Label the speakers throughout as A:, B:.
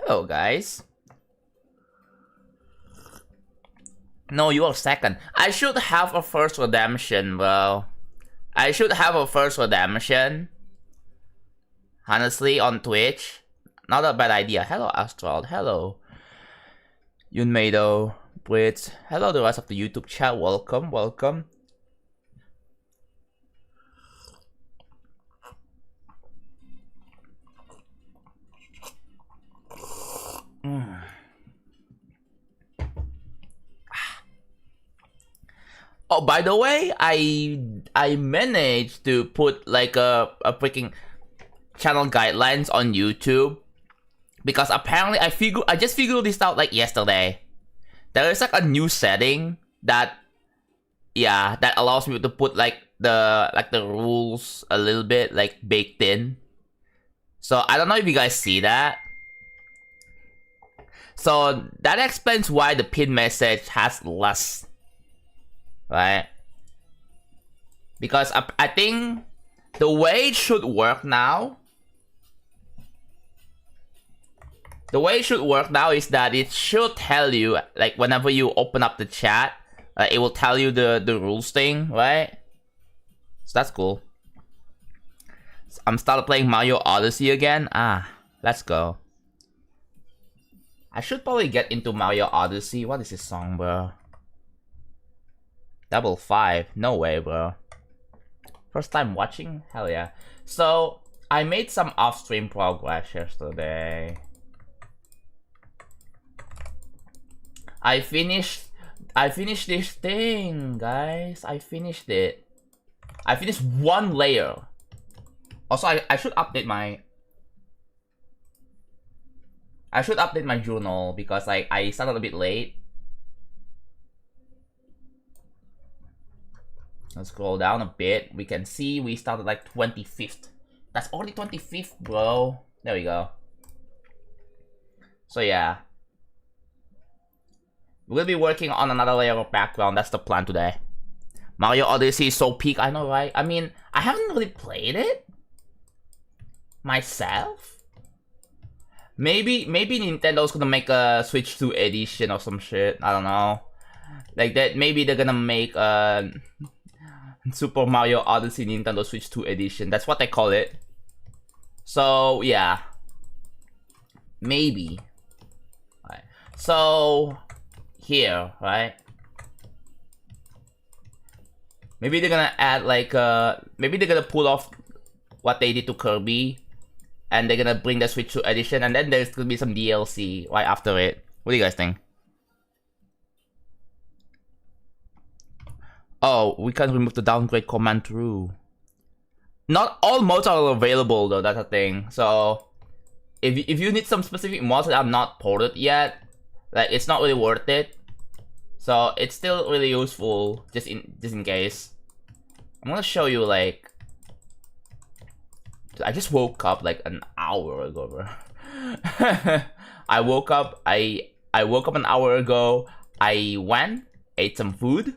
A: Hello, guys. No, you are second. I should have a first redemption, bro. I should have a first redemption. Honestly, on Twitch. Not a bad idea. Hello, Astral. Hello. Yunmeido. Blitz. Hello, the rest of the YouTube chat. Welcome, welcome. Oh, by the way, I managed to put like a freaking channel guidelines on YouTube because apparently I just figured this out like yesterday. There is like a new setting that that allows me to put like the rules a little bit like baked in. So I don't know if you guys see that. So that explains why the pin message has less. Right? Because I think the way it should work now is that it should tell you, like, whenever you open up the chat, it will tell you the rules thing, right? So that's cool. So I'm started playing Mario Odyssey again. Let's go. I should probably get into Mario Odyssey. What is this song, bro? Double 5. No way, bro. First time watching? Hell yeah. So, I made some off-stream progress yesterday. I finished this thing, guys. I finished it. I finished one layer. Also, I should update my... journal because like I started a bit late. Let's scroll down a bit. We can see we started like 25th. That's already 25th, bro. There we go. So yeah. We'll be working on another layer of background. That's the plan today. Mario Odyssey is so peak, I know, right? I mean, I haven't really played it myself. Maybe Nintendo's gonna make a Switch 2 edition or some shit. I don't know. Like that, maybe they're gonna make a Super Mario Odyssey Nintendo Switch 2 edition. That's what they call it. So yeah, maybe. Right. So here, right? Maybe they're gonna add like maybe they're gonna pull off what they did to Kirby, and they're gonna bring the Switch 2 edition, and then there's gonna be some DLC right after it. What do you guys think? Oh, we can remove the downgrade command through. Not all mods are available though, that's a thing. So if you need some specific mods that are not ported yet, like it's not really worth it. So it's still really useful just in case. I'm gonna show you like I just woke up like an hour ago, bro. I woke up an hour ago. I went, ate some food,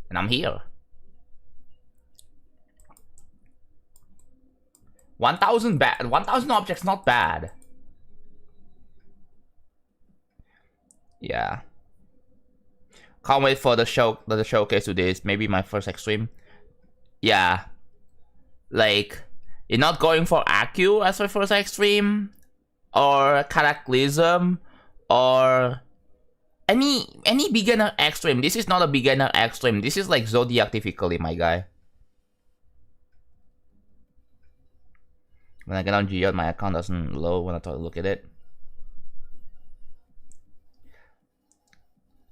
A: and I'm here. 1,000 objects, not bad. Yeah. Can't wait for the showcase to this. Maybe my first extreme. Yeah. Like, you're not going for Accu as your first extreme, or Cataclysm, or any beginner extreme. This is not a beginner extreme. This is like Zodiac difficulty, my guy. When I get on Geode, my account doesn't load when I try to look at it.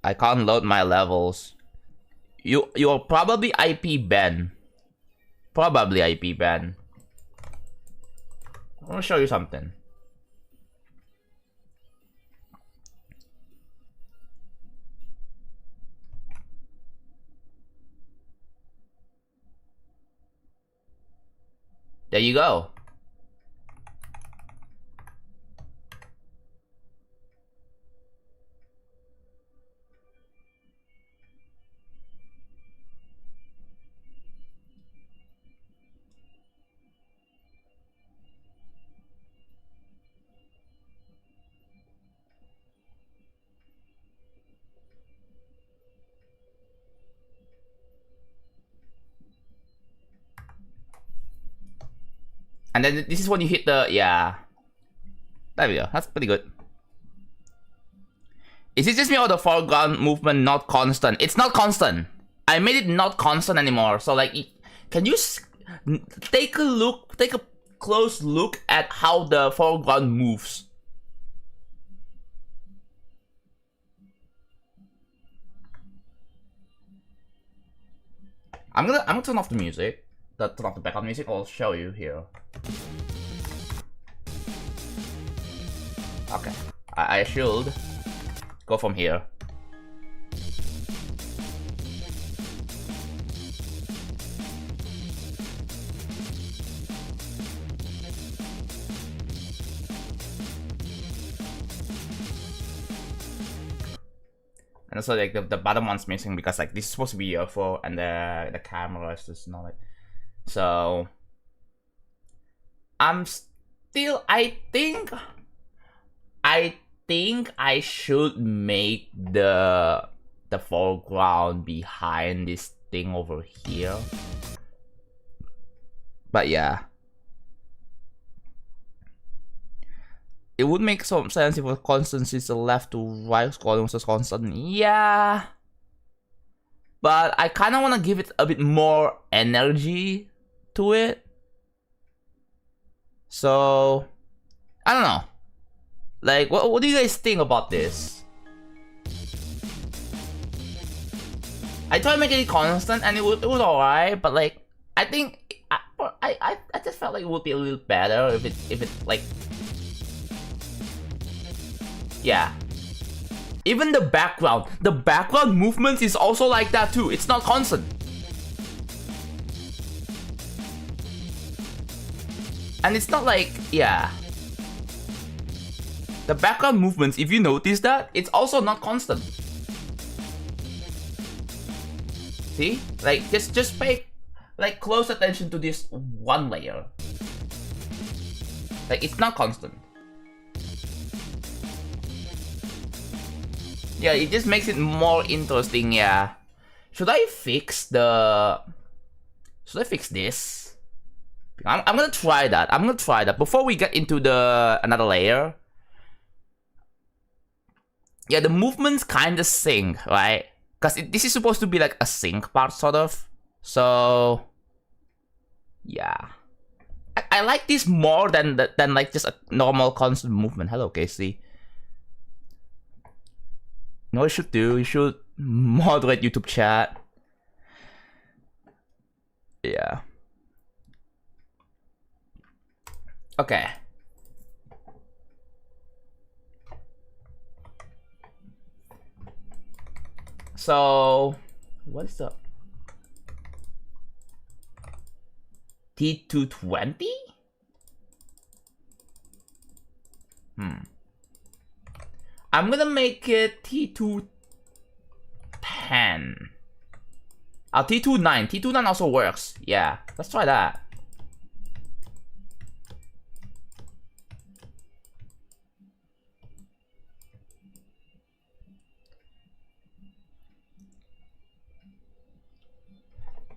A: I can't load my levels. You're probably IP banned. Probably IP banned. I want to show you something. There you go. And then this is when you hit the, yeah. There we go, that's pretty good. Is it just me or the foreground movement not constant? It's not constant. I made it not constant anymore. So like, can you take a close look at how the foreground moves? I'm gonna turn off the music. Turn off the background music. I'll show you here. Okay, I should go from here. And also like the bottom one's missing because like this is supposed to be UFO and the camera is just not like. So I'm still, I think I should make the foreground behind this thing over here. But yeah. It would make some sense if a constant is the left to right scrolling was constant. Yeah. But I kind of want to give it a bit more energy to it. So, I don't know. Like, what do you guys think about this? I tried making it constant and it was alright, but like, I think I just felt like it would be a little better if it like. Yeah. Even the background movements is also like that too. It's not constant. And it's not like, yeah. The background movements, if you notice that, it's also not constant. See? Like, just pay like close attention to this one layer. Like, it's not constant. Yeah, it just makes it more interesting, yeah. Should I fix this? I'm gonna try that. Before we get into another layer. Yeah, the movements kinda sync, right? Because this is supposed to be like a sync part, sort of. So, yeah. I like this more than like just a normal constant movement. Hello, Casey. You know what you should do? You should moderate YouTube chat. Yeah. Okay. So, what is the T220? I'm gonna make it T210. T29. T29 also works. Yeah, let's try that.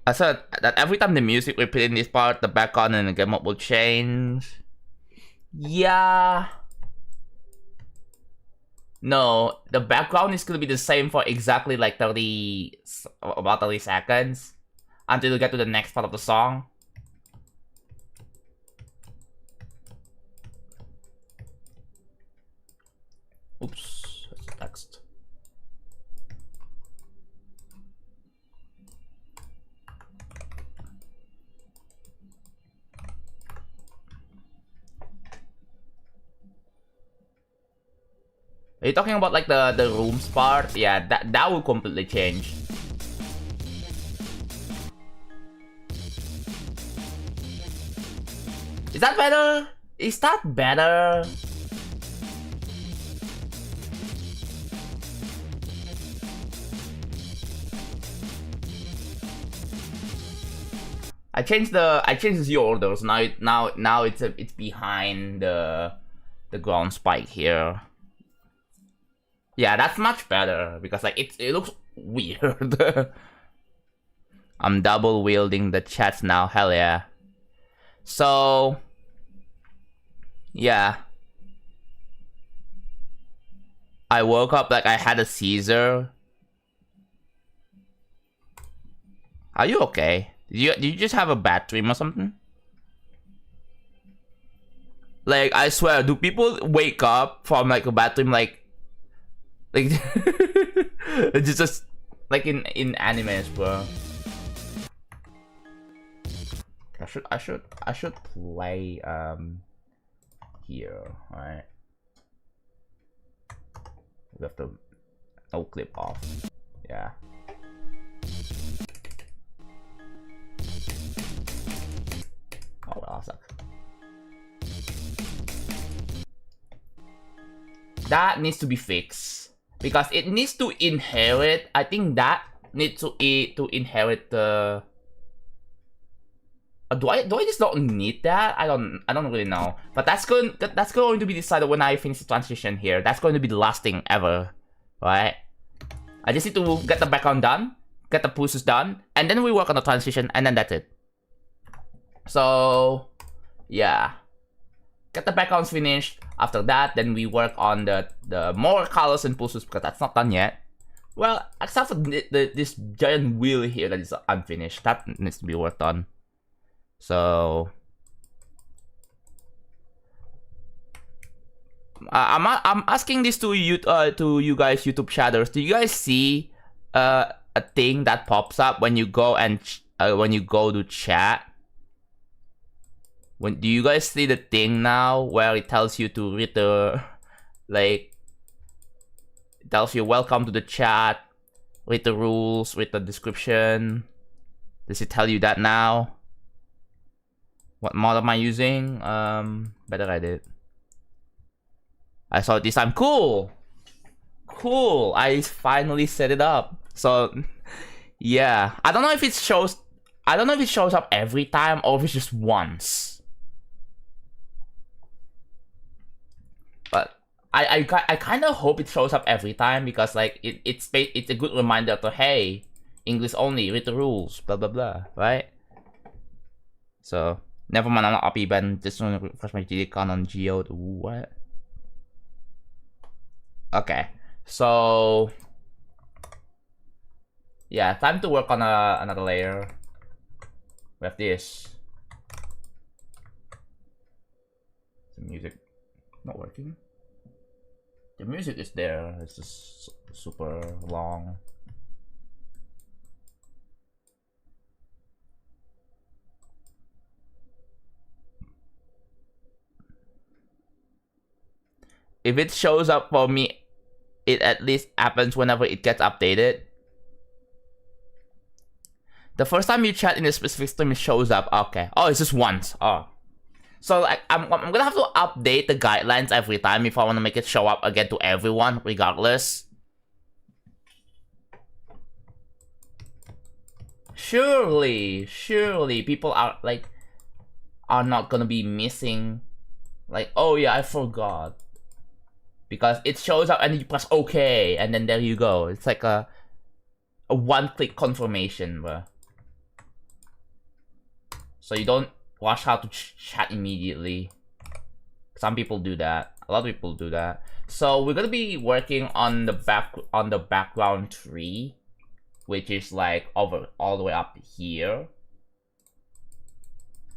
A: I said that every time the music repeats in this part, the background and the game mode will change. Yeah. No, the background is gonna be the same for exactly like about 30 seconds until you get to the next part of the song. Oops, that's the text. Are you talking about like the rooms part? Yeah, that will completely change. Is that better? Is that better? I changed the orders. Now it's behind the ground spike here. Yeah, that's much better because like it looks weird. I'm double wielding the chats now. Hell yeah. So Yeah. I woke up like I had a seizure. Are you okay? Did you just have a bad dream or something? Like, I swear, do people wake up from like a bad dream like it's just like in animes, bro. I should play here, alright. We have to no clip off. Yeah. Oh well, that sucks. That needs to be fixed because it needs to inherit. I think that needs to inherit the. Do I just don't need that? I don't really know. But that's going to be decided when I finish the transition here. That's going to be the last thing ever, right? I just need to get the background done, get the pushes done, and then we work on the transition, and then that's it. So, yeah. Get the backgrounds finished. After that, then we work on the more colors and pulses because that's not done yet. Well, except for this giant wheel here that is unfinished. That needs to be worked on. So I'm asking this to you guys YouTube chatters. Do you guys see a thing that pops up when you go and to chat? Do you guys see the thing now where it tells you to read the it tells you welcome to the chat, read the rules, read the description? Does it tell you that now? What mod am I using? Better edit. I saw it this time. Cool! Cool! I finally set it up. So, yeah. I don't know if it shows up every time or if it's just once. But I kind of hope it shows up every time because like it's a good reminder to, hey, English only, read the rules, blah blah blah, right? So never mind, I'm not up even. Just want to refresh my GD account on Geo. What? Okay, so yeah, time to work on another layer. We have this. The music not working. The music is there. It's just super long. If it shows up for me, it at least happens whenever it gets updated. The first time you chat in a specific stream, it shows up. Okay. Oh, it's just once. Oh. So like, I'm gonna have to update the guidelines every time if I want to make it show up again to everyone, regardless. Surely people are not gonna be missing. Like, oh yeah, I forgot. Because it shows up and you press OK, and then there you go. It's like a one-click confirmation, bro. So you don't rush how to chat immediately. Some people do that. A lot of people do that. So we're gonna be working on the background tree, which is like over all the way up here.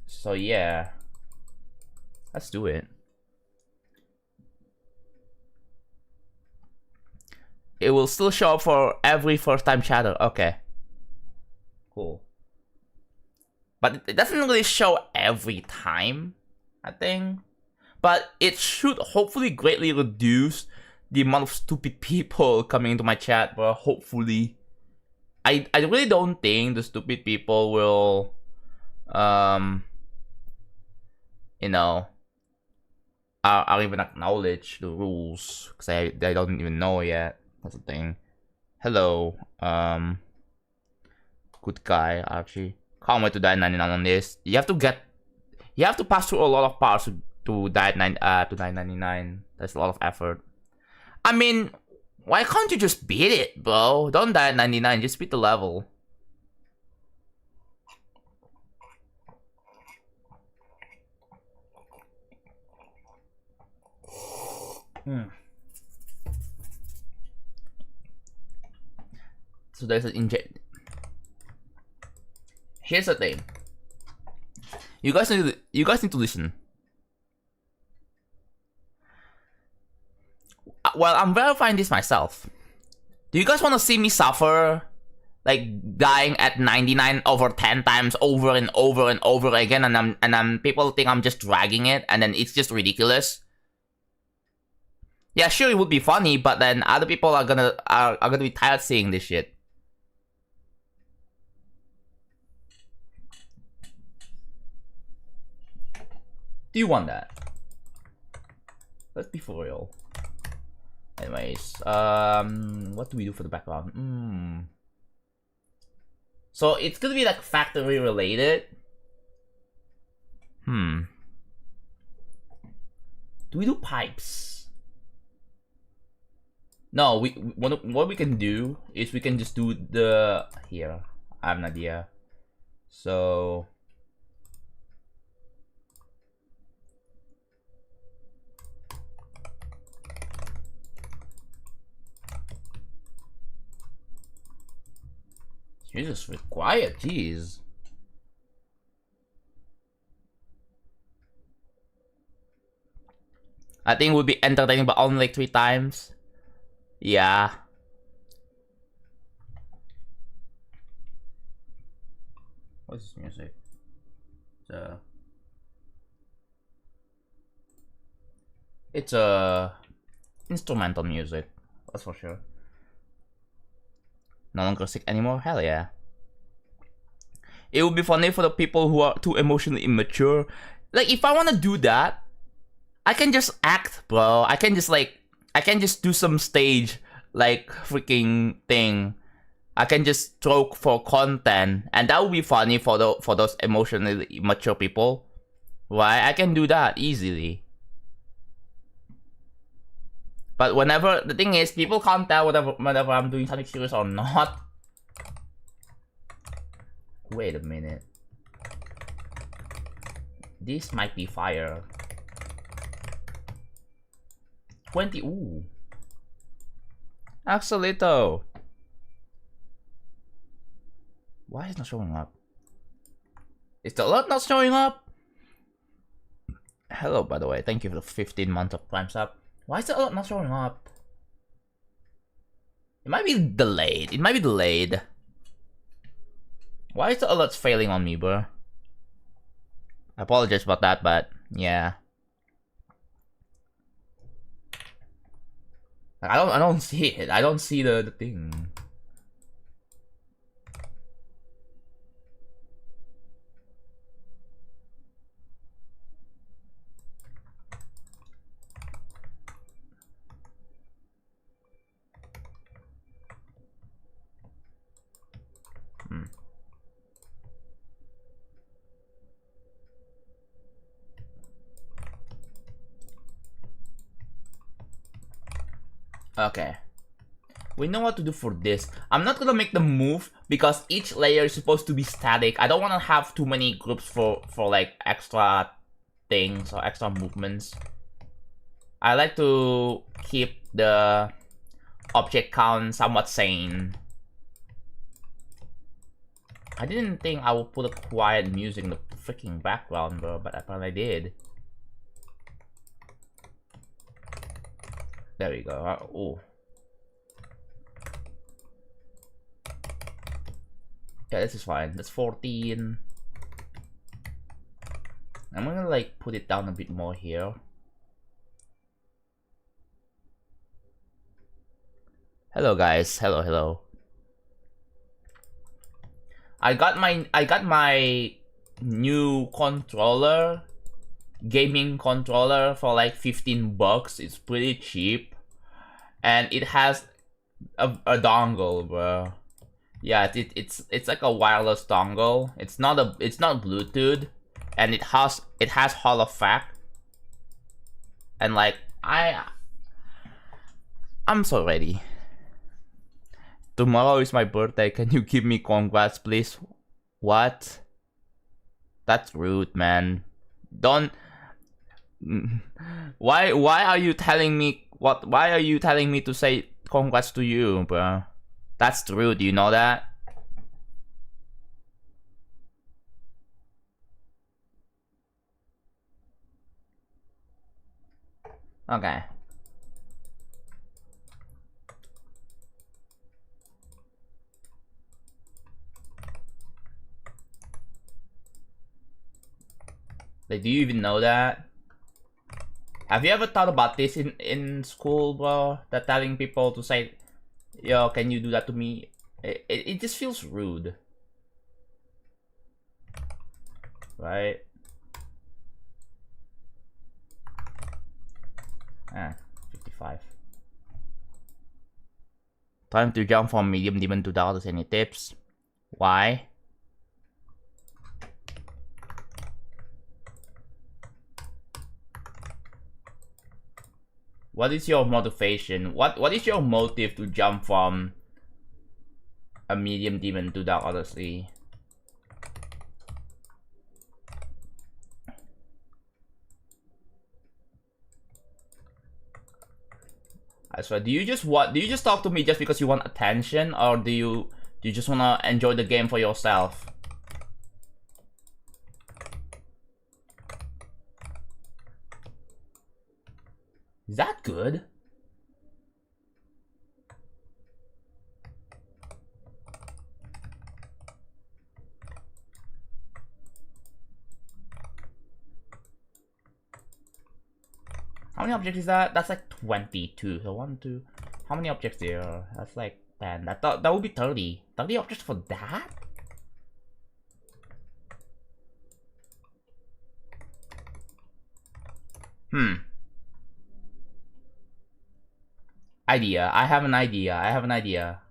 A: So yeah, let's do it. It will still show up for every first-time chatter. Okay. Cool. But it doesn't really show every time, I think. But it should hopefully greatly reduce the amount of stupid people coming into my chat, bro. Hopefully. I really don't think the stupid people will, you know, I'll even acknowledge the rules. Because they don't even know yet. That's the thing. Hello, good guy, Archie. Can't wait to die 99 on this. You have to pass through a lot of parts to die 99. That's a lot of effort. I mean, why can't you just beat it, bro? Don't die at 99, just beat the level. So there's an inject. Here's the thing. You guys need to listen. Well, I'm verifying this myself. Do you guys want to see me suffer, like dying at 99 over 10 times over and over and over again, and people think I'm just dragging it, and then it's just ridiculous? Yeah, sure, it would be funny, but then other people are gonna be tired seeing this shit. Do you want that? Let's be for real. Anyways, what do we do for the background? So it's gonna be like factory related. Do we do pipes? No, what we can do is we can just do the here. I have an idea. So Jesus, quiet, jeez. I think it would be entertaining, but only like 3 times. Yeah. What's this music? It's a instrumental music, that's for sure. No longer sick anymore? Hell yeah. It would be funny for the people who are too emotionally immature. Like, if I want to do that, I can just act, bro. I can just do some stage, like, freaking thing. I can just stroke for content, and that would be funny for those emotionally immature people. Right? I can do that easily. But whenever, the thing is, people can't tell whenever I'm doing something serious or not. Wait a minute. This might be fire. 20, ooh. Axolito. Why is it not showing up? Is the alert not showing up? Hello, by the way. Thank you for the 15 months of Prime sub. Why is the alert not showing up? It might be delayed. It might be delayed. Why is the alerts failing on me, bro? I apologize about that, but yeah. I don't see it. I don't see the thing. Okay. We know what to do for this. I'm not gonna make them move because each layer is supposed to be static. I don't want to have too many groups for like extra things or extra movements. I like to keep the object count somewhat sane. I didn't think I would put a quiet music in the freaking background, bro, but apparently I did. There we go. Oh. Yeah, this is fine. That's 14. I'm gonna like put it down a bit more here. Hello guys. Hello. I got my new controller, gaming controller, for like 15 bucks. It's pretty cheap, and it has a dongle, bro. Yeah, it's like a wireless dongle. It's not Bluetooth, and it has Hall of Fact. And like I'm so ready. Tomorrow is my birthday. Can you give me congrats, please? What? That's rude, man. Don't. Why are you telling me What? Why are you telling me to say congrats to you, bro? That's true. Do you know that? Okay. Like, do you even know that? Have you ever thought about this in school, bro? That telling people to say, yo, can you do that to me? It just feels rude. Right? Ah, 55. Time to jump from medium demon to dollars. Any tips? Why? What is your motivation? What is your motive to jump from a medium demon to Dark Odyssey? I swear, do you just talk to me just because you want attention, or do you just wanna enjoy the game for yourself? Is that good? How many objects is that? That's like 22. So 1, 2. How many objects there? That's like 10. That would be 30. 30 objects for that? Idea. I have an idea.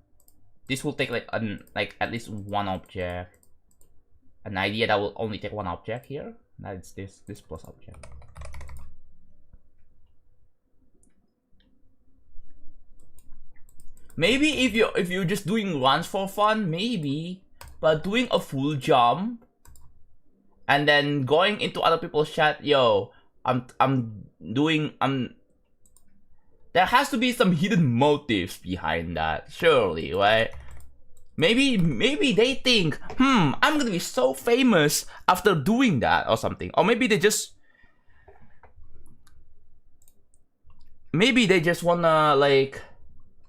A: This will take like at least one object. An idea that will only take one object here. That's this plus object. Maybe if you're just doing runs for fun, maybe, but doing a full jump and then going into other people's chat, yo, there has to be some hidden motives behind that, surely, right? Maybe they think, I'm gonna be so famous after doing that or something. Or maybe they just wanna, like,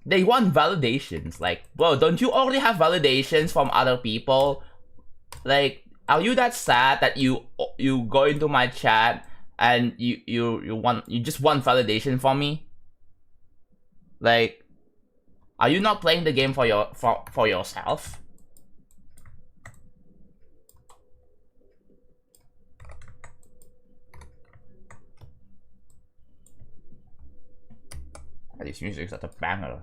A: they want validations. Like, bro, don't you already have validations from other people? Like, are you that sad that you go into my chat and you just want validation from me? Like, are you not playing the game for yourself? This music is such a banger.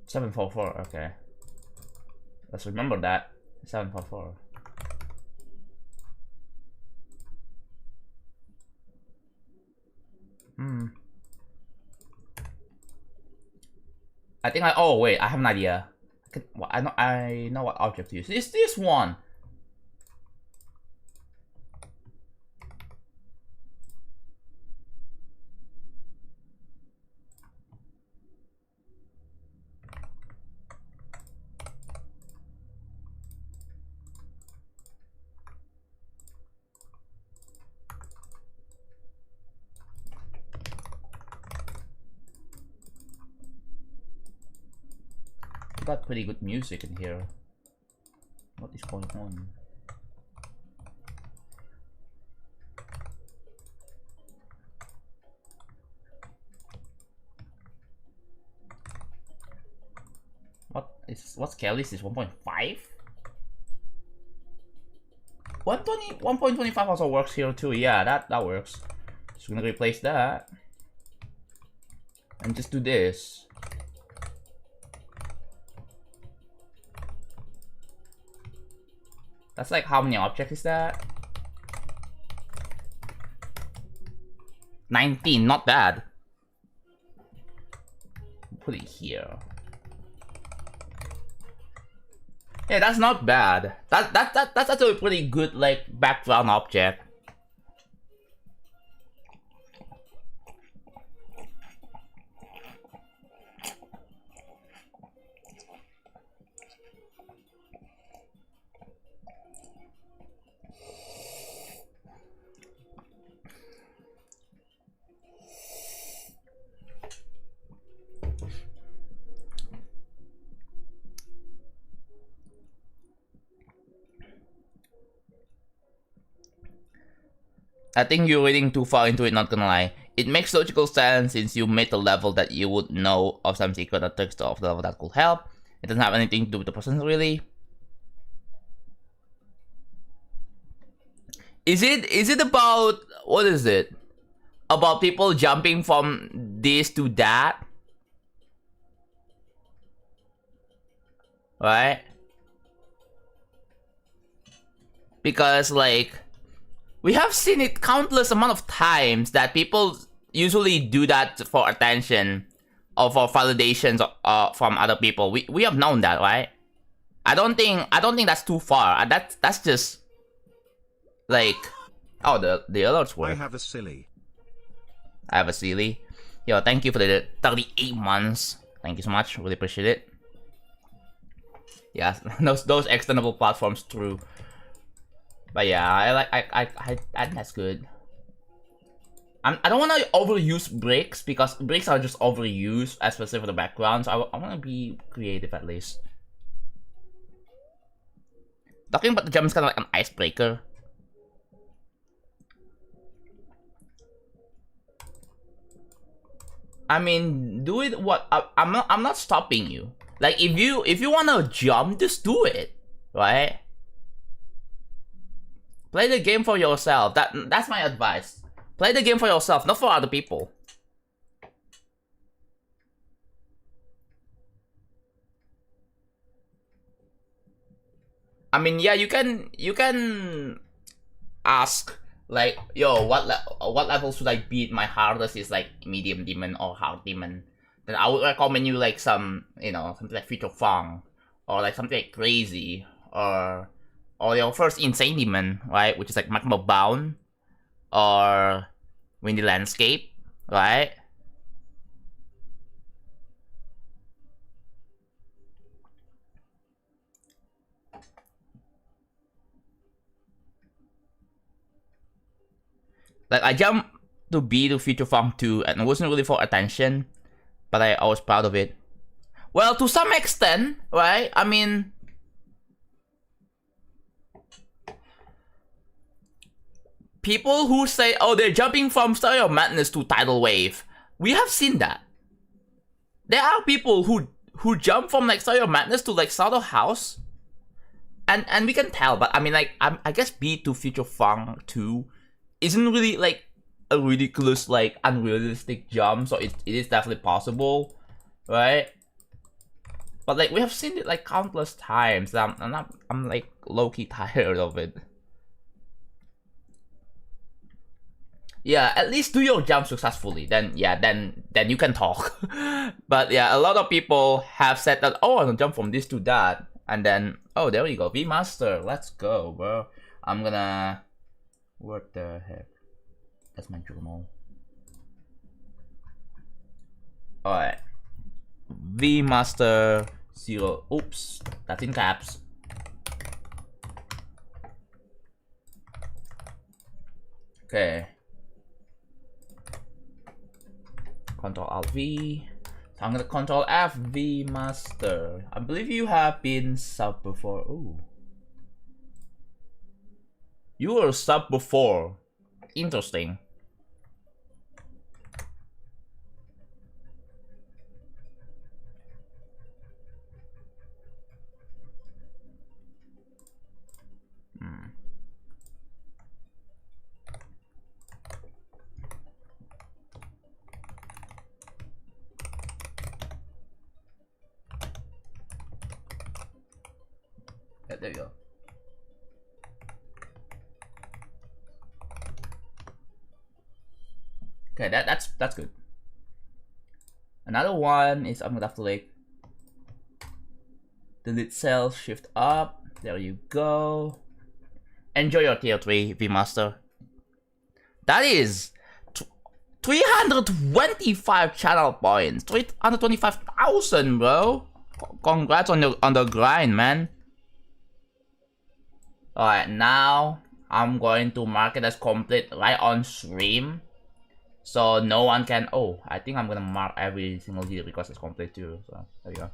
A: $744, okay. Let's remember that. $744. I think oh wait, I have an idea. I know what object to use. It's this one. Got pretty good music in here. What is going on? What scale is this? 1.5? 1.25 also works here too. Yeah, that works. Just gonna replace that and just do this. That's like, how many objects is that? 19, not bad. Put it here. Yeah, that's not bad. That's actually a pretty good like background object. I think you're reading too far into it, not gonna lie. It makes logical sense since you made the level that you would know of some secret or text of the level that could help. It doesn't have anything to do with the person really. Is it about, what is it? About people jumping from this to that? Right? Because like, we have seen it countless amount of times that people usually do that for attention or for validations from other people. We have known that, right? I don't think that's too far. That's just like, oh, the alerts work.
B: I have a silly.
A: Yo, thank you for the 38 months. Thank you so much. Really appreciate it. Yeah, those extendable platforms true. But yeah, I that's good. I don't want to overuse bricks because bricks are just overused, especially for the background. So I want to be creative at least. Talking about the jump is kind of like an icebreaker. I mean, do it. What I'm not stopping you. Like if you wanna jump, just do it, right? Play the game for yourself. That's my advice. Play the game for yourself, not for other people. I mean, yeah, you can ask like, yo, what level should I beat? My hardest is like medium demon or hard demon. Then I would recommend you like some, you know, something like Future Fang or like something like Crazy or your first Insane Demon, right? Which is like Magma Bound or Windy Landscape, right? Like I jumped to B to Future Fang 2 and it wasn't really for attention, but I was proud of it. Well, to some extent, right? I mean, people who say, oh, they're jumping from Stereo Madness to Tidal Wave, we have seen that. There are people who jump from like Stereo Madness to like Shadow House, and we can tell. But I mean, like I guess B to Future Fang 2 isn't really like a ridiculous, like unrealistic jump, so it is definitely possible, right? But like we have seen it like countless times. I'm like low-key tired of it. Yeah, at least do your jump successfully. Then yeah, then you can talk. But yeah, a lot of people have said that, oh, I'm gonna jump from this to that, and then oh, there we go, V Master, let's go, bro. I'm gonna, what the heck? That's my journal. Alright. V Master 0. Oops, that's in caps. Okay. Control Alt V. So I'm gonna Control F V Master. I believe you have been sub before. Ooh. You were sub before. Interesting. Yeah, there you go. Okay, that's good. Another one is I'm gonna have to like Delete cells, shift up. There you go. Enjoy your tier 3, V-Master. That is 325 channel points. 325,000, bro. Congrats on the grind, man. Alright, now I'm going to mark it as complete right on stream. So no one can... Oh, I think I'm gonna mark every single video because it's complete too. So there you go.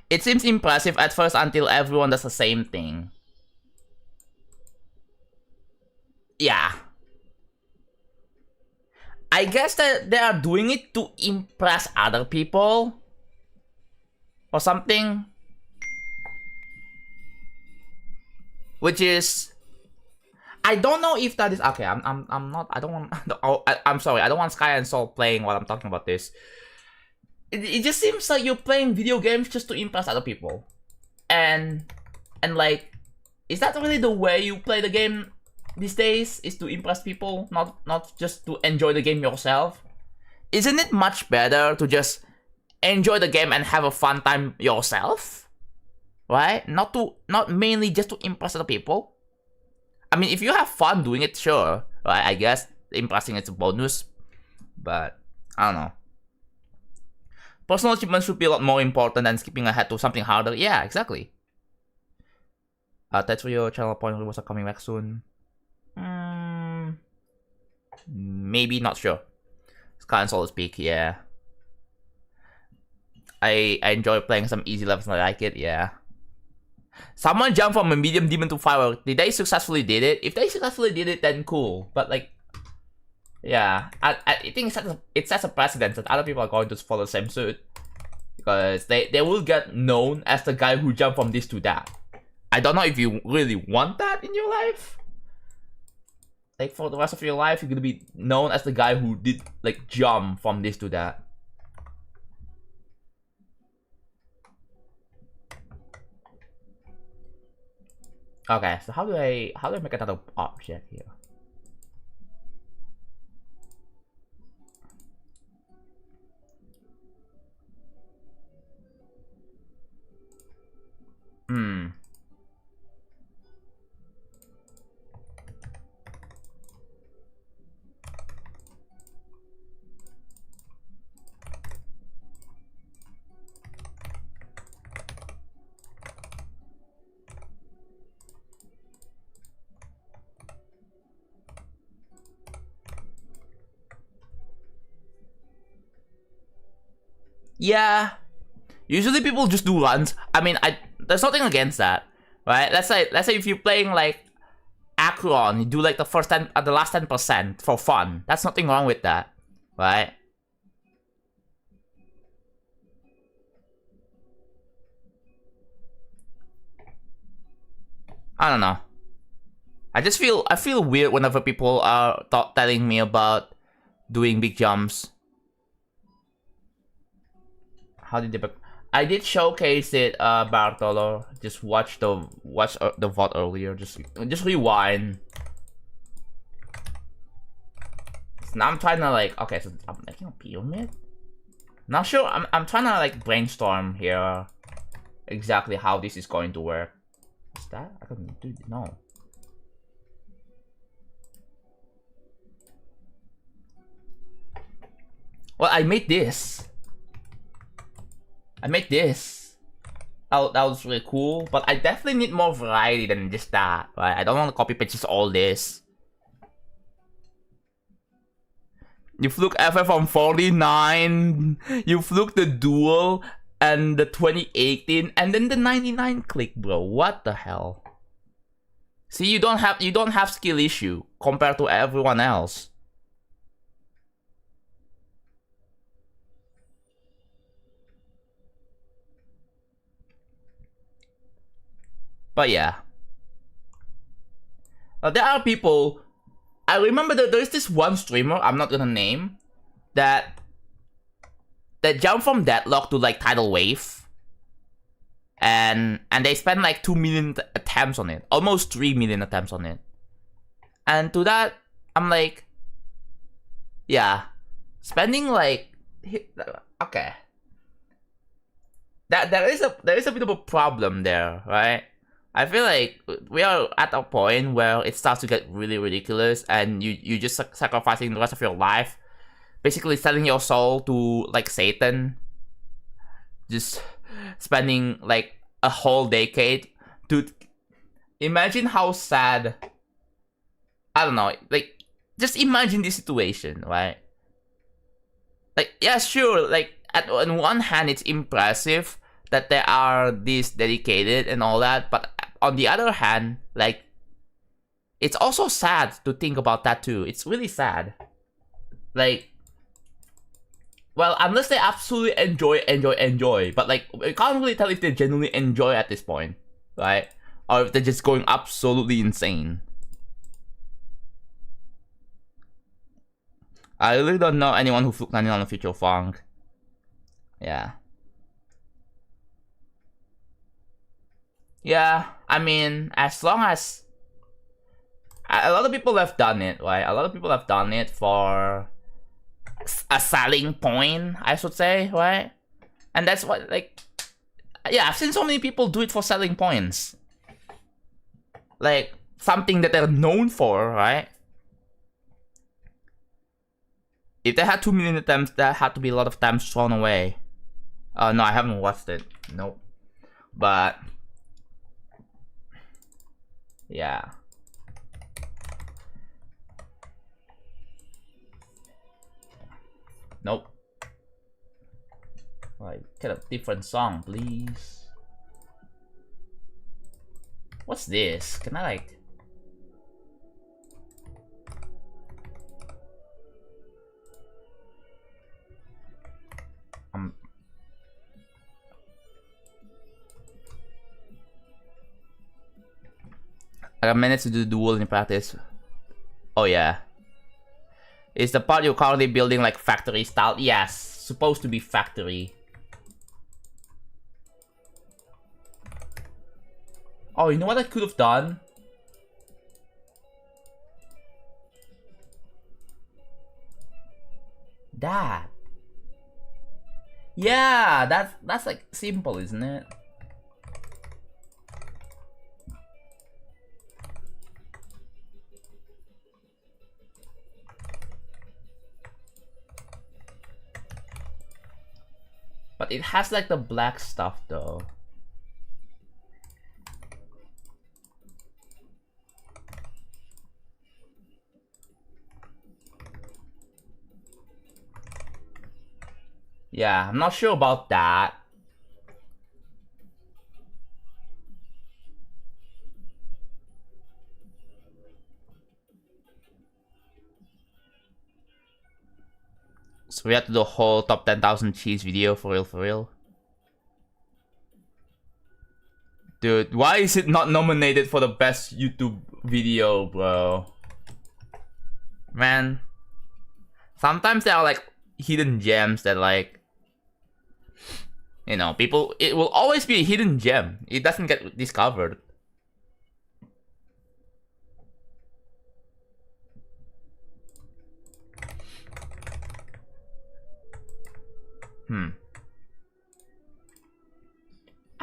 A: It seems impressive at first until everyone does the same thing. Yeah. I guess that they are doing it to impress other people. Or something. Which is... I don't know if that is... Okay, I'm not... I don't want... I'm sorry, I don't want Sky and Soul playing while I'm talking about this. It just seems like you're playing video games just to impress other people. And like... Is that really the way you play the game these days? Is to impress people? Not just to enjoy the game yourself? Isn't it much better to just enjoy the game and have a fun time yourself? Right? Not mainly just to impress other people. I mean, if you have fun doing it, sure. Right? I guess impressing is a bonus. But, I don't know. Personal achievements should be a lot more important than skipping ahead to something harder. Yeah, exactly. Thanks for your channel point. Rewards are coming back soon. Maybe, not sure. Sky and Soul speak, yeah. I enjoy playing some easy levels and I like it, yeah. Someone jumped from a medium demon to fire. Did they successfully did it? If they successfully did it, then cool. But like, yeah, I think it sets a precedent that other people are going to follow the same suit. Because they will get known as the guy who jumped from this to that. I don't know if you really want that in your life. Like for the rest of your life, you're gonna be known as the guy who did like jump from this to that. Okay, so how do I make another object here? Yeah, usually people just do runs. I mean, there's nothing against that, right? Let's say if you're playing like Acron, you do like the last 10% for fun. That's nothing wrong with that, right? I don't know. I feel weird whenever people are telling me about doing big jumps. How did they... I did showcase it, Bartolo. Just watch the VOD earlier. Just rewind. So now I'm trying to like... Okay, so I'm making a pyramid? Not sure. I'm trying to like brainstorm here. Exactly how this is going to work. What's that? I couldn't do... No. Well, I made this. That was really cool, but I definitely need more variety than just that, right? I don't want to copy paste just all this. You fluke FF from 49, you fluke the duel and the 2018, and then the 99 click, bro. What the hell? See, you don't have skill issue compared to everyone else. But yeah. There are people... I remember that there's this one streamer, I'm not gonna name, that jumped from Deadlock to like Tidal Wave. And they spent like 2 million attempts on it. Almost 3 million attempts on it. And to that, I'm like... Yeah. Spending like... Okay. there is a bit of a problem there, right? I feel like we are at a point where it starts to get really ridiculous, and you just sacrificing the rest of your life, basically selling your soul to like Satan, just spending like a whole decade. Dude, imagine how sad. I don't know, like just imagine this situation, right? Like, yeah, sure, like on one hand it's impressive that they are this dedicated and all that, but on the other hand, like, it's also sad to think about that too. It's really sad. Like, well, unless they absolutely enjoy, but like, we can't really tell if they genuinely enjoy at this point, right? Or if they're just going absolutely insane. I really don't know anyone who fluke landing on a future funk. Yeah. Yeah, I mean, as long as a lot of people have done it, right? A lot of people have done it for a selling point, I should say, right? And that's what, like, yeah, I've seen so many people do it for selling points. Like, something that they're known for, right? If they had 2 million attempts, that had to be a lot of times thrown away. No, I haven't watched it. Nope. But yeah. Nope. Like, get a different song, please. What's this? Can I like... I got minutes to do duel in practice. Oh yeah. Is the part you're currently building like factory style? Yes, supposed to be factory. Oh, you know what I could have done? That. Yeah, that's like simple, isn't it? But it has like the black stuff though. Yeah, I'm not sure about that. So we have to do a whole top 10,000 cheese video for real? Dude, why is it not nominated for the best YouTube video, bro? Man. Sometimes there are like hidden gems that like, you know, people, it will always be a hidden gem. It doesn't get discovered.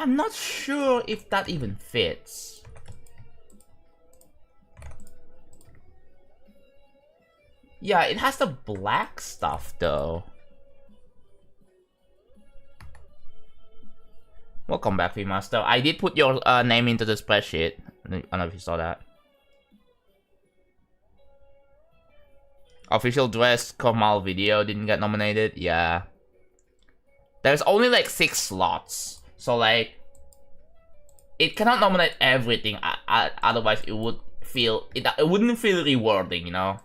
A: I'm not sure if that even fits. Yeah, it has the black stuff though. Welcome back, Master. I did put your name into the spreadsheet. I don't know if you saw that. Official dress Kamal video didn't get nominated. Yeah. There's only like 6 slots. So like, it cannot nominate everything. Otherwise, it would feel it wouldn't feel rewarding, you know.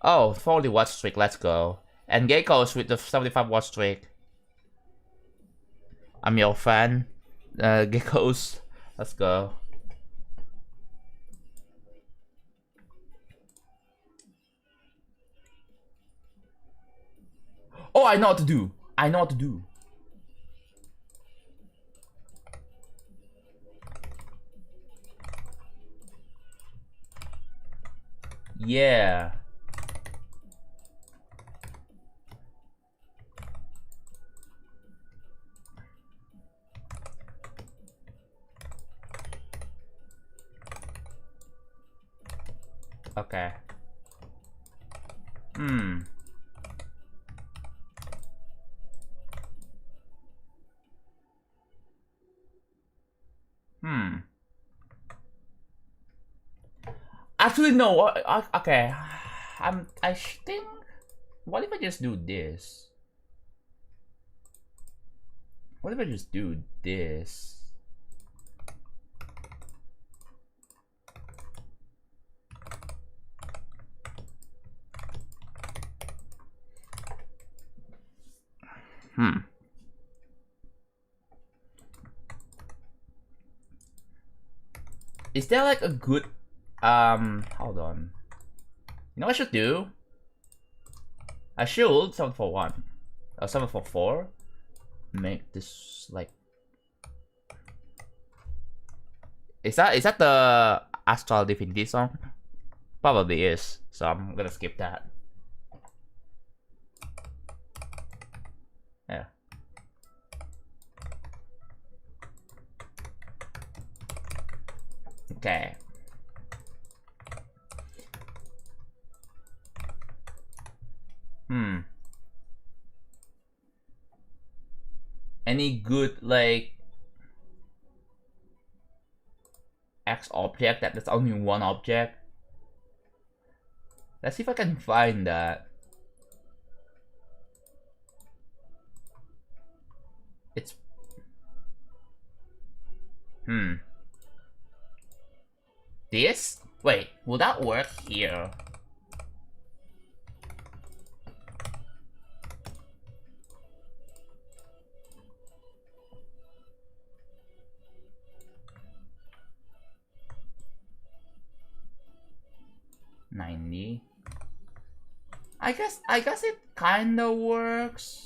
A: Oh, 40 watch streak. Let's go. And Geckos with the 75 watch streak. I'm your fan, Geckos. Let's go. Oh, I know what to do. I know what to do. Yeah. Okay. Actually, no. Okay. I think. What if I just do this? What if I just do this? Is there like a good hold on. You know what I should do? I should 7 for 1. Or 7 for 4. Make this like, is that the Astral Divinity song? Probably is. So I'm gonna skip that. Yeah. Okay. Any good like X object that there's only one object? Let's see if I can find that. It's this? Wait, will that work here? $90. I guess it kinda works.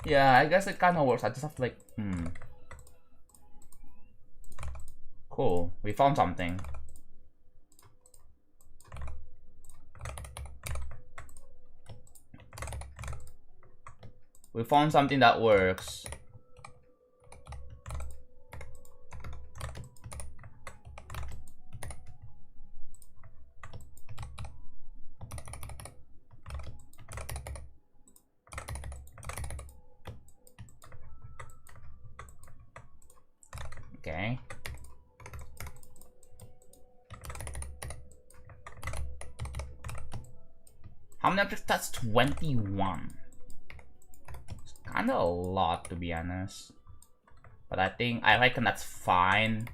A: Yeah, I guess it kinda works. I just have to like Cool. We found something. We found something that works. Okay. How many objects? That's 21. It's kind of a lot, to be honest. But I reckon that's fine.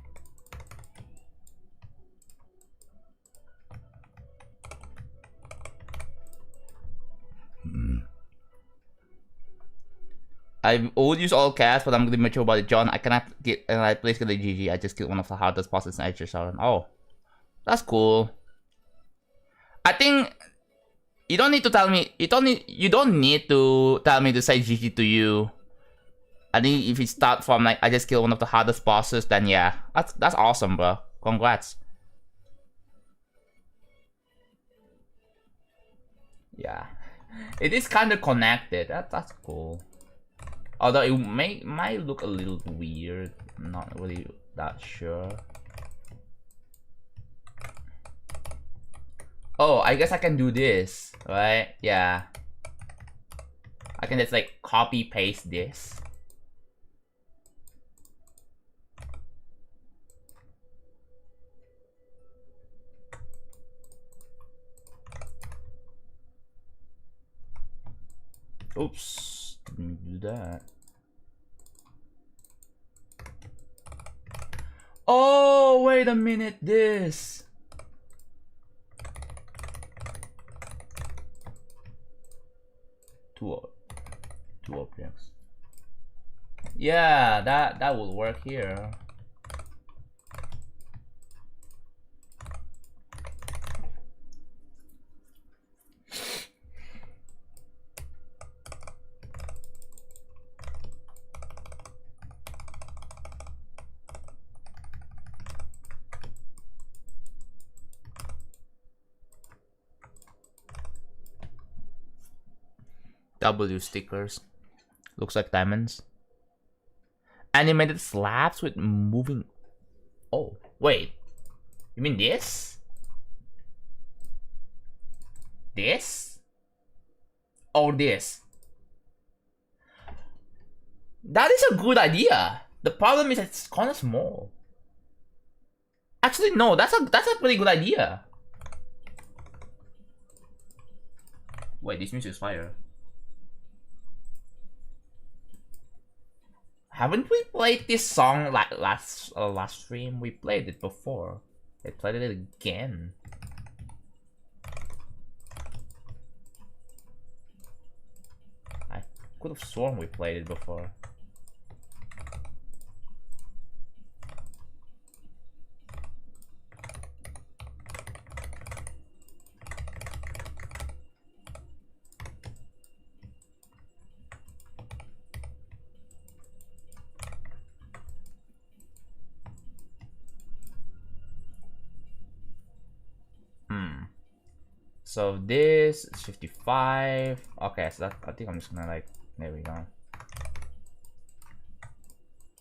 A: I would use all cast, but I'm gonna be mature about it. John, I cannot get I please get the GG. I just killed one of the hardest bosses in Edge. Oh, that's cool. I think you don't need to tell me. You don't need to tell me to say GG to you. I think if you start from like I just killed one of the hardest bosses, then yeah, that's awesome, bro. Congrats. Yeah, it is kind of connected. That's cool. Although it might look a little weird. Not really that sure. Oh, I guess I can do this, right? Yeah. I can just like copy paste this. Oops, didn't do that. Oh, wait a minute, this. Two objects. Yeah, that will work here. W stickers. Looks like diamonds. animated slabs with moving. Oh, wait. You mean this? This? Or this? That is a good idea. The problem is it's kind of small. Actually, no. That's a pretty good idea. Wait, this music is fire. Haven't we played this song like last stream? We played it before. They played it again. I could have sworn we played it before. So this is 55. Okay, so that, I think I'm just gonna like, there we go.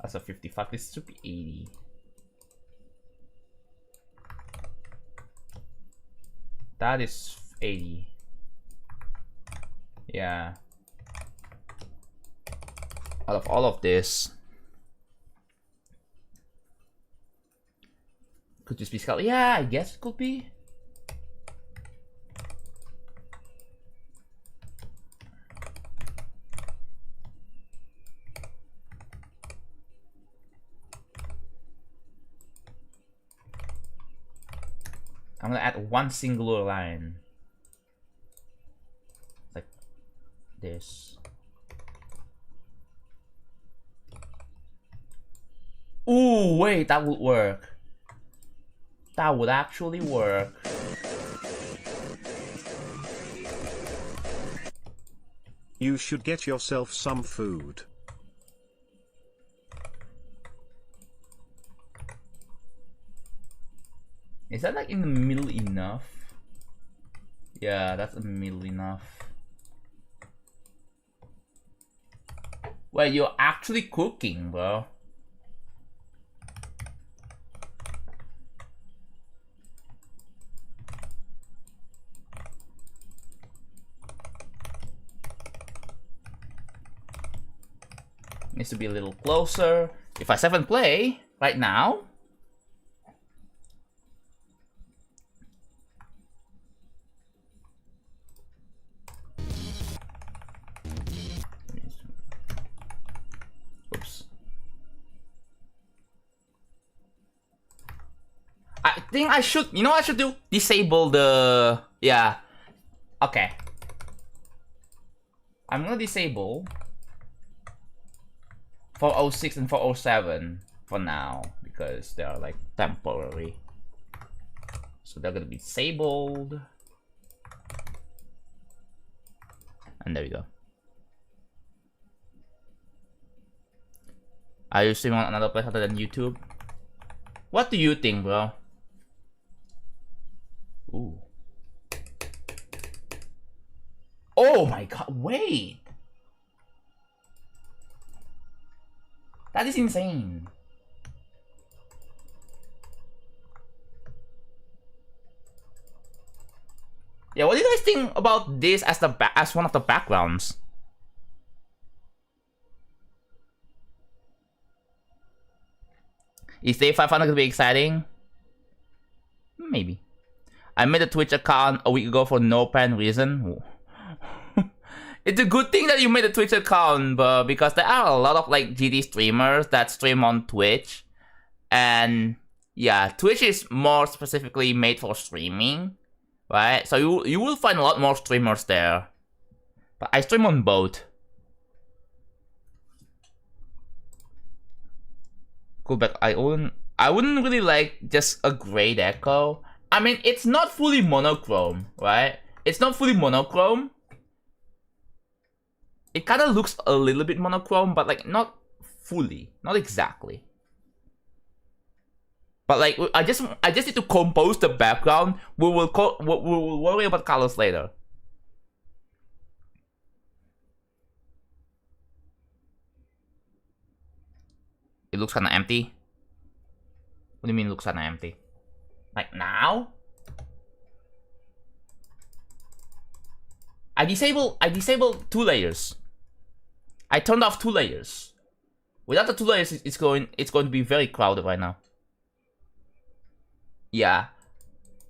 A: That's a 55. This should be 80. That is 80. Yeah. Out of all of this, could this be scaled? Yeah, I guess it could be. I'm gonna add one singular line. Like this. Ooh, wait, that would work. That would actually work.
B: You should get yourself some food.
A: Is that like in the middle enough? Yeah, that's in the middle enough. Wait, you're actually cooking, bro. Needs to be a little closer. If I 7 play right now, oops. I think I should, you know what I should do? Disable the, yeah. Okay. I'm gonna disable 406 and 407 for now because they are like temporary. So they're gonna be disabled. And there we go. Are you streaming on another place other than YouTube? What do you think, bro? Ooh. Oh my god, wait! That is insane. Yeah, what do you guys think about this as as one of the backgrounds? Is day 500 gonna be exciting? Maybe. I made a Twitch account a week ago for no apparent reason. It's a good thing that you made a Twitch account, but because there are a lot of like GD streamers that stream on Twitch. And yeah, Twitch is more specifically made for streaming, right? So you will find a lot more streamers there. But I stream on both. Cool, but I wouldn't really like just a gray deco. I mean, it's not fully monochrome, right? It's not fully monochrome. It kind of looks a little bit monochrome, but like not fully, not exactly. But like I just need to compose the background. We will worry about colors later. It looks kind of empty. What do you mean it looks kind of empty? Like now? I disabled 2 layers. I turned off 2 layers. Without the 2 layers, it's going to be very crowded right now. Yeah.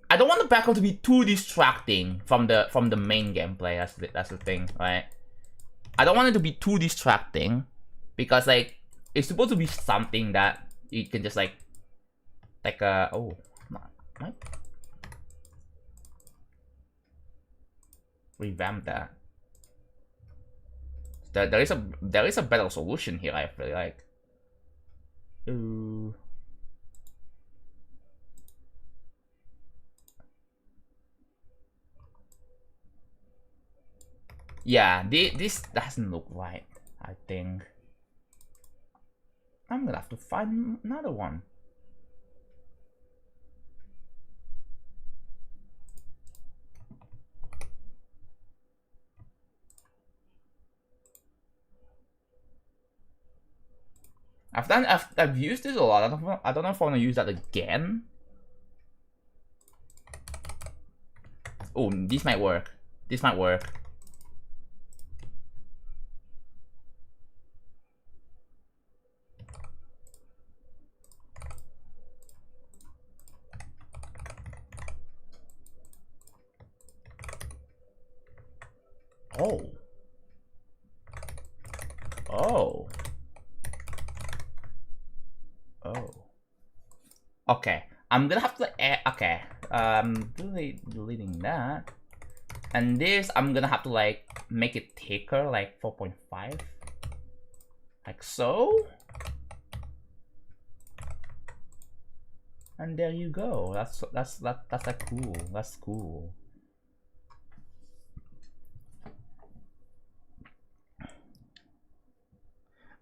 A: I don't want the background to be too distracting from the main gameplay. That's the thing, right? I don't want it to be too distracting because like it's supposed to be something that you can just like oh, what? Revamp that. There is a better solution here. I feel like. Ooh. Yeah, this doesn't look right. I think I'm gonna have to find another one. I've used this a lot. I don't know if I want to use that again. Oh, this might work. This might work. Oh. Oh. Oh. Okay. I'm gonna have to okay. Deleting that. And this I'm gonna have to like make it thicker, like 4.5. Like so. And there you go. That's like cool. That's cool.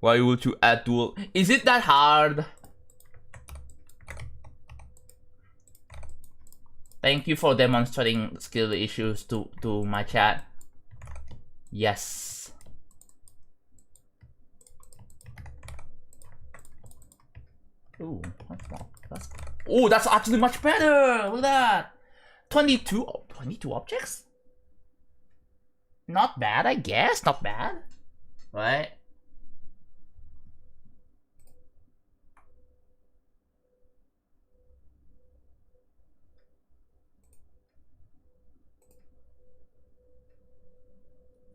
A: Why would you add dual? Is it that hard? Thank you for demonstrating skill issues to my chat. Yes. Ooh, that's actually much better. Look at that. 22 objects? Not bad, I guess. Not bad. Right?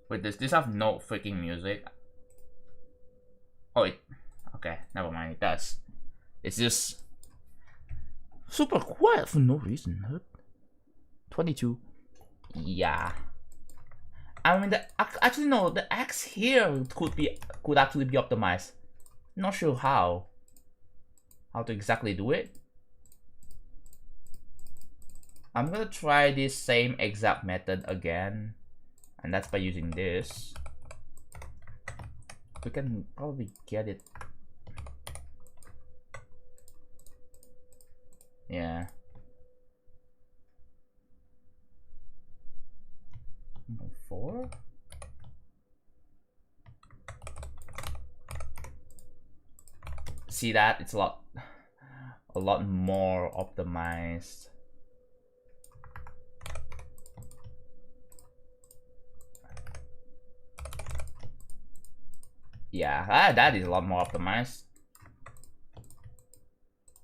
A: Wait, does this have no freaking music? Oh, wait. Okay, never mind. It does. It's just super quiet for no reason. 22. Yeah. I mean, actually no. The X here could actually be optimized. Not sure how to exactly do it. I'm gonna try this same exact method again. And that's by using this. We can probably get it. Yeah. 1.4. See that? It's a lot more optimized. Yeah, that is a lot more optimized.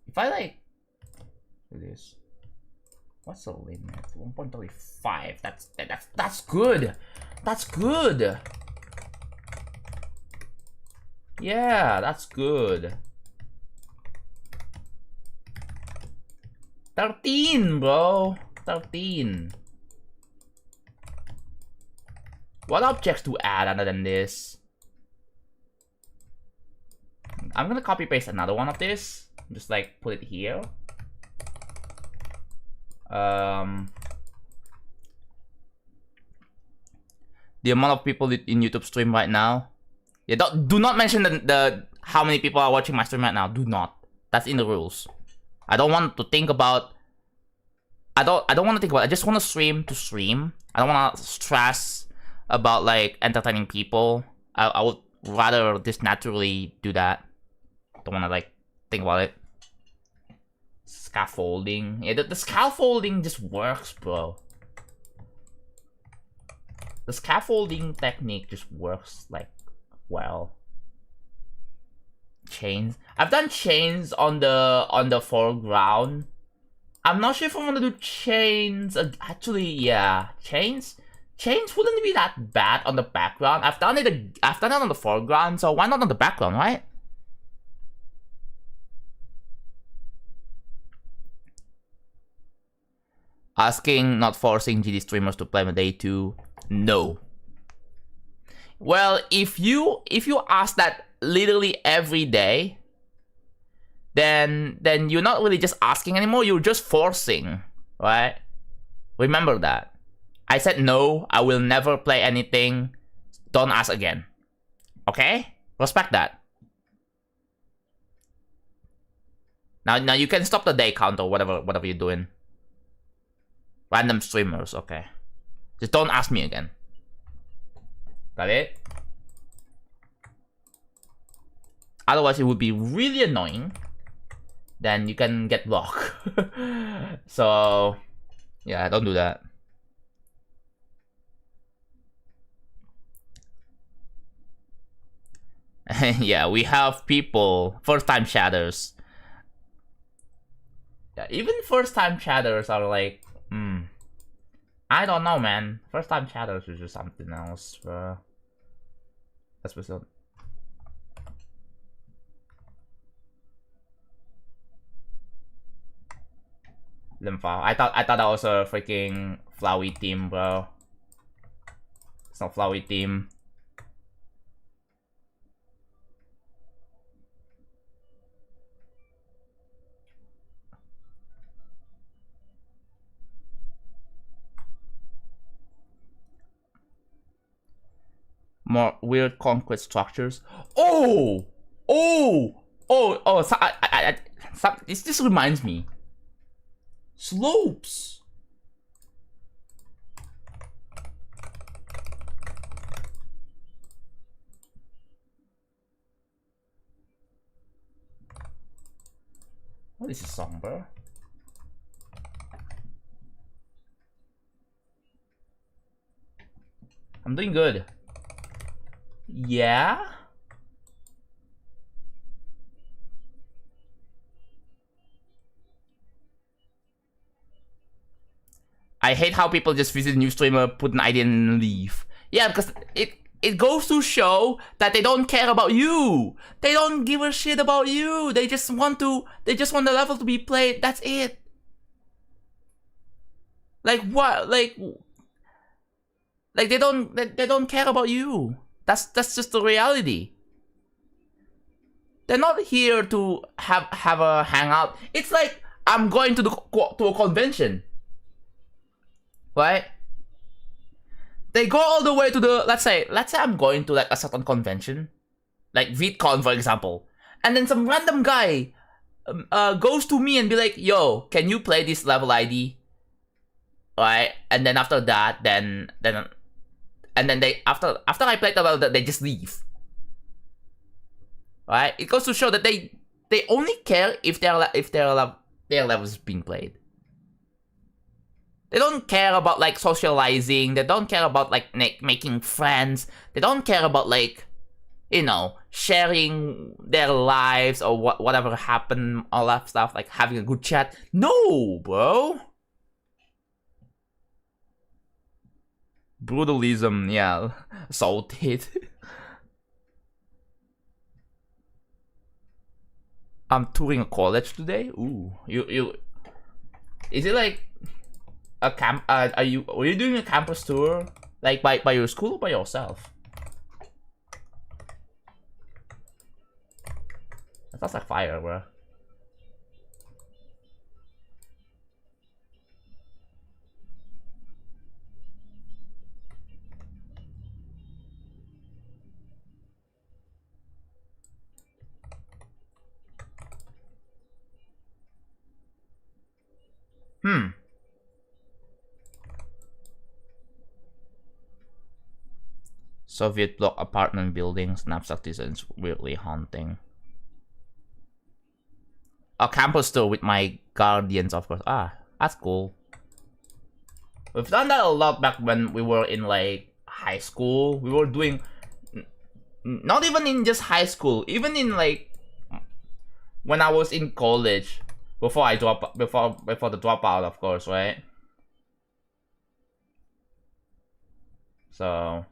A: If I like do this, what's the limit? 1.35. That's good. That's good. Yeah, that's good. 13, bro. 13. What objects to add other than this? I'm gonna copy paste another one of this. Just like put it here. The amount of people in YouTube stream right now. Yeah, do not mention the how many people are watching my stream right now. Do not. That's in the rules. I don't want to think about. I don't want to think about. I just want to stream to stream. I don't want to stress about like entertaining people. I would rather just naturally do that. don't wanna like think about it. Scaffolding. Yeah, the scaffolding just works, bro. The scaffolding technique just works like well. Chains. I've done chains on the foreground. I'm not sure if I want to do chains. Actually, yeah, chains. Chains wouldn't be that bad on the background. I've done it on the foreground, so why not on the background, right? Asking, not forcing GD streamers to play on day 2. No. Well, if you ask that literally every day, then you're not really just asking anymore, you're just forcing, right? Remember that. I said no, I will never play anything. Don't ask again. Okay? Respect that. Now you can stop the day count or whatever you're doing. Random streamers, okay. Just don't ask me again. Got it? Otherwise it would be really annoying. Then you can get blocked. So yeah, don't do that. Yeah, we have people, first-time chatters. Yeah, even first-time chatters are like, I don't know, man. First-time chatters is just something else. That's what's up. Lympha. I thought that was a freaking Flowey team, bro. It's not Flowey team. More weird concrete structures. Oh! So this reminds me. Slopes. What is this song, bro? I'm doing good. Yeah? I hate how people just visit a new streamer, put an idea and leave. Yeah, because it goes to show that they don't care about you. They don't give a shit about you. They just want the level to be played. That's it. Like what? Like they don't care about you. That's just the reality. They're not here to have a hangout. It's like I'm going to a convention, right? They go all the way to the let's say I'm going to like a certain convention, like VidCon for example, and then some random guy goes to me and be like, "Yo, can you play this level ID?" Right? And then after that, then they after I play the level, they just leave. Right? It goes to show that they only care if their level is being played. They don't care about like socializing. They don't care about like making friends. They don't care about like, you know, sharing their lives or whatever happened, all that stuff, like having a good chat. No, bro. Brutalism, yeah, salted. I'm touring a college today. Ooh, you. Is it like a camp? Were you doing a campus tour, like by your school or by yourself? That sounds like fire, bro. Soviet bloc apartment buildings, knapsack designs weirdly haunting. a campus store with my guardians, of course. Ah, that's cool. We've done that a lot back when we were in like high school. We were doing not even in just high school, even in like when I was in college before the dropout, of course, right? So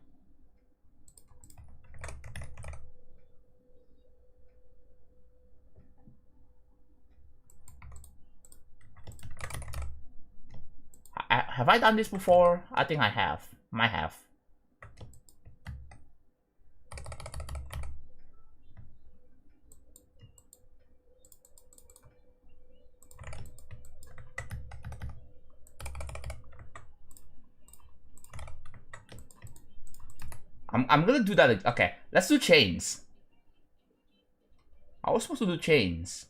A: have I done this before? I think I have. Might have. I'm gonna do that. Okay, let's do chains. I was supposed to do chains.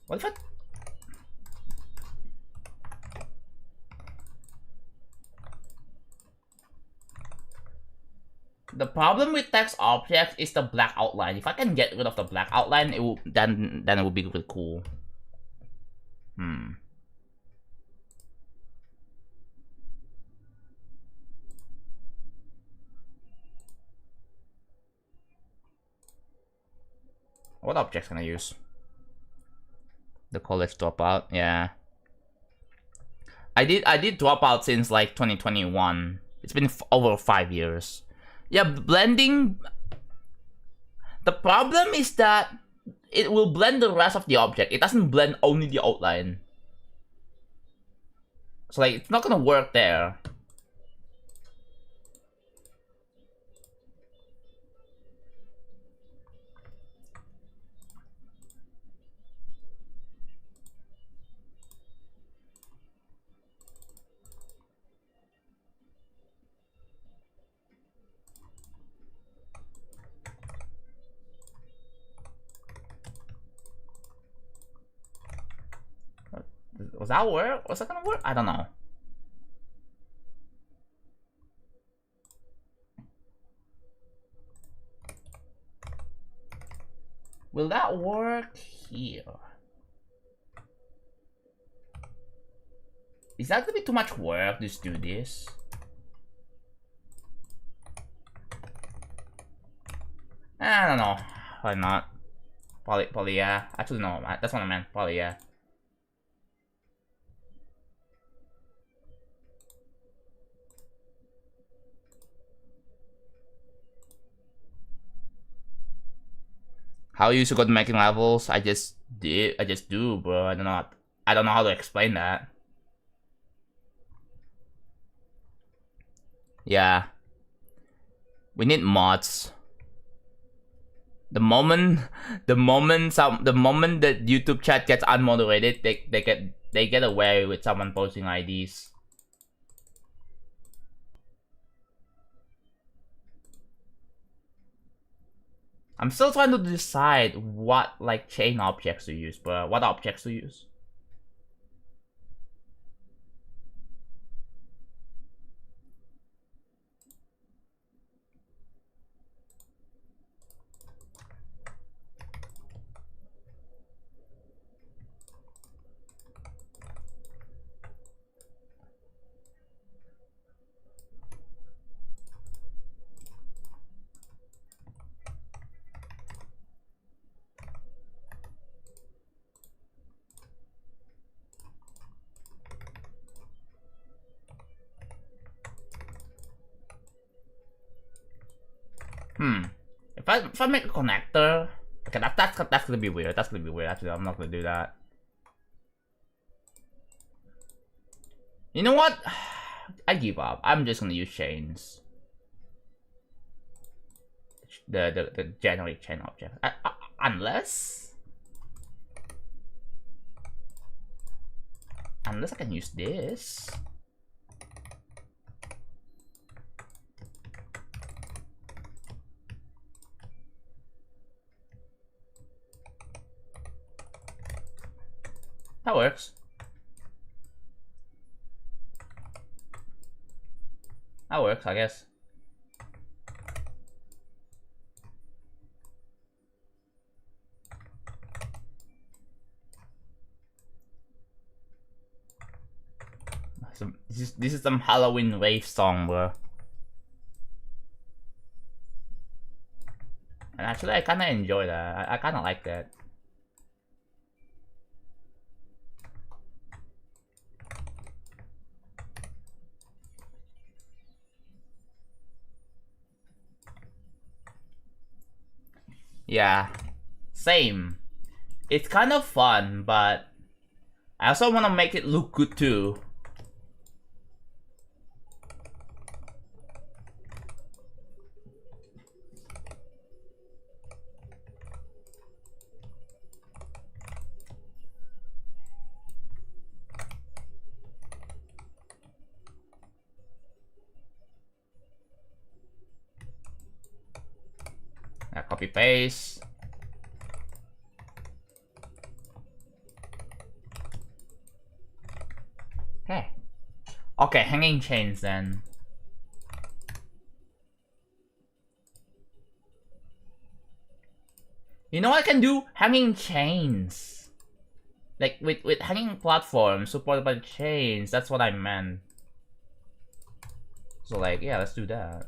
A: What if I... The problem with text objects is the black outline. If I can get rid of the black outline, it will then it would be really cool. What objects can I use? The college dropout, yeah. I did drop out since like 2021. It's been over 5 years. Yeah, blending. The problem is that it will blend the rest of the object. It doesn't blend only the outline. So like, it's not gonna work there. Was that work? Was that gonna work? I don't know. Will that work here? Is that gonna be too much work to just do this? I don't know. Why not? Probably yeah. Actually no, that's what I meant. Probably yeah. How you used to go to making levels? I just do, bro. I don't know how to explain that. Yeah. We need mods. The moment that YouTube chat gets unmoderated, they get away with someone posting IDs. I'm still trying to decide what like chain objects to use, but what objects to use. If I make a connector, okay, that's gonna be weird. That's gonna be weird. Actually, I'm not gonna do that. You know what? I give up. I'm just gonna use chains. The generate chain object. Unless I can use this. That works. That works, I guess. So this is some Halloween rave song, bro. And actually, I kind of enjoy that. I kind of like that. Yeah, same. It's kind of fun, but I also want to make it look good too. Copy paste. Okay. Okay, hanging chains then. You know what I can do? Hanging chains. Like with hanging platforms supported by chains. That's what I meant. So like, yeah, let's do that.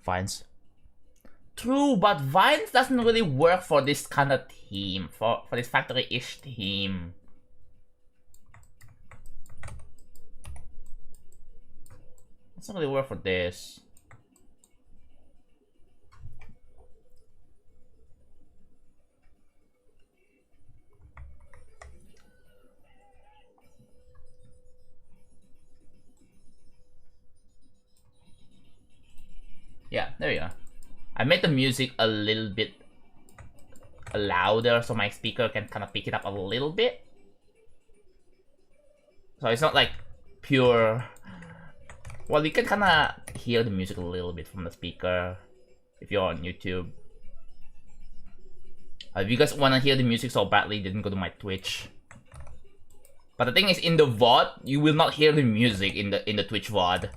A: Vines. True, but Vines doesn't really work for this kind of theme, for this factory-ish theme. It doesn't really work for this. Yeah, there you go. I made the music a little bit louder so my speaker can kind of pick it up a little bit. So it's not like pure... Well, you can kind of hear the music a little bit from the speaker if you're on YouTube. If you guys want to hear the music so badly, then go to my Twitch. But the thing is, in the VOD, you will not hear the music in the Twitch VOD.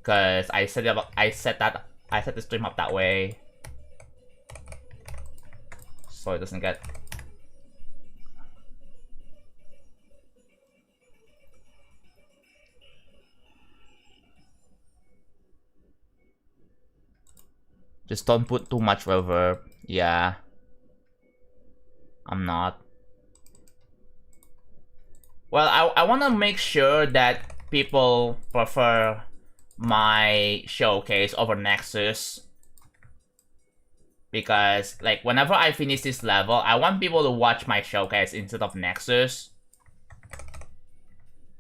A: Cause I set the stream up that way, so it doesn't get. Just don't put too much reverb. Yeah, I'm not. Well, I want to make sure that people prefer my showcase over Nexus, because like whenever I finish this level, I want people to watch my showcase instead of Nexus.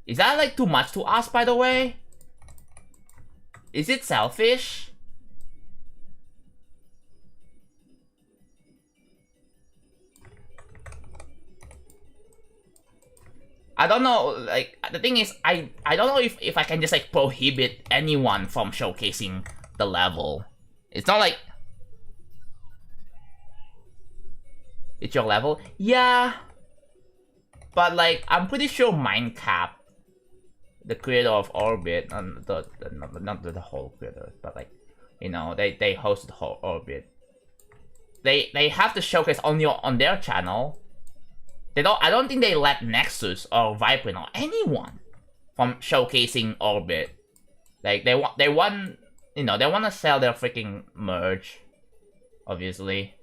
A: Is that like too much to ask, by the way? Is it selfish? I don't know, like, the thing is, I don't know if I can just, like, prohibit anyone from showcasing the level. It's not like... It's your level? Yeah. But, like, I'm pretty sure Mindcap, the creator of Orbit, not the whole creator, but, like, you know, they host the whole Orbit. They have the showcase only on their channel. I don't think they let Nexus or Vibrant or anyone from showcasing Orbit. Like they want, you know, they want to sell their freaking merch, obviously.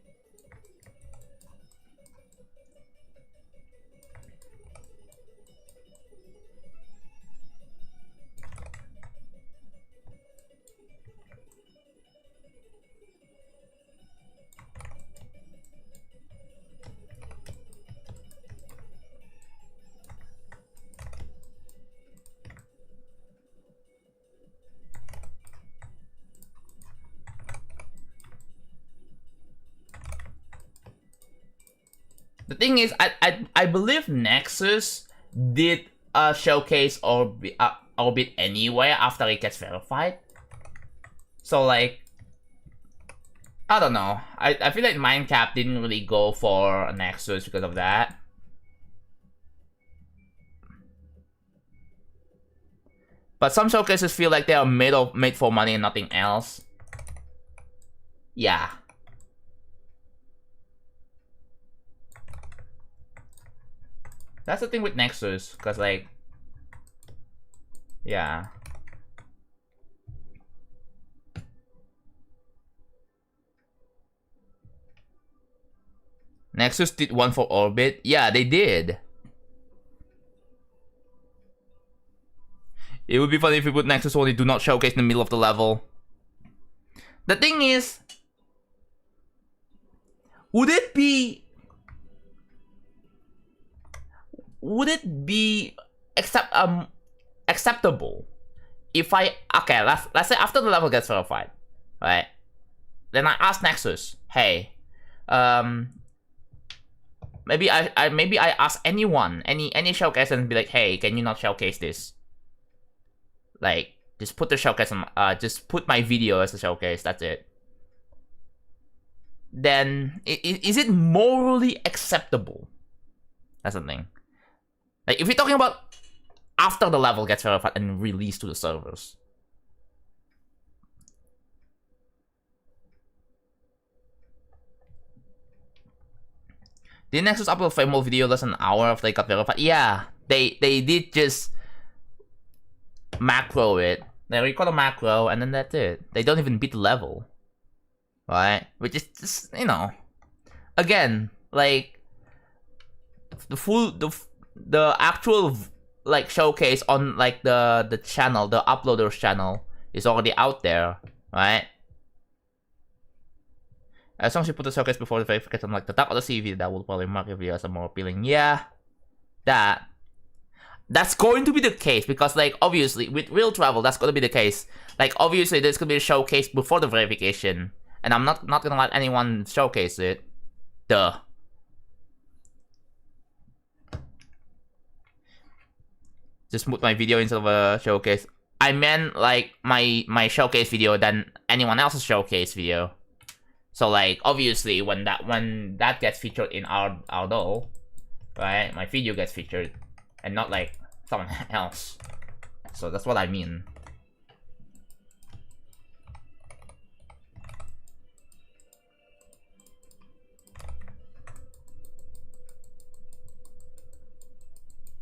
A: The thing is, I believe Nexus did a showcase Orbit anyway after it gets verified. So like, I don't know. I feel like Minecraft didn't really go for Nexus because of that. But some showcases feel like they are made for money and nothing else. Yeah. That's the thing with Nexus, cause like, yeah. Nexus did one for Orbit. Yeah, they did. It would be funny if we put Nexus only do not showcase in the middle of the level. The thing is, would it be acceptable if okay, let's say after the level gets verified, right? Then I ask Nexus, hey, maybe I ask anyone, any showcase and be like, hey, can you not showcase this? Like, just put the showcase on, just put my video as a showcase, that's it. Then, is it morally acceptable? That's the thing. Like, if you're talking about after the level gets verified and released to the servers. Did Nexus upload a Fable video less than an hour after they got verified? Yeah, they did just macro it. They record a macro and then that's it. They don't even beat the level. Right? Which is just, you know. Again, like the actual like showcase on like the channel, the uploader's channel is already out there, right? As long as you put the showcase before the verification, like the top Odyssey video, that will probably mark your video as a more appealing. Yeah, that's going to be the case because, like, obviously with real travel, that's going to be the case. Like, obviously there's going to be a showcase before the verification, and I'm not going to let anyone showcase it. Duh. Just put my video instead of a showcase. I meant like my showcase video than anyone else's showcase video. So like obviously when that gets featured in our doll, right? My video gets featured, and not like someone else. So that's what I mean.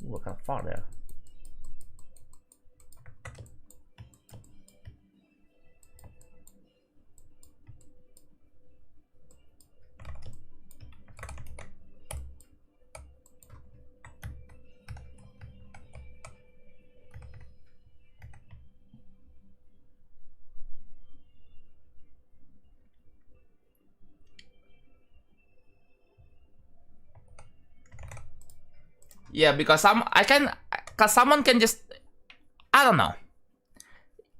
A: Ooh, kind of far there. Yeah, because someone can just, I don't know.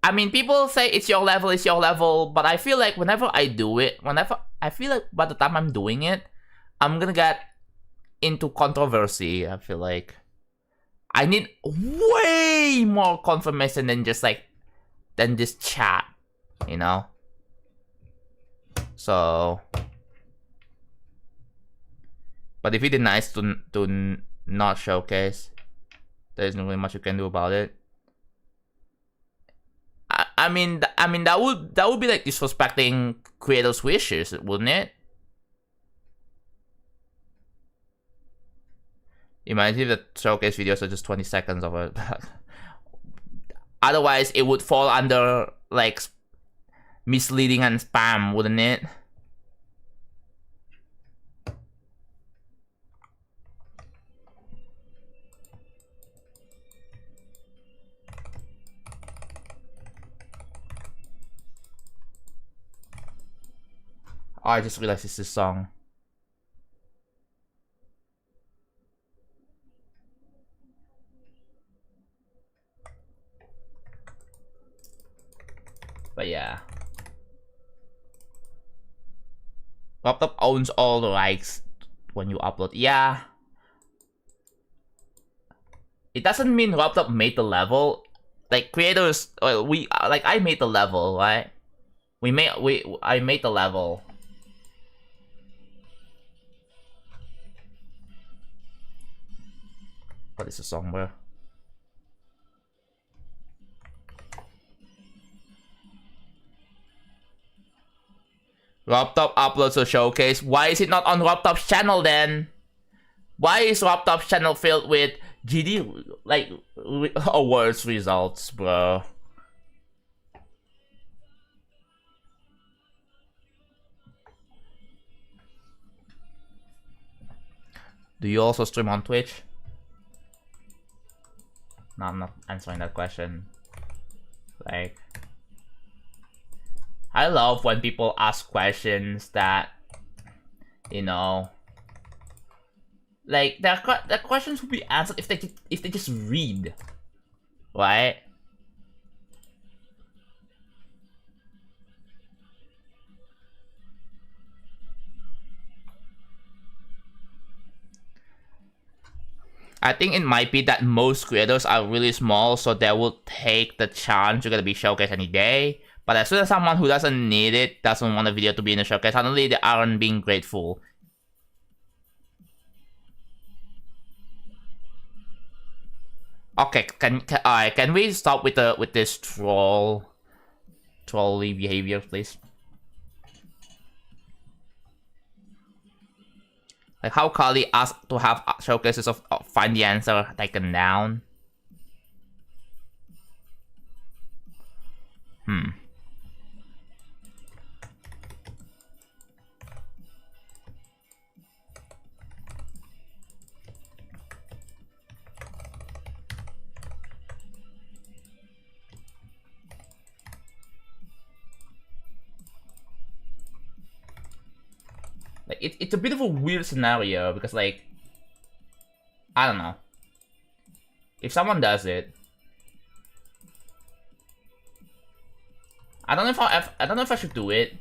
A: I mean, people say it's your level, but I feel like whenever I do it, I feel like by the time I'm doing it, I'm gonna get into controversy. I feel like I need way more confirmation than just chat, you know? So, but if it is nice to not showcase, there isn't really much you can do about it. I mean that would be like disrespecting creators' wishes, wouldn't it? Imagine if the showcase videos are just 20 seconds of it. Otherwise, it would fall under like misleading and spam, wouldn't it? Oh, I just realized it's this song. But yeah. Laptop owns all the rights when you upload. Yeah. It doesn't mean Laptop made the level. Like creators, I made the level, right? I made the level. What is the song, bro? Laptop uploads a showcase. Why is it not on Laptop's channel then? Why is Laptop's channel filled with GD like awards results, bro? Do you also stream on Twitch? No, I'm not answering that question. Like, I love when people ask questions that, you know, like the questions will be answered if they just read, right? I think it might be that most creators are really small, so they will take the chance you're gonna be showcased any day. But as soon as someone who doesn't need it, doesn't want a video to be in the showcase, suddenly they aren't being grateful. Okay, can we stop with this trolly behavior, please? Like how Kali asked to have showcases of find the answer taken down. Like it's a bit of a weird scenario because like I don't know. If someone does it, I don't know if I should do it,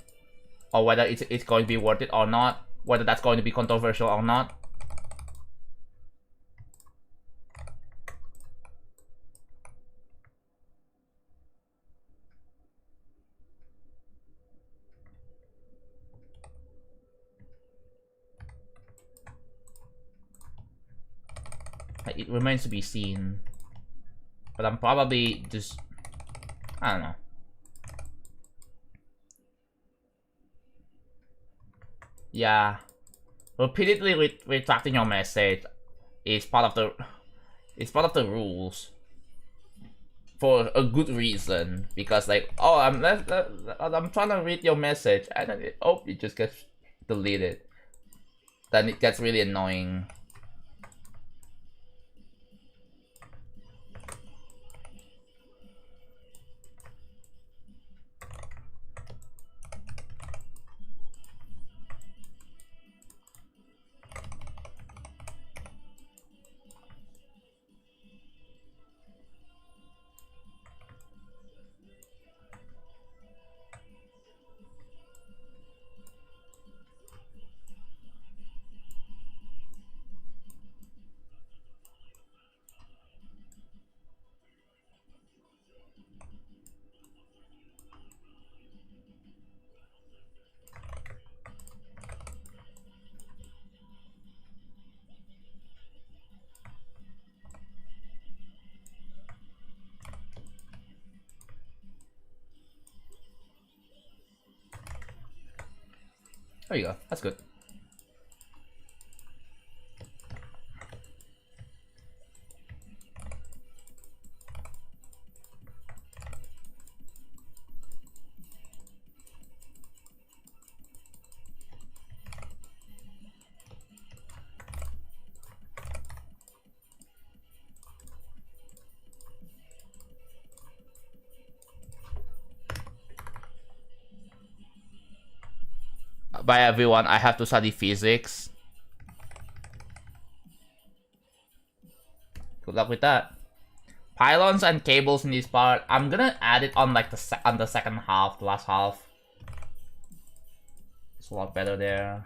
A: or whether it's going to be worth it or not, whether that's going to be controversial or not. Like, it remains to be seen. But I'm probably just, I don't know. Yeah, repeatedly retracting your message is part of the rules for a good reason, because like, oh, I'm trying to read your message and then it just gets deleted. Then it gets really annoying. There you go. That's good. Bye everyone, I have to study physics. Good luck with that. Pylons and cables in this part, I'm gonna add it on like the second half, the last half. It's a lot better there.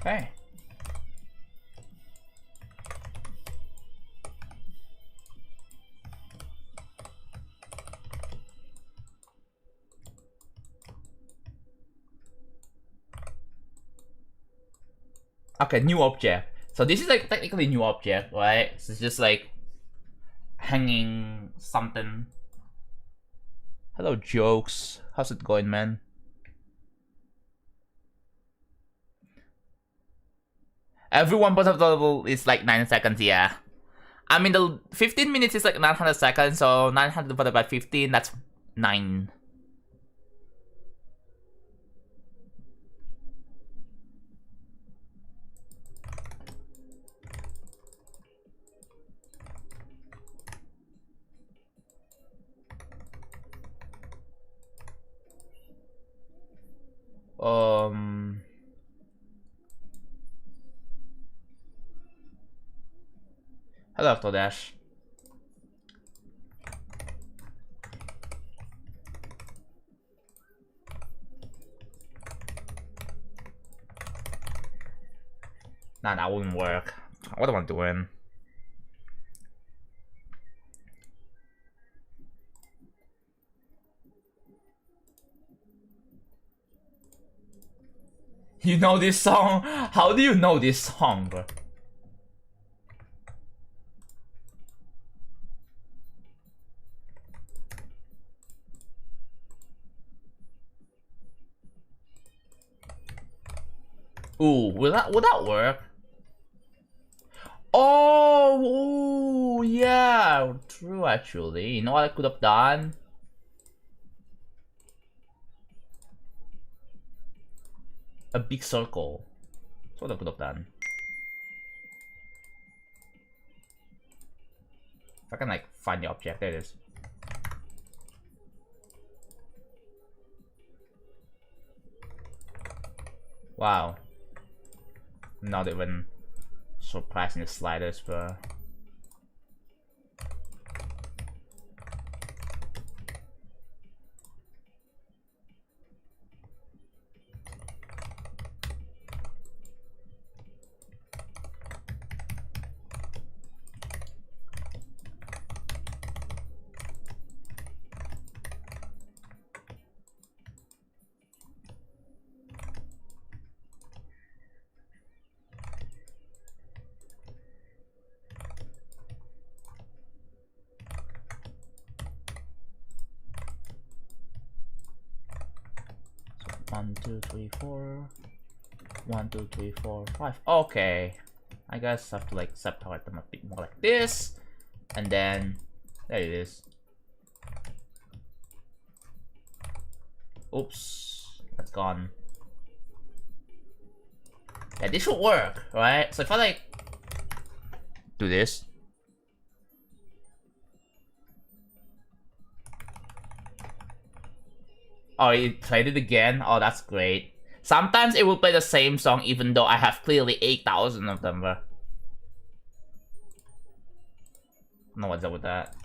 A: Okay. Okay, new object. So this is like technically new object, right? So it's just like hanging something. Hello, jokes. How's it going, man? Every 1% of the level is like 9 seconds, yeah. I mean, the 15 minutes is like 900 seconds, so 900 divided by 15, that's 9. Hello, Octodash. Nah, that wouldn't work. What am I doing? You know this song? How do you know this song, bro? Ooh, would that work? Oh, ooh, yeah, true actually. You know what I could have done? A big circle. That's what I could have done. If I can like find the object, there it is. Wow. Not even surprising the slightest, bro. One, two, three, four. 1, 2, 3, 4, 5. Okay. I guess I have to like separate them a bit more like this. And then there it is. Oops. That's gone. Yeah, this should work, right? So if I like do this. Oh, it played it again? Oh, that's great. Sometimes it will play the same song even though I have clearly 8,000 of them, bro. I don't know what's up with that.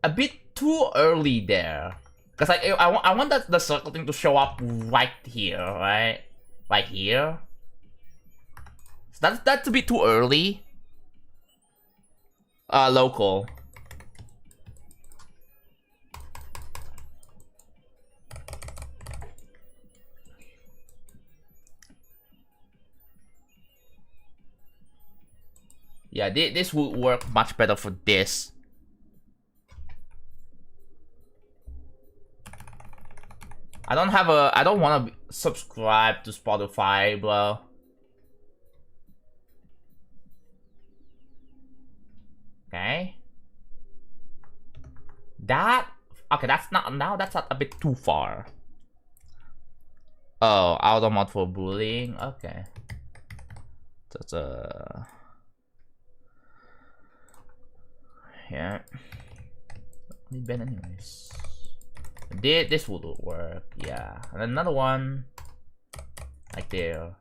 A: A bit too early there. Because like, I want the circle thing to show up right here, right? Right here. So that's a bit too early. Local. Yeah, this would work much better for this. I don't want to subscribe to Spotify, bro. Okay. Okay, that's not a bit too far. Oh, auto mod for bullying. Okay. That's yeah. Need Ben anyways. This would work, yeah. And another one like there.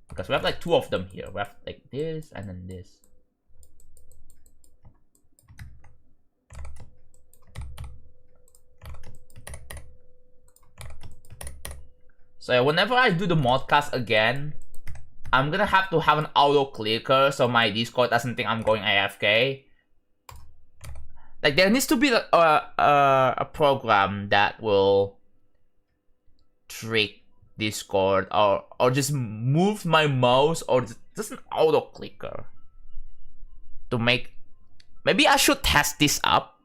A: Because we have like 2 of them here. We have like this and then this. So yeah, whenever I do the modcast again, I'm gonna have to have an auto clicker so my Discord doesn't think I'm going AFK. Like there needs to be a program that will trick Discord or just move my mouse or just an auto clicker to make. Maybe I should test this up.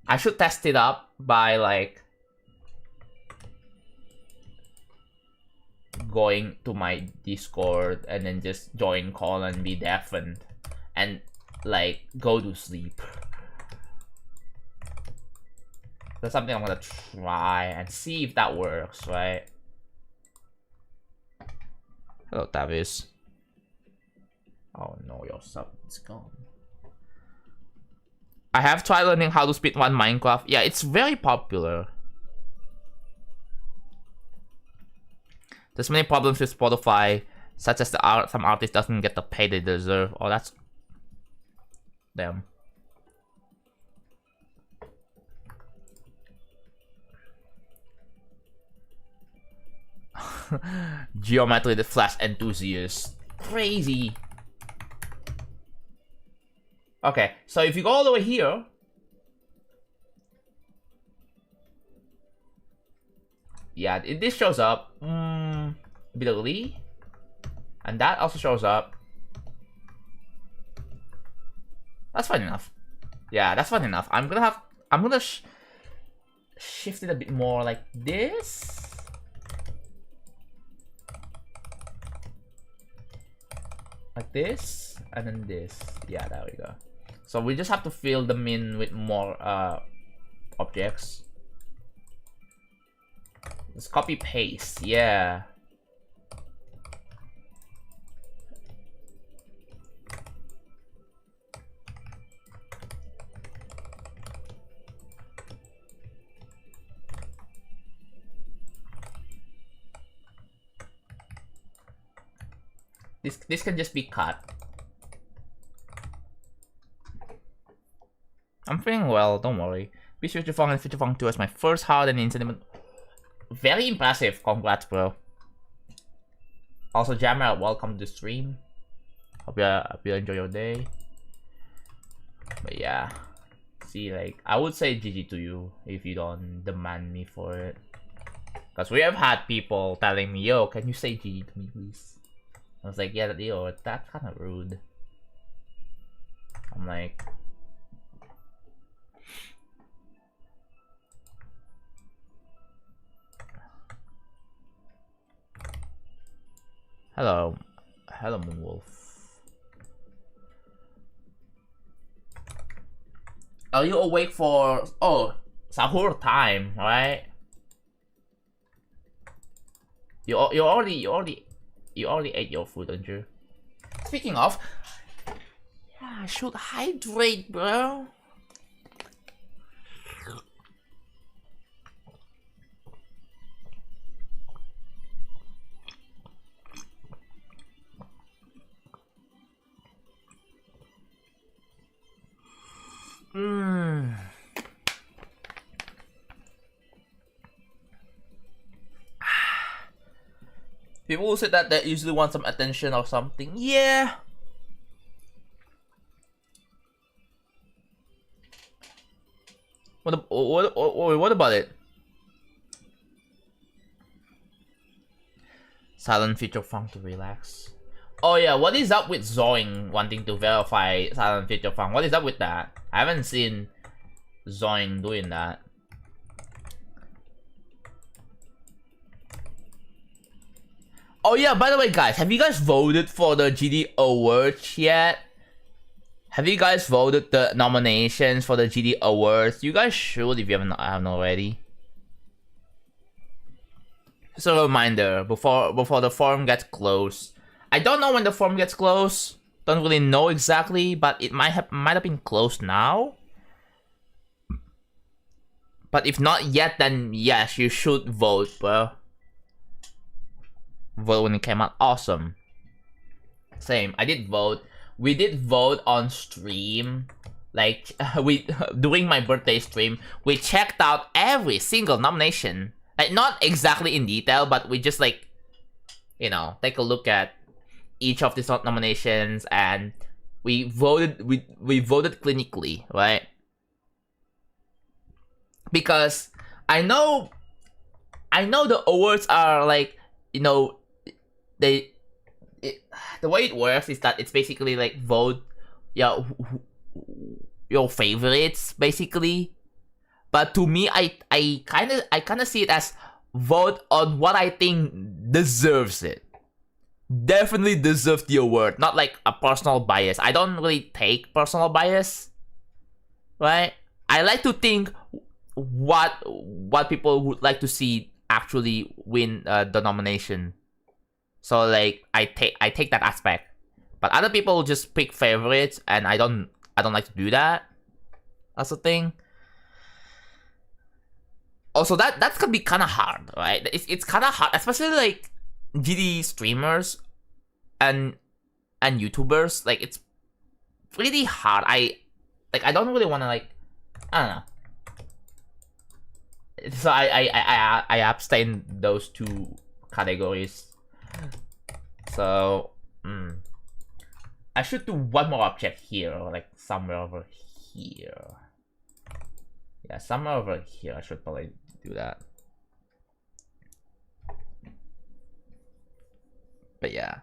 A: I should test it up by like going to my Discord and then just join call and be deafened and like go to sleep. That's something I'm gonna try and see if that works, right? Hello, Tavis. Oh no, your sub is gone. I have tried learning how to speedrun Minecraft. Yeah, it's very popular. There's many problems with Spotify, such as some artist doesn't get the pay they deserve. Oh, that's... Damn. Geometry the Flash enthusiast. Crazy. Okay, so if you go all the way here, yeah, this shows up bit.ly, and that also shows up. That's fine enough. Yeah, that's fine enough. I'm gonna shift it a bit more like this. Like this, and then this. Yeah, there we go. So we just have to fill them in with more objects. Let's copy paste, yeah. This can just be cut. I'm feeling well, don't worry. Beast Future Funk and Future Funk 2 as my first hard and incident. Very impressive, congrats, bro. Also, Jammer, welcome to the stream. Hope you enjoy your day. But yeah, see, like, I would say GG to you if you don't demand me for it. Because we have had people telling me, yo, can you say GG to me, please? I was like, yeah, yo, that's kind of rude. I'm like... Hello. Hello, Moonwolf. Are you awake for... Oh, sahur time, right? You already ate your food, don't you? Speaking of... Yeah, I should hydrate, bro. People who said that they usually want some attention or something. Yeah. What about it? Silent feature funk to relax. Oh yeah, what is up with Zoing wanting to verify silent feature funk? What is up with that? I haven't seen Zoing doing that. Oh yeah, by the way guys, have you guys voted for the GD Awards yet? Have you guys voted the nominations for the GD Awards? You guys should if you haven't already. Just a reminder, before the forum gets closed. I don't know when the forum gets closed. Don't really know exactly, but it might have been closed now. But if not yet, then yes, you should vote, bro. Vote when it came out. Awesome. Same. I did vote. We did vote on stream. Like during my birthday stream, we checked out every single nomination Like not exactly in detail, but we just like, you know, take a look at each of these nominations and we voted we voted clinically, right? Because I know the awards are like, you know, the way it works is that it's basically like vote your favorites basically. But to me, I kind of see it as vote on what I think deserves it. Definitely deserves the award, not like a personal bias. I don't really take personal bias, right? I like to think what people would like to see actually win the nomination. So like I take that aspect, but other people just pick favorites, and I don't like to do that. That's the thing. Also, that's gonna be kind of hard, right? It's kind of hard, especially like GD streamers and YouTubers. Like it's really hard. I don't really want to like, I don't know. So I abstain those two categories. So I should do one more object here, or like somewhere over here. Yeah, somewhere over here. I should probably do that. But yeah.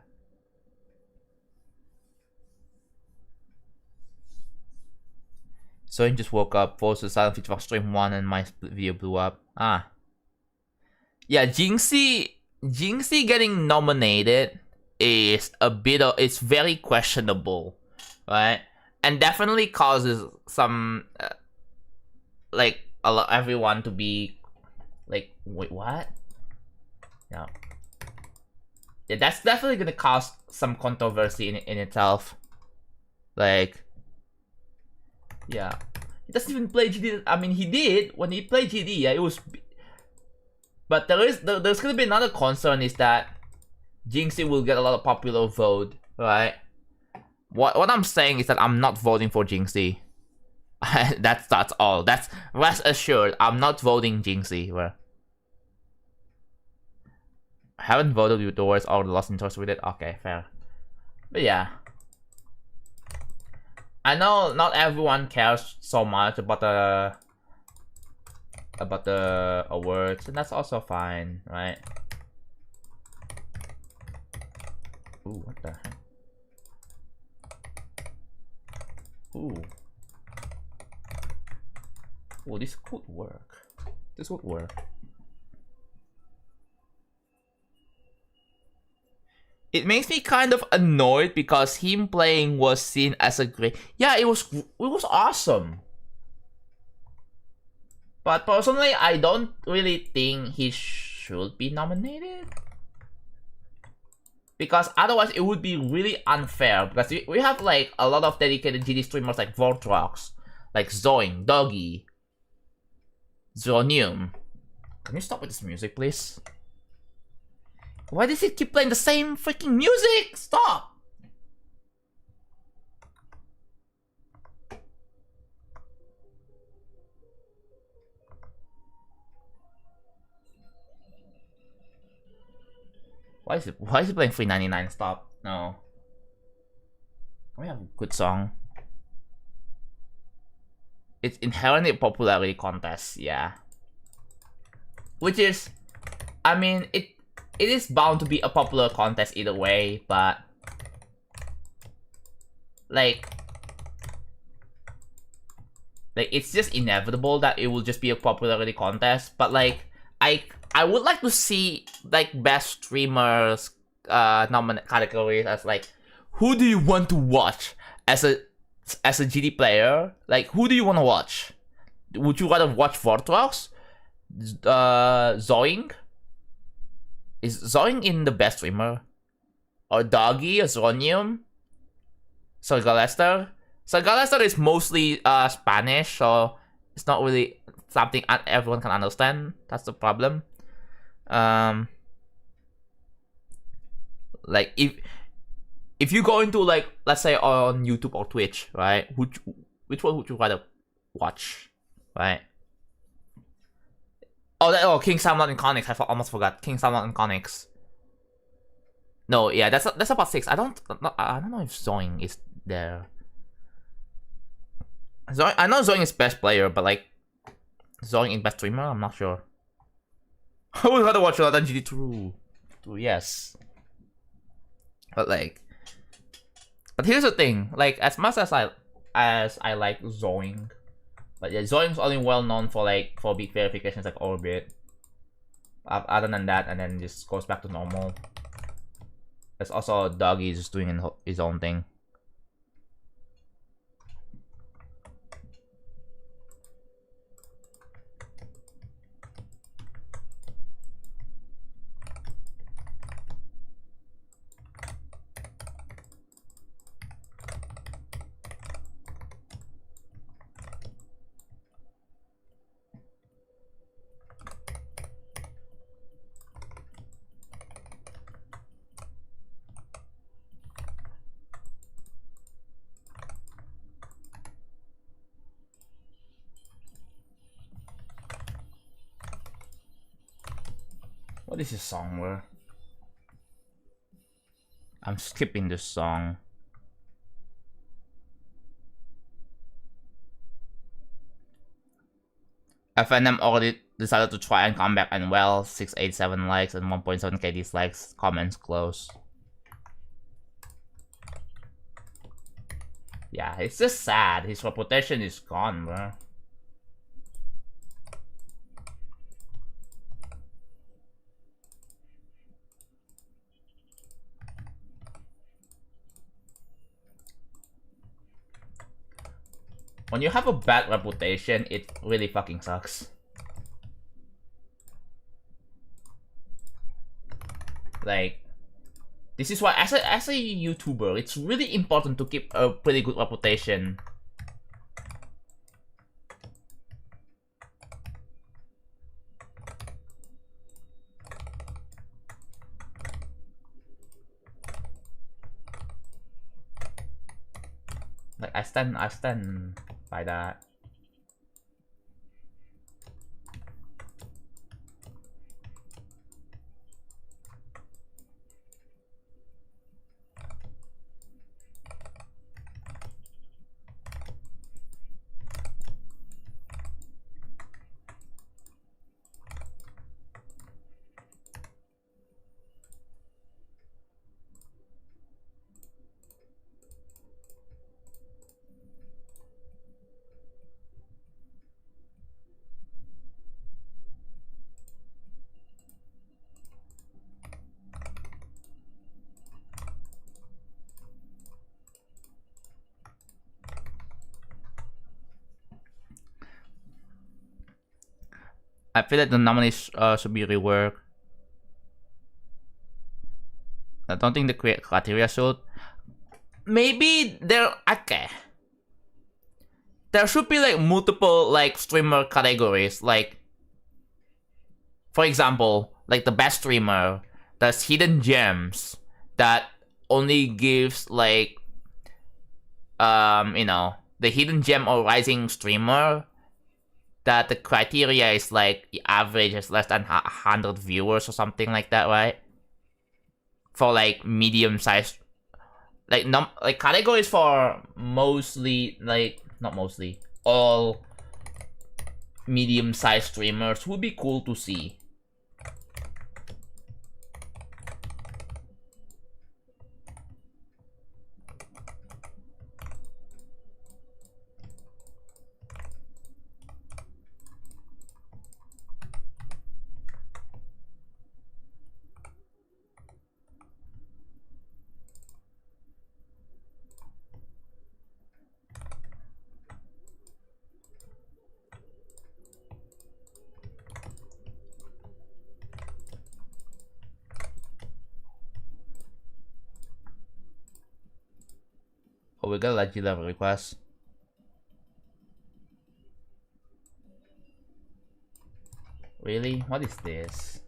A: So I just woke up, posted silent feature for stream 1, and my video blew up. Ah. Yeah, Jinxie getting nominated is it's very questionable, right? And definitely causes some like everyone to be like, wait, what? No. Yeah, that's definitely gonna cause some controversy in itself. Like, yeah, he doesn't even play GD. I mean, he did when he played GD. Yeah, it was. But there's gonna be another concern is that Jinxie will get a lot of popular vote, right? What I'm saying is that I'm not voting for Jinxie. that's all. That's rest assured. I'm not voting Jinxie. Well, I haven't voted with the words or lost interest with it. Okay, fair. But yeah, I know not everyone cares so much about the awards, and that's also fine, right? Ooh, what the heck? Ooh. Oh, this could work. This would work. It makes me kind of annoyed because him playing was seen as a great. Yeah, it was awesome. But personally, I don't really think he should be nominated. Because otherwise it would be really unfair. Because we have like a lot of dedicated GD streamers like Vortrox, like Zoing, Doggy, Zonium. Can you stop with this music, please? Why does it keep playing the same freaking music? Stop! Why is it playing 399? Stop. No. We have a good song. It's inherently a popularity contest, yeah. Which is, I mean, it is bound to be a popular contest either way, but like it's just inevitable that it will just be a popularity contest. But like I would like to see like best streamers nominate categories as like, who do you want to watch as a GD player? Like, who do you want to watch? Would you rather watch Vortrox? Zoing? Is Zoing in the best streamer? Or Doggy or Zonium? Sergalester? Sergalester is mostly Spanish, so it's not really something everyone can understand. That's the problem. Like if you go into like, let's say on YouTube or Twitch, right? Which one would you rather watch, right? Oh, King Salmon and Connix. I almost forgot. King Salmon and Connix. No, yeah, that's about 6. I don't know if Zoing is there. Zoing, I know Zoing is best player, but like Zoing is best streamer. I'm not sure. I would rather watch JonathanGD True, yes. But like, but here's the thing. Like, as much as I like Zoing, but yeah, Zoing's only well known for like big verifications like Orbit. Other than that, and then just goes back to normal. There's also Doggy just doing his own thing. What is this song where? I'm skipping this song. FNM already decided to try and come back, and well, 687 likes and 1.7k dislikes, comments close. Yeah, it's just sad. His reputation is gone, bro. When you have a bad reputation, it really fucking sucks. Like, this is why as a YouTuber, it's really important to keep a pretty good reputation. Like, I stand by that. I feel like the nominees should be reworked. I don't think the criteria should. Maybe there. Okay. There should be like multiple like streamer categories. Like, for example, like the best streamer. There's hidden gems that only gives like you know, the hidden gem or rising streamer. That the criteria is like the average is less than 100 viewers or something like that, right? For like medium sized, like like categories for mostly like not mostly all medium sized streamers would be cool to see. Oh, we got a legend level request. Really? What is this?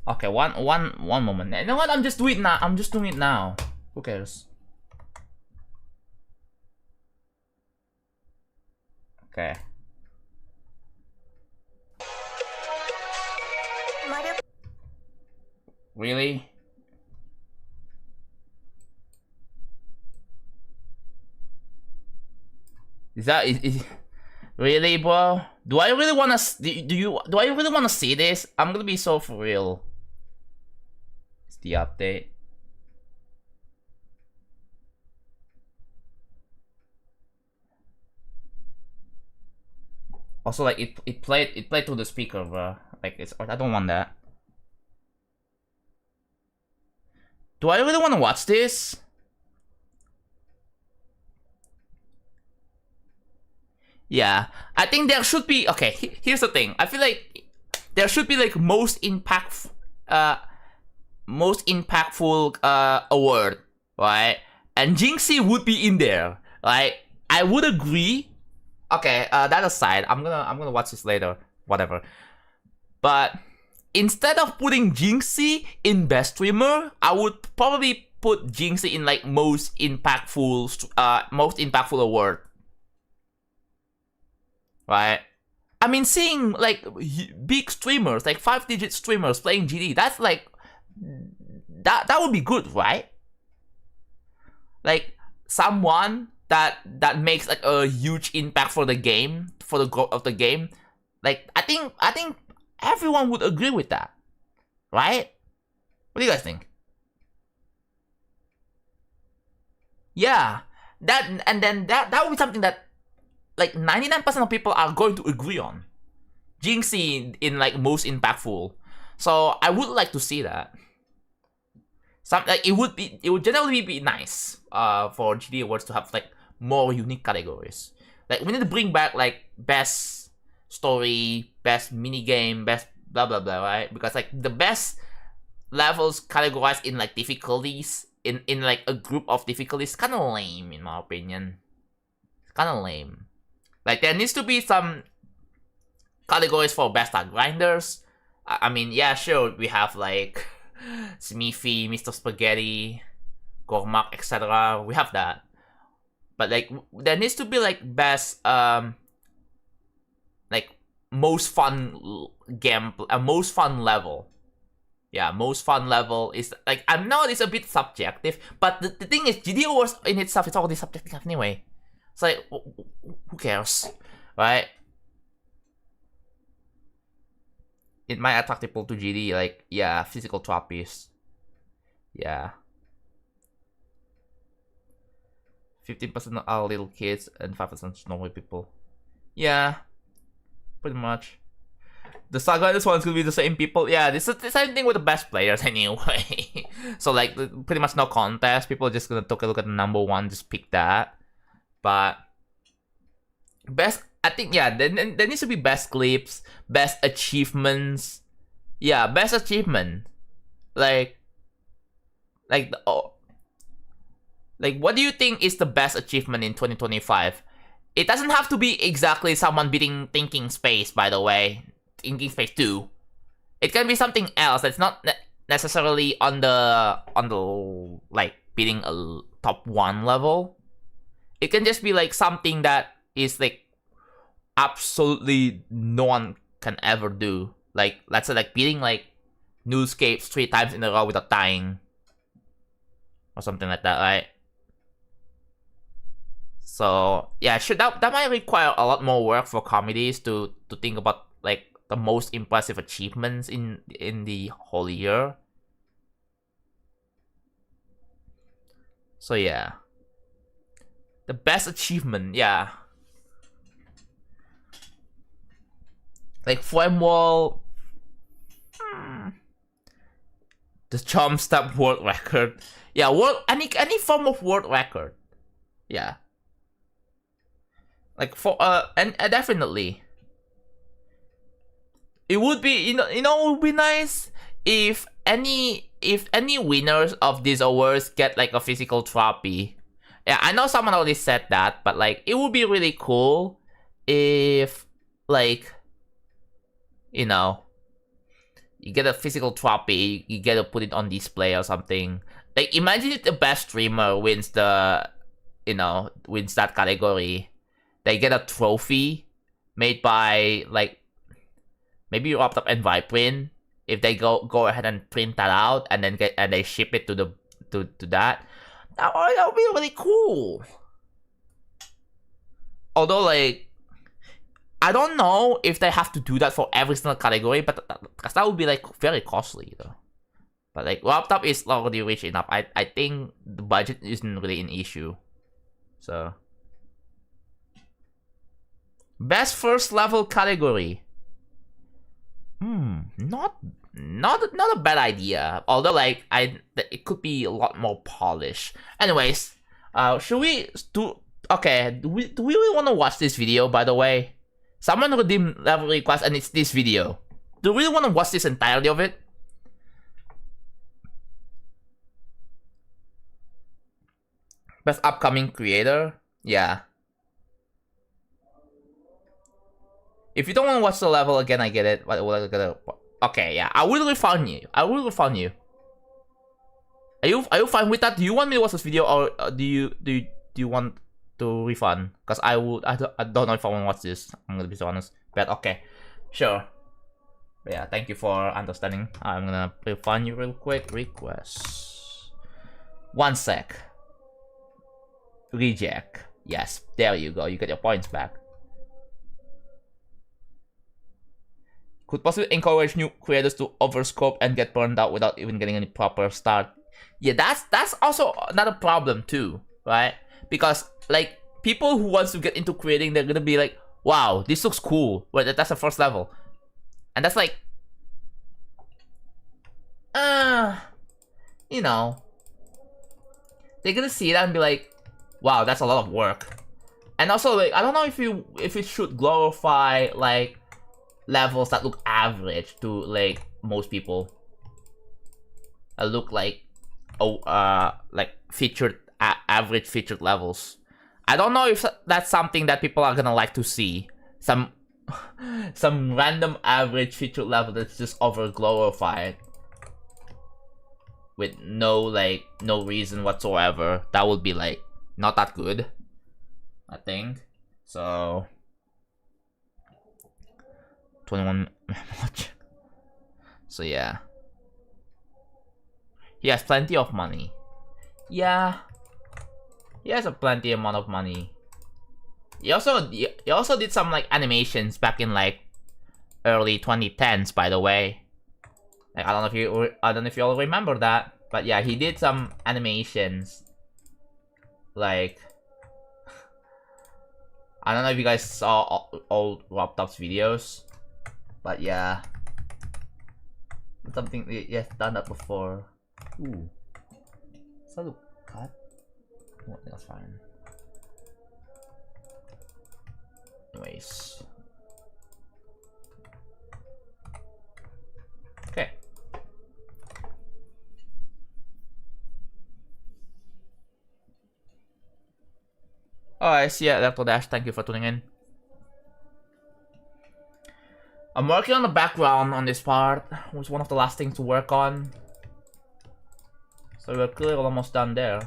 A: Okay, one moment. You know what? I'm just doing it now. I'm just doing it now. Who cares? Okay. Really? Is really, bro? Do I really wanna do I really wanna see this? I'm gonna be so for real. It's the update. Also, like it played through the speaker, bro. Like I don't want that. Do I really want to watch this? Yeah, I think there should be. Okay, here's the thing. I feel like there should be like most impactful award, right? And Jinxie would be in there, right? I would agree. Okay, that aside, I'm gonna watch this later, whatever. But instead of putting Jinxie in best streamer, I would probably put Jinxie in like most impactful award. Right? I mean, seeing like big streamers, like 5-digit streamers playing GD, that's like that would be good, right? Like someone that makes like a huge impact for the game, for the growth of the game. Like I think everyone would agree with that, right? What do you guys think? Yeah, that would be something that like 99% of people are going to agree on. Jinxie in like most impactful. So I would like to see that. Like it would generally be nice for GD Awards to have like more unique categories. Like we need to bring back like best story, best mini game, best blah blah blah, right? Because like the best levels categorized in like difficulties in like a group of difficulties kind of lame in my opinion. It's kind of lame. Like there needs to be some categories for best grinders. I mean, yeah, sure, we have like Smithy, Mr. Spaghetti, Gormak, etc. We have that. But like there needs to be like best like most fun game, most fun level. Yeah, most fun level is like, I know it's a bit subjective, but the thing is, GD Awards in itself is already subjective anyway. It's like, who cares, right? It might attract people to GD, like, yeah, physical therapies. Yeah. 15% are little kids and 5% normal people. Yeah, pretty much. The Saga, this one's gonna be the same people. Yeah, this is the same thing with the best players anyway. So like, pretty much no contest. People are just gonna take a look at the number one, just pick that. But best, I think, yeah, there needs to be best clips, best achievements. Yeah, best achievement. Like what do you think is the best achievement in 2025? It doesn't have to be exactly someone beating Thinking Space, by the way. Thinking Space 2. It can be something else that's not necessarily on the like beating a top 1 level. It can just be like something that is like absolutely no one can ever do. Like, let's say like beating like Newscapes 3 times in a row without dying. Or something like that, right? So yeah, that might require a lot more work for committees to think about like the most impressive achievements in the whole year. So yeah, the best achievement, yeah, like Flame Wall, the Chomp Step world record, yeah, any form of world record, yeah, like for and definitely. It would be, you know, it would be nice if any winners of these awards get like a physical trophy. Yeah, I know someone already said that, but like it would be really cool if like, you know, you get a physical trophy, you get to put it on display or something. Like imagine if the best streamer wins the, wins that category. they get a trophy made by like maybe Optop and Viprint. If they go ahead and print that out and then they ship it to the to that would be really cool. Although like I don't know if they have to do that for every single category, but because that would be like very costly though. But like laptop is already rich enough. I think the budget isn't really an issue. So best first level category. Not a bad idea. Although like it could be a lot more polished. Anyways, should we do? Okay, do we really want to watch this video? By the way, someone redeemed level request, and it's this video. Do we really want to watch this entirety of it? Best upcoming creator? Yeah. If you don't want to watch the level again, I get it. But okay, yeah. I will refund you. I will refund you. Are you fine with that? Do you want me to watch this video, or do you want to refund? Because I don't know if I want to watch this. I'm gonna be so honest. But okay, sure. But yeah, thank you for understanding. I'm gonna refund you real quick. Request. 1 sec. Reject. Yes, there you go. You get your points back. Could possibly encourage new creators to overscope and get burned out without even getting any proper start. Yeah, that's also another problem too, right? Because like people who wants to get into creating, they're gonna be like, wow, this looks cool. Well, that's the first level. And that's like you know, they're gonna see that and be like, wow, that's a lot of work. And also like I don't know if it should glorify like levels that look average to like most people. Look like featured average featured levels. I don't know if that's something that people are gonna like to see. Some random average featured level that's just over glorified with no reason whatsoever. That would be like not that good, I think. So 21 much. So yeah. He has plenty of money. Yeah. He has a plenty amount of money. He also did some like animations back in like early 2010s, by the way. Like I don't know if you all remember that, but yeah, he did some animations. Like I don't know if you guys saw old Robtop's videos, but yeah, something he has done that before. Ooh, does that look cut? Oh, that's fine. Anyways, okay. Alright, see ya, Electro Dash. Thank you for tuning in. I'm working on the background on this part. It was one of the last things to work on. So we're clearly almost done there.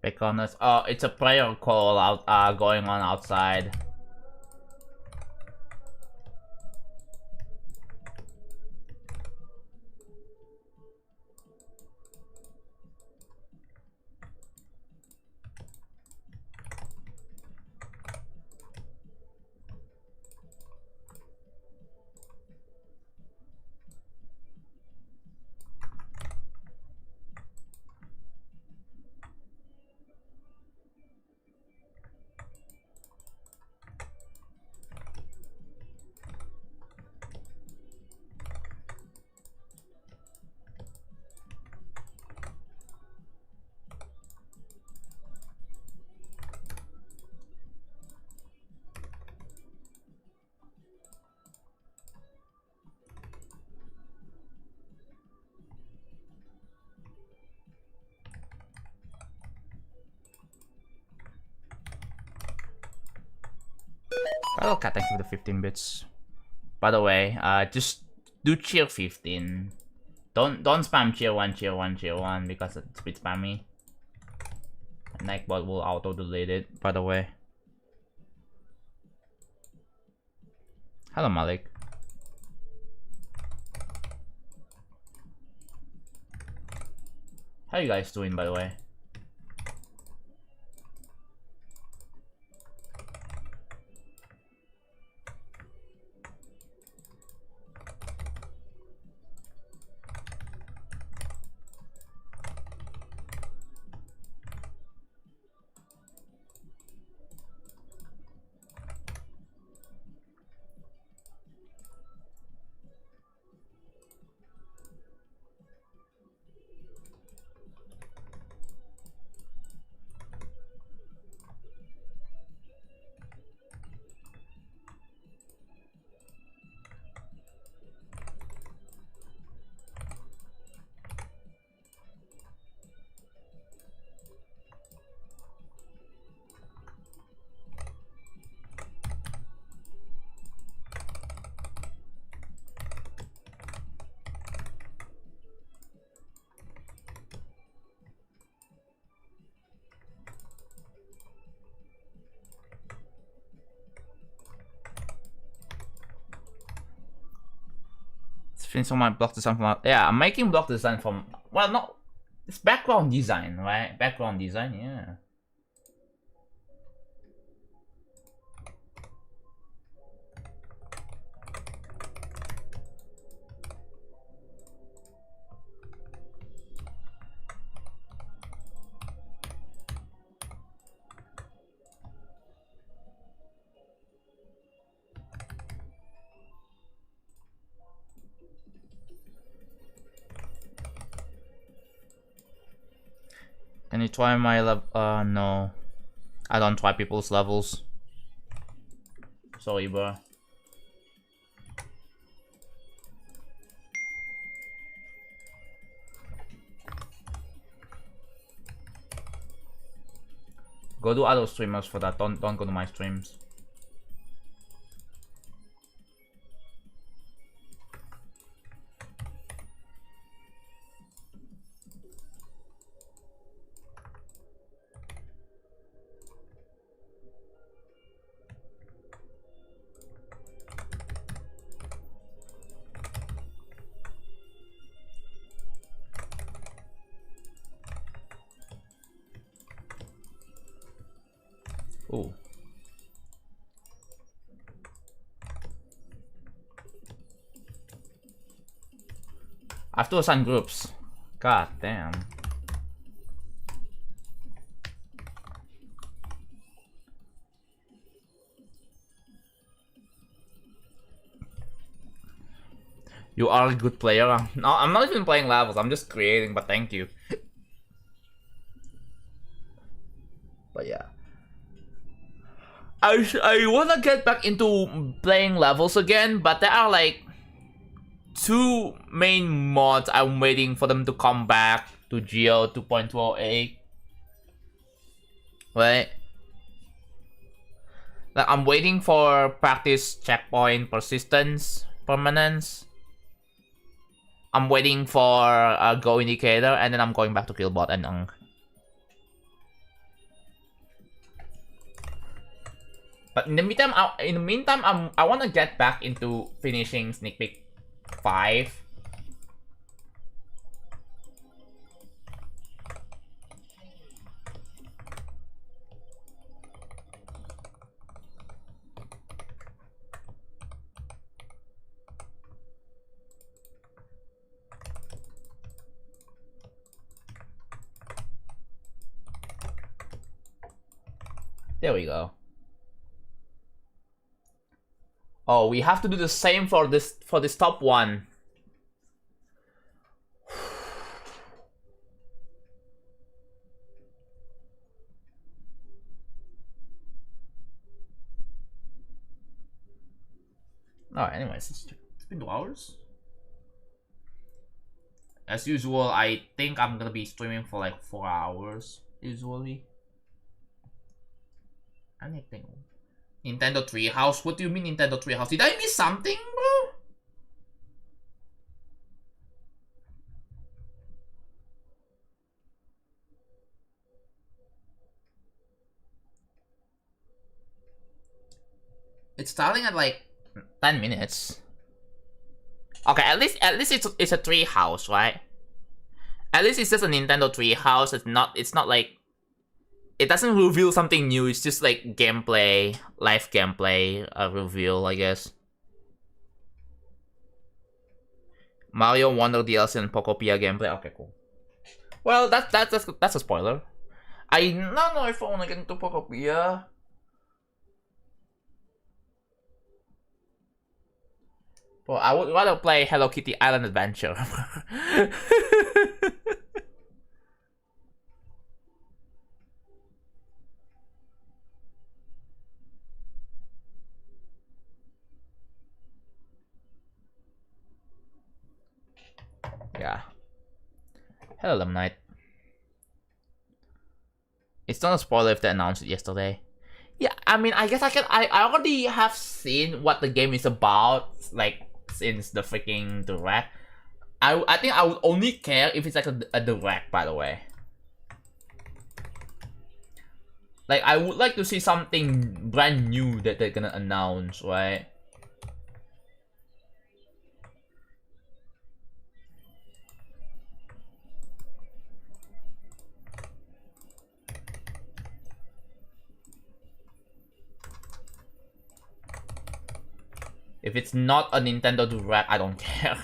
A: Because it's a prayer call out going on outside. Hello, cat. Thanks for the 15 bits. By the way, just do cheer 15. Don't spam cheer 1 because it's a bit spammy. Nightbot will auto delete it. By the way. Hello, Malik. How you guys doing, by the way? Finish on my block design from I'm making block design from, well, no, it's background design, right? Background design, yeah. Can you try my level? No. I don't try people's levels. Sorry, bro. Go to other streamers for that. Don't go to my streams. Ooh. I have to assign groups. God damn. You are a good player. No, I'm not even playing levels. I'm just creating, but thank you. But yeah. I wanna get back into playing levels again, but there are like 2 main mods I'm waiting for them to come back to Geo 2.208. Right? Like I'm waiting for practice checkpoint persistence permanence. I'm waiting for a go indicator, and then I'm going back to Killbot and Ung. But in the meantime, I want to get back into finishing Sneak Peek 5. There we go. Oh, we have to do the same for this top one. Alright, anyways, it's been 2 hours. As usual, I think I'm gonna be streaming for like 4 hours, usually. Anything. Nintendo Treehouse? What do you mean Nintendo Treehouse? Did I miss something, bro? It's starting at like 10 minutes. Okay, at least it's a tree house, right? At least it's just a Nintendo tree house. It's not like it doesn't reveal something new. It's just like gameplay, live gameplay reveal, I guess. Mario Wonder DLC and Pokopia gameplay. Okay, cool. Well, that's a spoiler. I don't know if I want to get into Pokopia. Well, I would rather play Hello Kitty Island Adventure. Yeah. Hello, Lemnite. It's not a spoiler if they announced it yesterday. Yeah, I mean, I guess I already have seen what the game is about, like, since the freaking direct. I think I would only care if it's like a direct, by the way. Like, I would like to see something brand new that they're gonna announce, right? If it's not a Nintendo Direct, I don't care.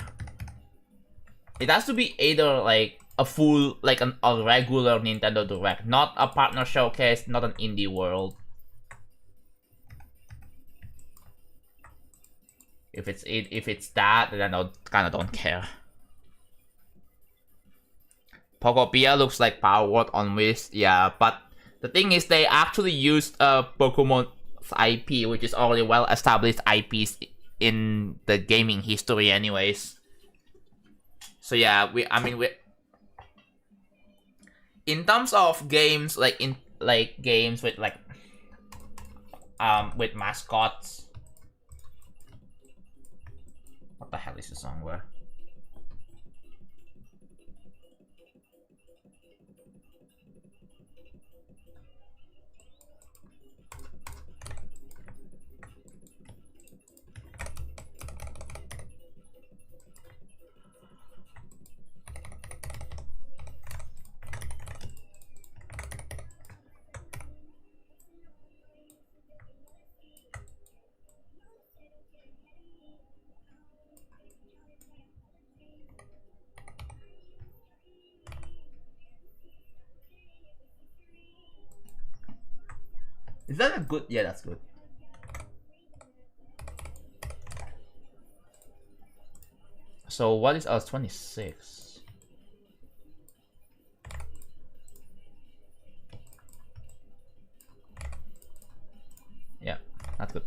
A: It has to be either like a full, like a regular Nintendo Direct, not a partner showcase, not an indie world. If it's that, then I kind of don't care. Pokopia looks like Power Word on Wish, yeah, but the thing is they actually used Pokemon's IP, which is already well-established IPs in the gaming history anyways. So yeah, in terms of games, games with with mascots. What the hell is the song where? Is that a good? Yeah, that's good. So what is us 26? Yeah, that's good.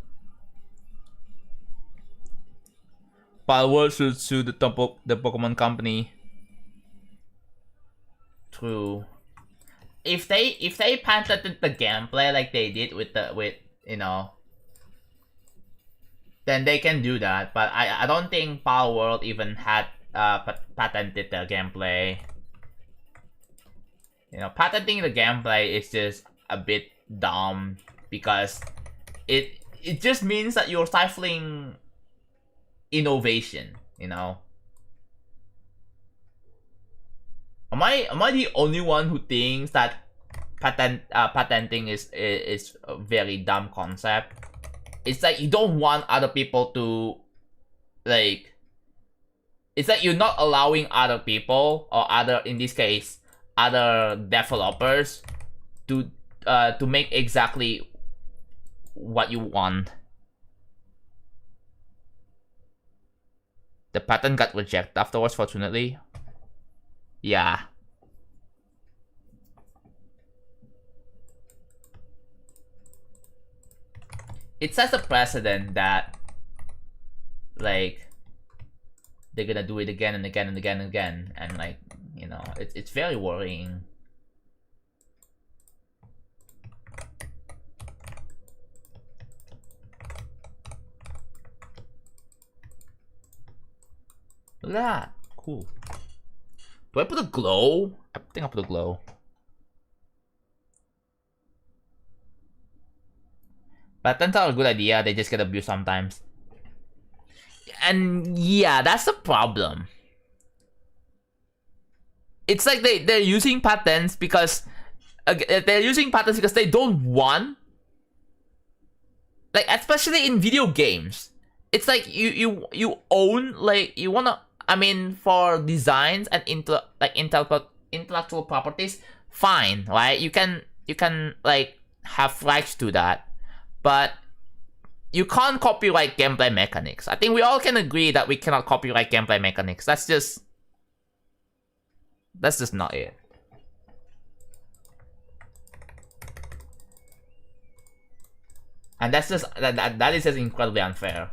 A: Power should sue the Pokemon Company. True. If they patented the gameplay like they did with you know, then they can do that. But I don't think Power World even had patented the gameplay. You know, patenting the gameplay is just a bit dumb because it just means that you're stifling innovation. You know. Am I the only one who thinks that patenting is a very dumb concept? It's like you don't want other people to, like, it's like you're not allowing other people or in this case other developers to make exactly what you want. The patent got rejected afterwards, fortunately. Yeah. It sets a precedent that, like, they're gonna do it again and again and again and again, and like, you know, it's very worrying. Look at that. Cool. Do I put a glow? I think I'll put a glow. But turns out a good idea, they just get abused sometimes. And yeah, that's the problem. It's like they're using patterns because they don't want, like, especially in video games. It's like you own, like, you wanna, I mean, for designs and intellectual properties, fine, right? You can like have rights to that, but you can't copyright gameplay mechanics. I think we all can agree that we cannot copyright gameplay mechanics. That's just not it. And that's just that is just incredibly unfair.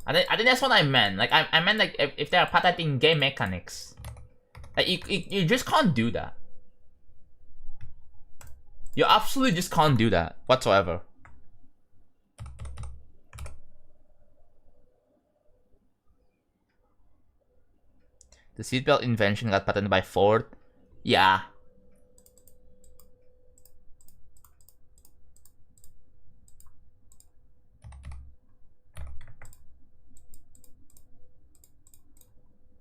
A: I think that's what I meant. Like I meant like if they are patenting game mechanics, like you just can't do that. You absolutely just can't do that whatsoever. The seatbelt invention got patented by Ford. Yeah.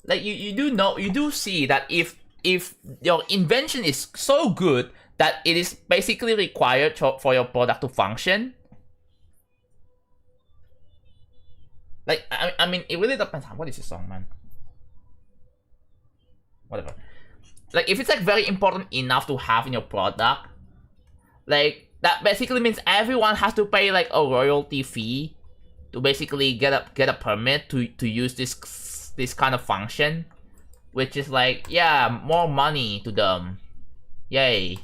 A: Like you do see that if your invention is so good that it is basically required for your product to function. Like I mean, it really depends. What is this song, man? Whatever. Like if it's like very important enough to have in your product, like that basically means everyone has to pay like a royalty fee to basically get a permit to use this kind of function, which is like, yeah, more money to them. Yay.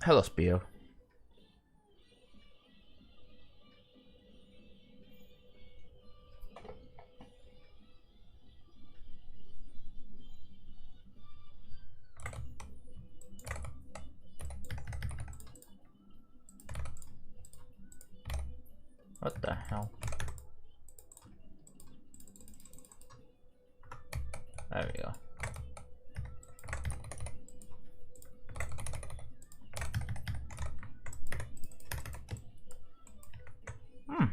A: Hello, Spear. What the hell? There we go. Hmm.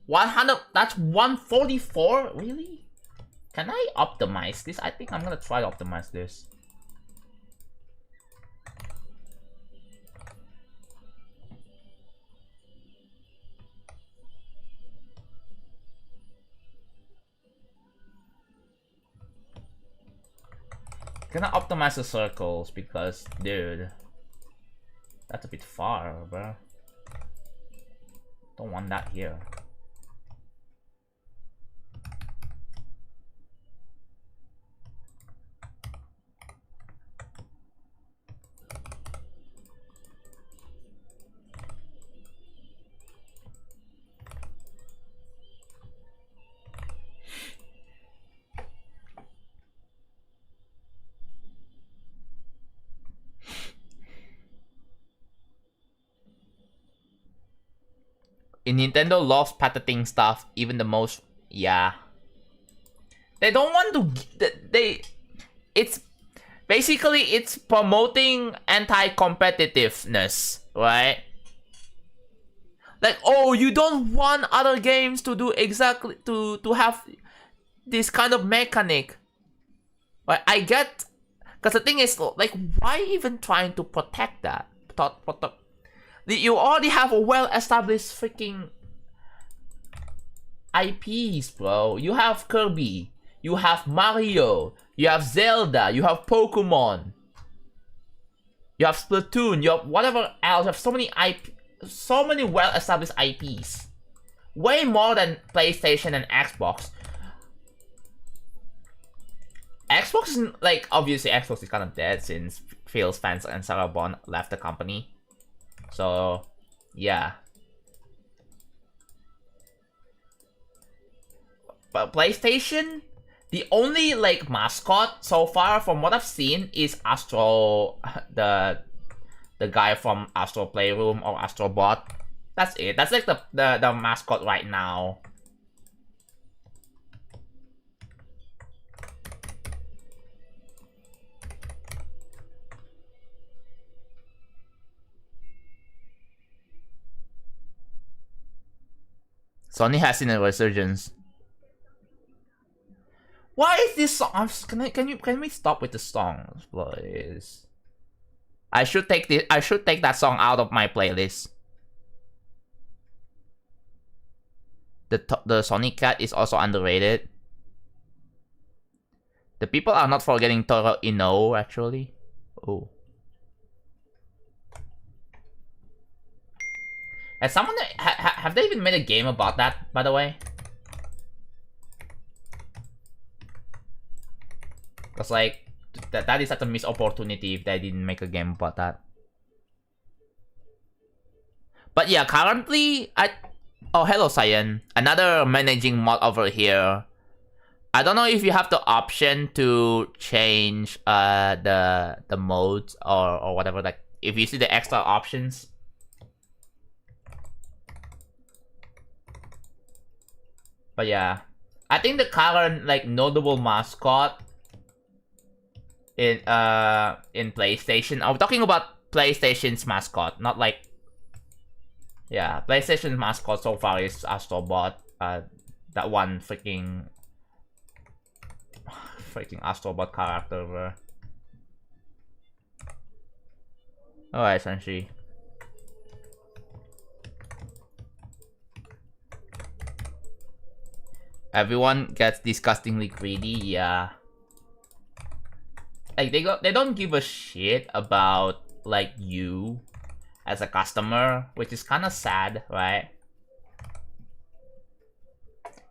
A: 100, that's 144? Really? Can I optimize this? I think I'm gonna try to optimize this. Gonna optimize the circles because, dude, that's a bit far, bro. Don't want that here. Nintendo loves patenting stuff, even the most. Yeah, they don't want to. It's basically it's promoting anti-competitiveness, right? Like, oh, you don't want other games to do exactly to have this kind of mechanic. But I get, because the thing is, like, why even trying to protect that? You already have a well-established freaking IPs, bro. You have Kirby, you have Mario, you have Zelda, you have Pokemon, you have Splatoon, you have whatever else. You have so many well-established IPs. way more than PlayStation and Xbox. Xbox is, like, obviously Xbox is kind of dead since Phil Spencer and Sarah Bond left the company. So, yeah. But PlayStation, the only, like, mascot so far from what I've seen is Astro, the guy from Astro Playroom or Astro Bot. That's it. That's like the mascot right now. Sony has seen a resurgence. Why is this song? Can we stop with the songs, please? I should take that song out of my playlist. The Sonic Cat is also underrated. The people are not forgetting Toro Ino, actually. Oh. Has someone have they even made a game about that, by the way? Cause like that is such a missed opportunity if they didn't make a game about that. But yeah, currently oh, hello Cyan. Another managing mod over here. I don't know if you have the option to change the modes or whatever, like if you see the extra options. But yeah, I think the current like notable mascot in PlayStation. I'm talking about PlayStation's mascot, not like, yeah, PlayStation's mascot so far is Astrobot. That one freaking Astrobot character. Alright, Sanshi. Everyone gets disgustingly greedy, yeah. Like they don't give a shit about like you as a customer, which is kind of sad, right?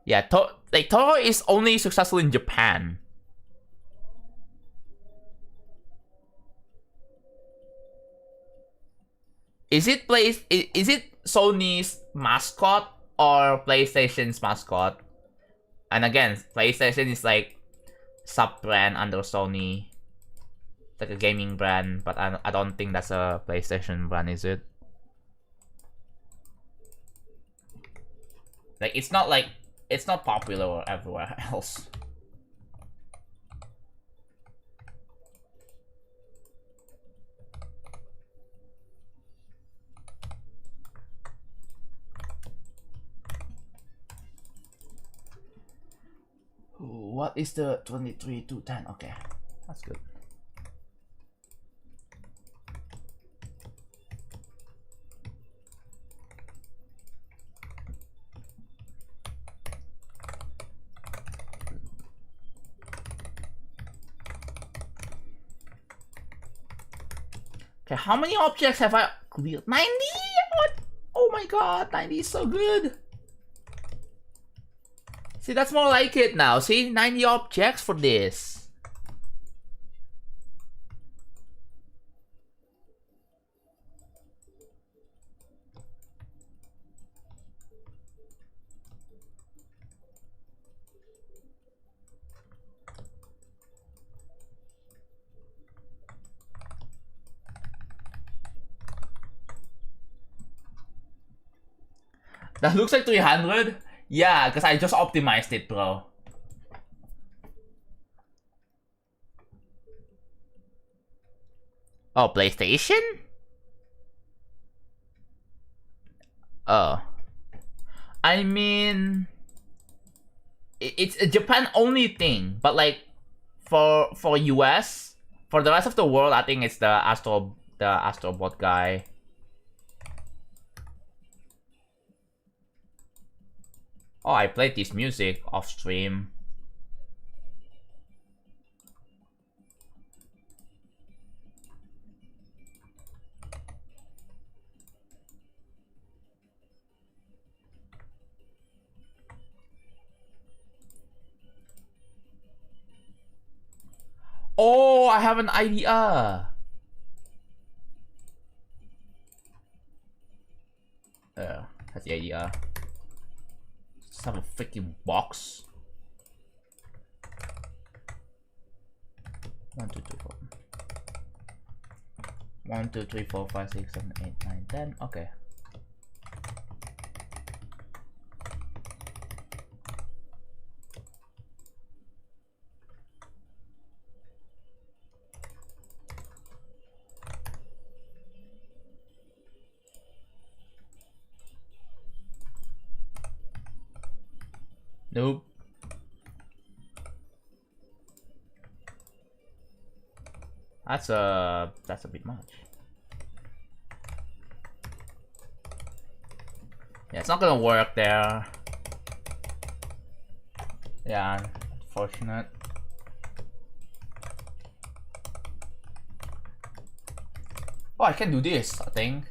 A: Yeah, Toro is only successful in Japan. Is it Sony's mascot or PlayStation's mascot? And again, PlayStation is like sub-brand under Sony. It's like a gaming brand, but I don't think that's a PlayStation brand, is it? Like it's not popular everywhere else. What is the 23 to 10? Okay, that's good. Okay, how many objects have I cleared? 90? What? Oh my god, 90 is so good. See, that's more like it now. See, 90 objects for this. That looks like 300? Yeah, because I just optimized it, bro. Oh, PlayStation? Oh. I mean, it's a Japan only thing, but like for US, for the rest of the world, I think it's the Astrobot guy. Oh, I played this music off stream. Oh, I have an idea. That's the idea. Just have a freaking box. 1, 2, 3, 4. 1, 2, 3, 4, 5, 6, 7, 8, 9, 10. Okay. Nope. That's a bit much. Yeah, it's not gonna work there. Yeah, unfortunate. Oh, I can do this, I think.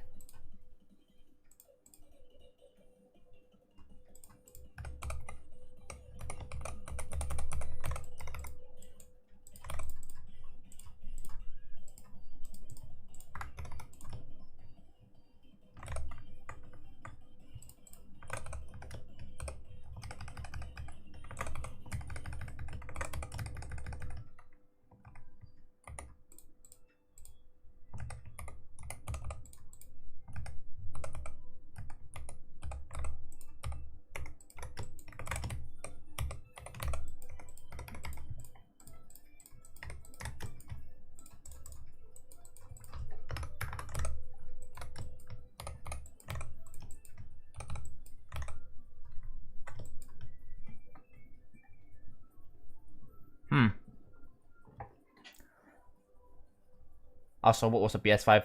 A: Also, what was a PS5?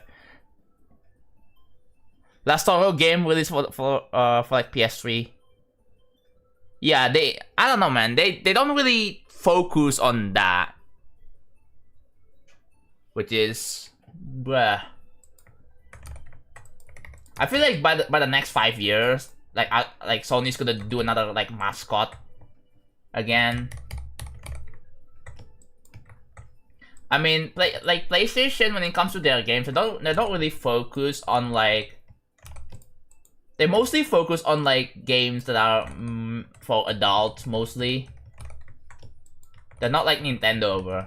A: Last horror game released for like PS3. Yeah, I don't know, man. They don't really focus on that, which is, bruh. I feel like by the next 5 years, like Sony's gonna do another like mascot again. I mean, like PlayStation, when it comes to their games, they don't really focus on like. They mostly focus on like games that are for adults mostly. They're not like Nintendo, bro.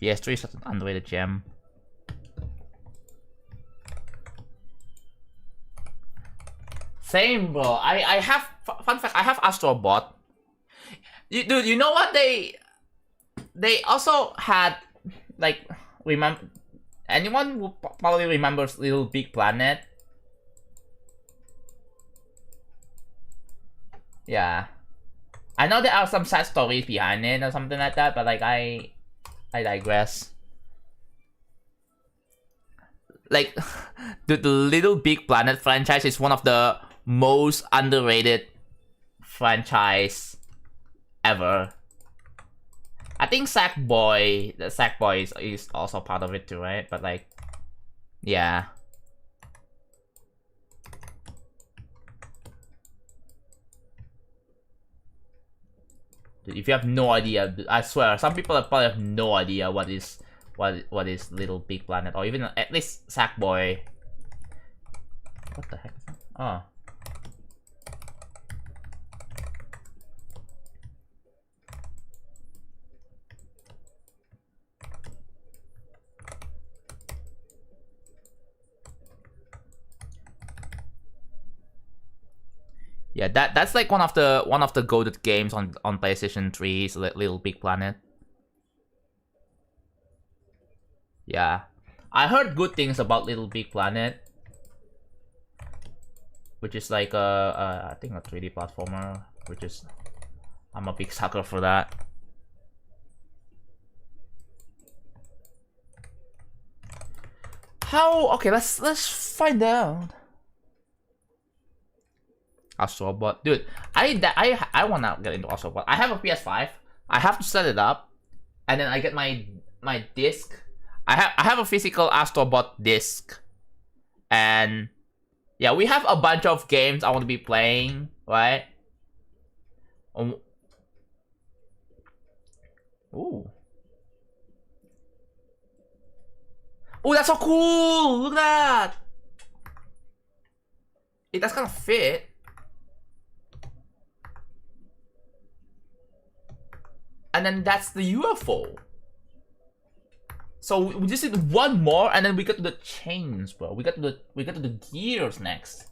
A: PS3 is such an underrated gem. Same, bro. I have, fun fact, I have Astro Bot. Dude, you know what? They also had, like, remember, anyone who probably remembers Little Big Planet? Yeah. I know there are some sad stories behind it or something like that, but like, I digress. Like, the Little Big Planet franchise is one of the most underrated franchise ever. I think Sackboy is also part of it too, right? But like, yeah. Dude, if you have no idea, I swear, some people probably have no idea what is Little Big Planet, or even at least Sackboy. What the heck is that? Oh. Yeah, that's like one of the goated games on PlayStation 3, is Little Big Planet. Yeah, I heard good things about Little Big Planet, which is like I think a 3D platformer, which is, I'm a big sucker for that. How? Okay, let's find out. Astrobot, dude. I wanna get into Astrobot. I have a PS5. I have to set it up, and then I get my disc. I have a physical Astrobot disc, and yeah, we have a bunch of games I want to be playing, right? Ooh. Oh, that's so cool! Look at that! It does kind of fit. And then that's the UFO. So we just need one more, and then we get to the chains, bro. We get to the gears next.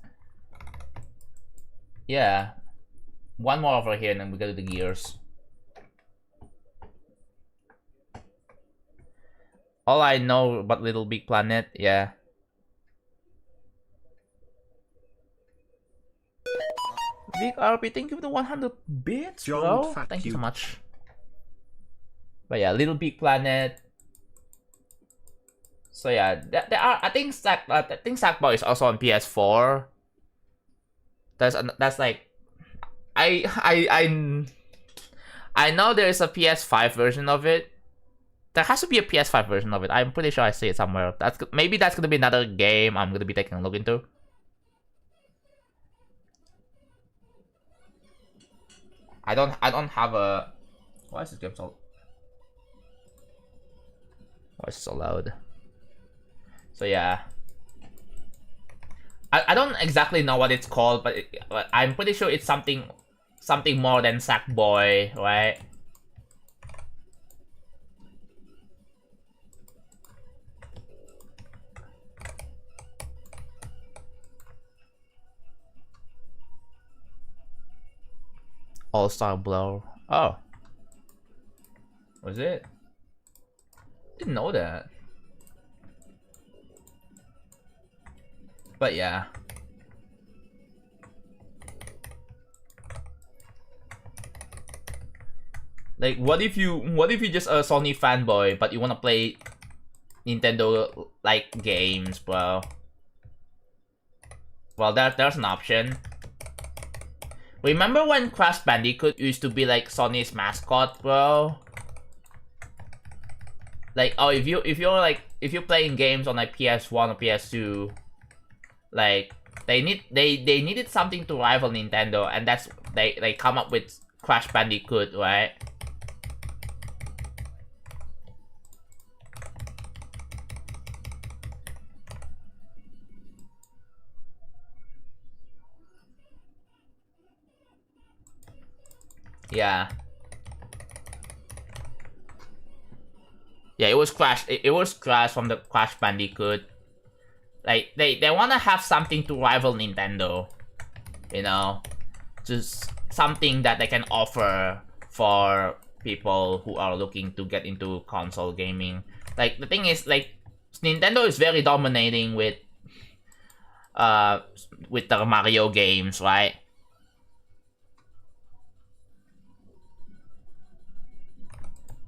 A: Yeah, one more over here, and then we get to the gears. All I know about Little Big Planet, yeah. Vic RP, thank you for the 100 bits, bro. Thank you so much. But yeah, Little Big Planet. So yeah, there are. I think Sackboy is also on PS4. That's like, I know there is a PS5 version of it. There has to be a PS5 version of it. I'm pretty sure I see it somewhere. Maybe that's gonna be another game I'm gonna be taking a look into. I don't have a. Why is this game so? Why is it so loud? So yeah, I don't exactly know what it's called, but I'm pretty sure it's something more than Sackboy, right? All-Star Blow. Oh, was it? Didn't know that. But yeah. Like, what if you just a Sony fanboy, but you wanna play Nintendo like games, bro? Well, there's an option. Remember when Crash Bandicoot used to be like Sony's mascot, bro? Like, oh, if you're playing games on like PS1 or PS2, like they needed something to rival Nintendo, and that's they come up with Crash Bandicoot, right? Yeah. Yeah, it was Crash. It was Crash from the Crash Bandicoot. Like they wanna have something to rival Nintendo, you know, just something that they can offer for people who are looking to get into console gaming. Like the thing is, like Nintendo is very dominating with the Mario games, right?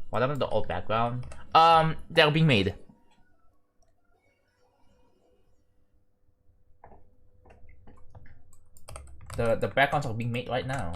A: What happened to the old background? They're being made. The backgrounds are being made right now.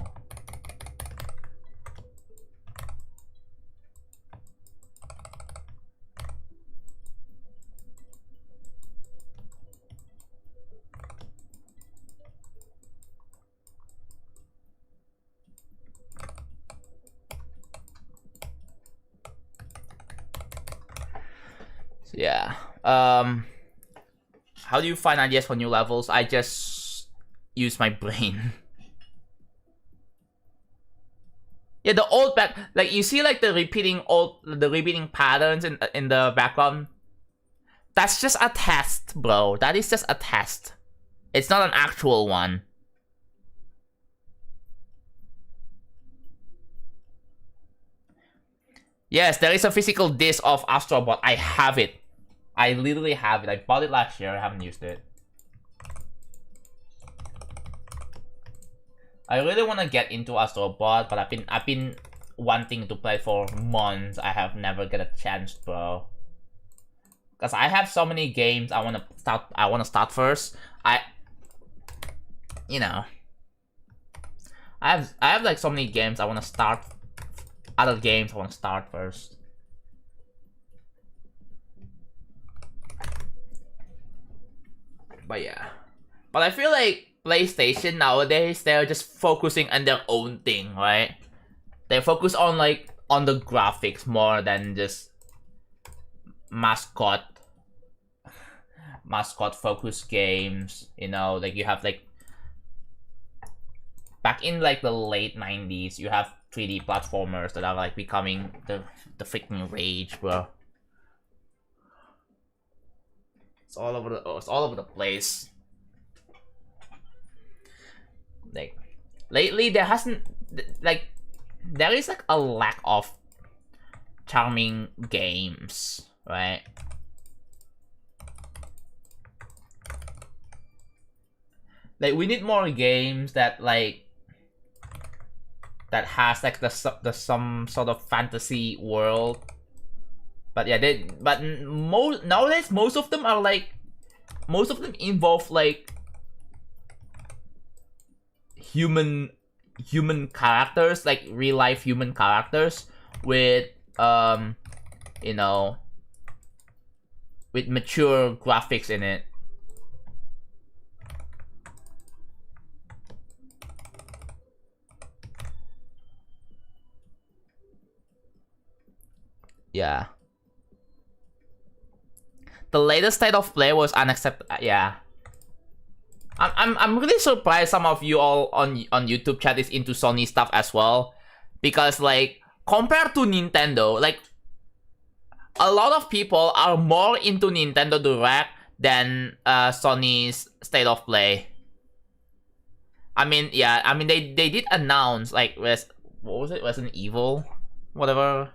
A: So yeah. How do you find ideas for new levels? I just use my brain. Yeah, the old back, like you see, like the repeating patterns in the background. That's just a test, bro. That is just a test. It's not an actual one. Yes, there is a physical disc of Astrobot. I have it. I literally have it. I bought it last year. I haven't used it. I really want to get into Astrobot, but I've been wanting to play for months. I have never get a chance, bro. Cause I have so many games I want to start first. You know. I have like so many games I want to start. Other games I want to start first. But yeah. But I feel like PlayStation nowadays, they're just focusing on their own thing, right? They focus on like on the graphics more than just mascot focused games. You know, like you have like back in like the late 90s, you have 3D platformers that are like becoming the freaking rage, bro. It's all over the place. Like lately there hasn't like there is like a lack of charming games, right? Like we need more games that like that has like the some sort of fantasy world. But yeah, nowadays most of them involve like human characters, like real life human characters with you know, with mature graphics in it. Yeah. The latest state of play was unacceptable. Yeah. I'm really surprised some of you all on YouTube chat is into Sony stuff as well, because like compared to Nintendo, like a lot of people are more into Nintendo Direct than Sony's state of play. I mean, yeah, I mean they did announce like what was it? Resident Evil, whatever.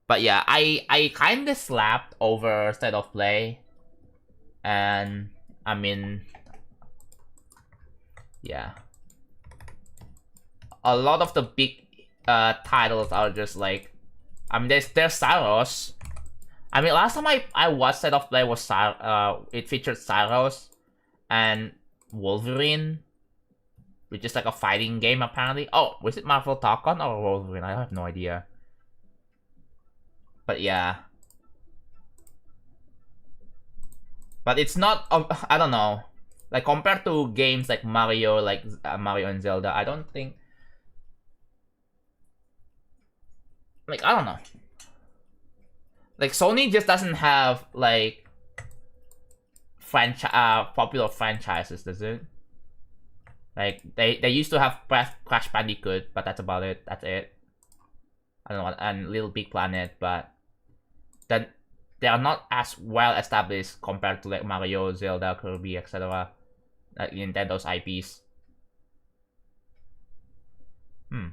A: But yeah, I kind of slapped over state of play, and I mean, yeah, a lot of the big titles are just like, I mean, there's Cyros. I mean, last time I watched state of play was it featured Cyros and Wolverine, which is like a fighting game apparently. Oh, was it Marvel Talcon or Wolverine? I have no idea. But yeah. But it's not, I don't know. Like compared to games like Mario, like Mario and Zelda, I don't think. Like, I don't know. Like Sony just doesn't have like popular franchises, does it? Like they used to have Crash Bandicoot, but that's about it. That's it. I don't know, and Little Big Planet, but then they are not as well established compared to like Mario, Zelda, Kirby, etc. Like Nintendo's IPs. I'm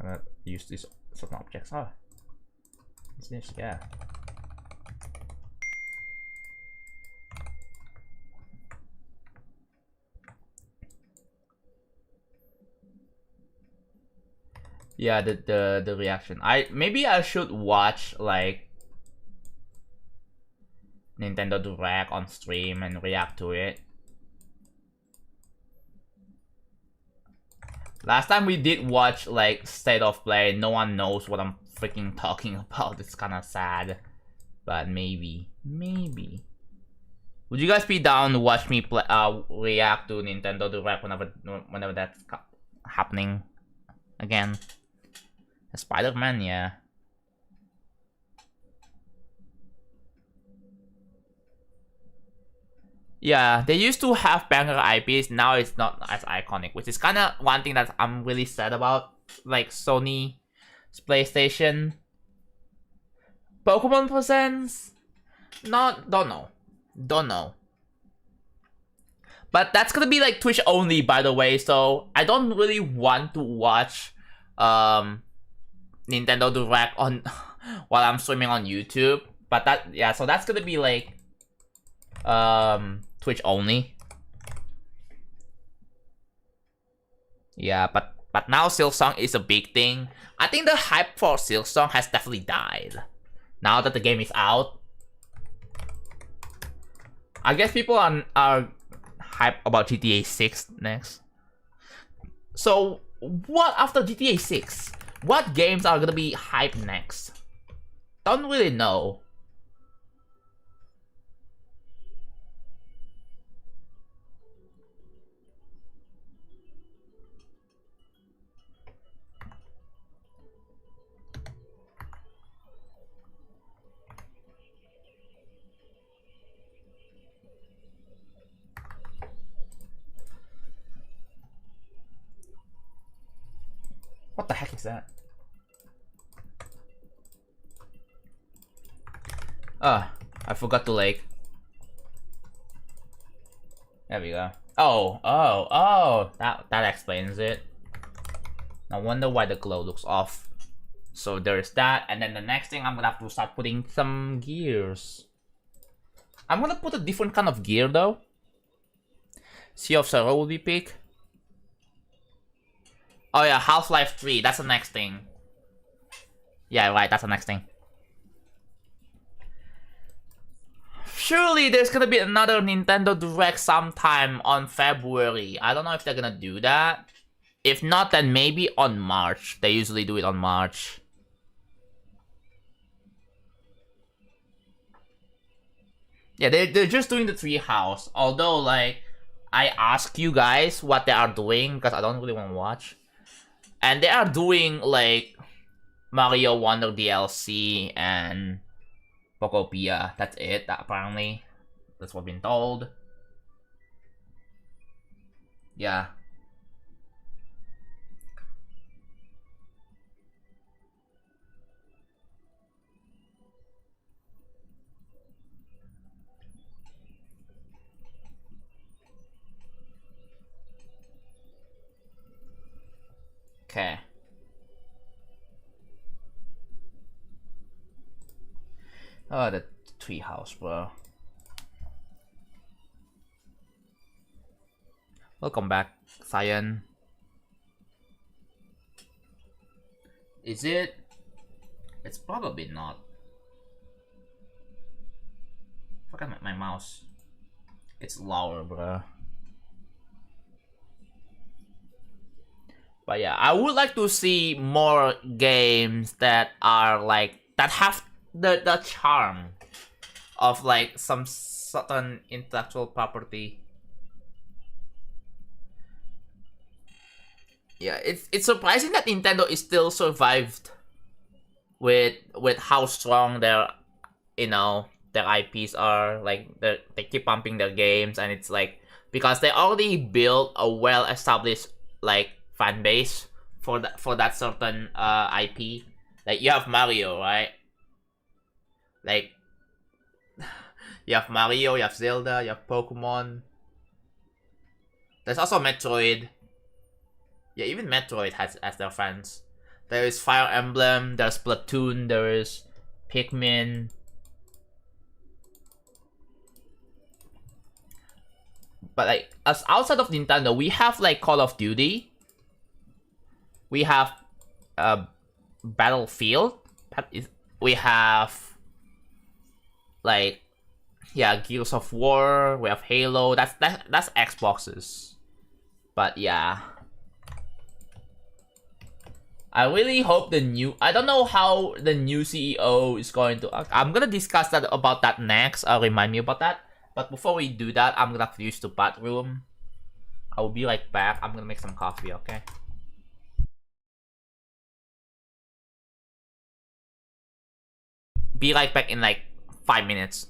A: gonna use these certain objects. Oh, what's this? Yeah. Yeah, the reaction. Maybe I should watch like Nintendo Direct on stream and react to it. Last time we did watch like state of play, no one knows what I'm freaking talking about. It's kind of sad, but maybe. Would you guys be down to watch me react to Nintendo Direct whenever that's happening again? Spider-Man, yeah. Yeah, they used to have banger IPs, now it's not as iconic, which is kind of one thing that I'm really sad about, like Sony's PlayStation. Pokemon Presents? Don't know. But that's gonna be like Twitch only, by the way, so I don't really want to watch Nintendo Direct on while I'm streaming on YouTube. But so that's gonna be like Twitch only. Yeah, but now Silksong is a big thing. I think the hype for Silksong has definitely died now that the game is out. I guess people are hyped about GTA 6 next. So, what after GTA 6? What games are gonna be hyped next? Don't really know. What the heck is that? I forgot to like. There we go. Oh, that explains it. No wonder why the glow looks off. So there's that, and then the next thing I'm gonna have to start putting some gears. I'm gonna put a different kind of gear though. Sea of Sorrow will be picked. Oh yeah, Half-Life 3, that's the next thing. Yeah, right, that's the next thing. Surely there's gonna be another Nintendo Direct sometime on February. I don't know if they're gonna do that. If not, then maybe on March. They usually do it on March. Yeah, they're just doing the Treehouse. Although, like, I ask you guys what they are doing because I don't really want to watch. And they are doing, like, Mario Wonder DLC and Pokopia. That's it, apparently. That's what I've been told. Yeah. Okay. Oh, the Treehouse, bro. Welcome back, Cyan. Is it? It's probably not. Fuck my mouse. It's lower, bro. But yeah, I would like to see more games that are like that have the charm of like some certain intellectual property. Yeah, it's surprising that Nintendo is still survived with how strong their their IPs are. Like they keep pumping their games, and it's like because they already built a well established like fan base for that certain IP. Like you have Mario, right? Like you have Mario, you have Zelda, you have Pokemon. There's also Metroid. Yeah, even Metroid has their fans. There is Fire Emblem, there's Splatoon, there is Pikmin. But like as outside of Nintendo, we have like Call of Duty. We have Battlefield. We have like Gears of War. We have Halo. That's Xboxes. But yeah, I really hope the new. I don't know how the new CEO is going to. I'm gonna discuss that about that next. Remind me about that. But before we do that, I'm gonna have to use the bathroom. I will be like back. I'm gonna make some coffee. Okay. Be like back in like 5 minutes.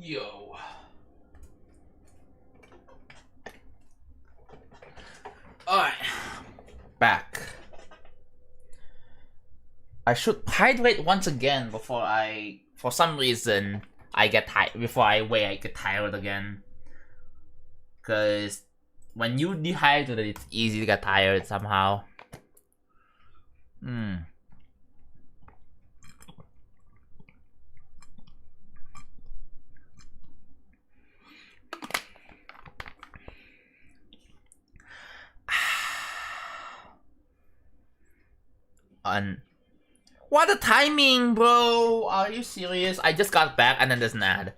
A: Yo. Alright. Back. I should hydrate once again before for some reason, I get tired. Before I get tired again. Because when you dehydrate, it's easy to get tired somehow. What a timing, bro! Are you serious? I just got back and then there's an ad.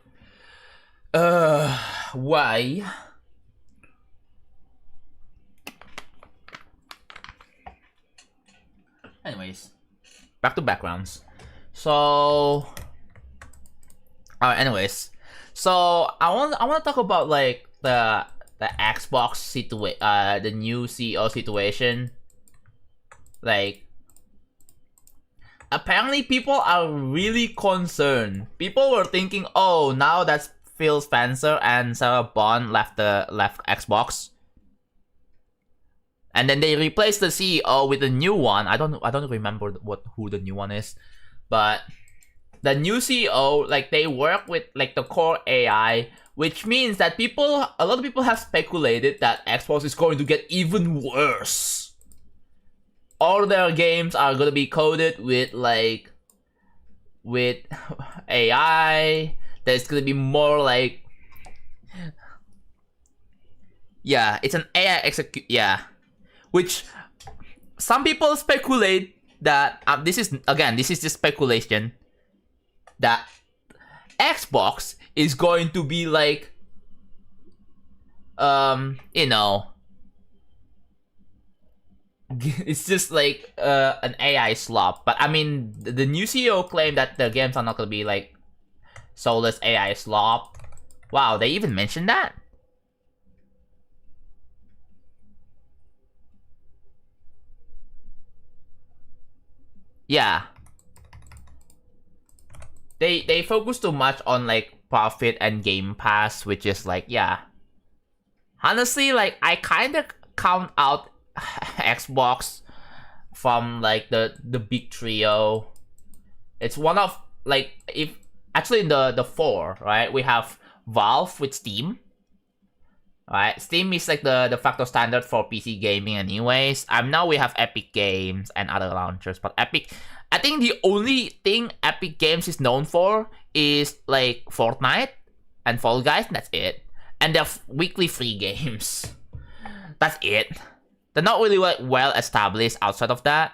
A: Why? Anyways, back to backgrounds. So, anyways, so I want to talk about like the Xbox situation, the new CEO situation. Like, apparently people are really concerned. People were thinking, oh, now that Phil Spencer and Sarah Bond left Xbox, and then they replaced the CEO with a new one. I don't remember who the new one is, but the new CEO, like, they work with like the core AI, which means that a lot of people have speculated that Xbox is going to get even worse. All their games are gonna be coded with AI. There's gonna be more like, yeah, it's an AI execute, yeah. Which some people speculate that this is just speculation, that Xbox is going to be like, you know, it's just like an AI slop. But I mean, the new CEO claimed that the games are not gonna be like soulless AI slop. Wow, they even mentioned that? Yeah. They focus too much on like profit and Game Pass, which is like, yeah. Honestly, like, I kind of count out Xbox from like the big trio. It's one of like, if actually in the four, right? We have Valve with Steam. Right, Steam is like the de facto standard for PC gaming anyways. Now we have Epic Games and other launchers, but Epic, I think the only thing Epic Games is known for is like Fortnite and Fall Guys, and that's it. And their weekly free games. That's it. They're not really like well established outside of that.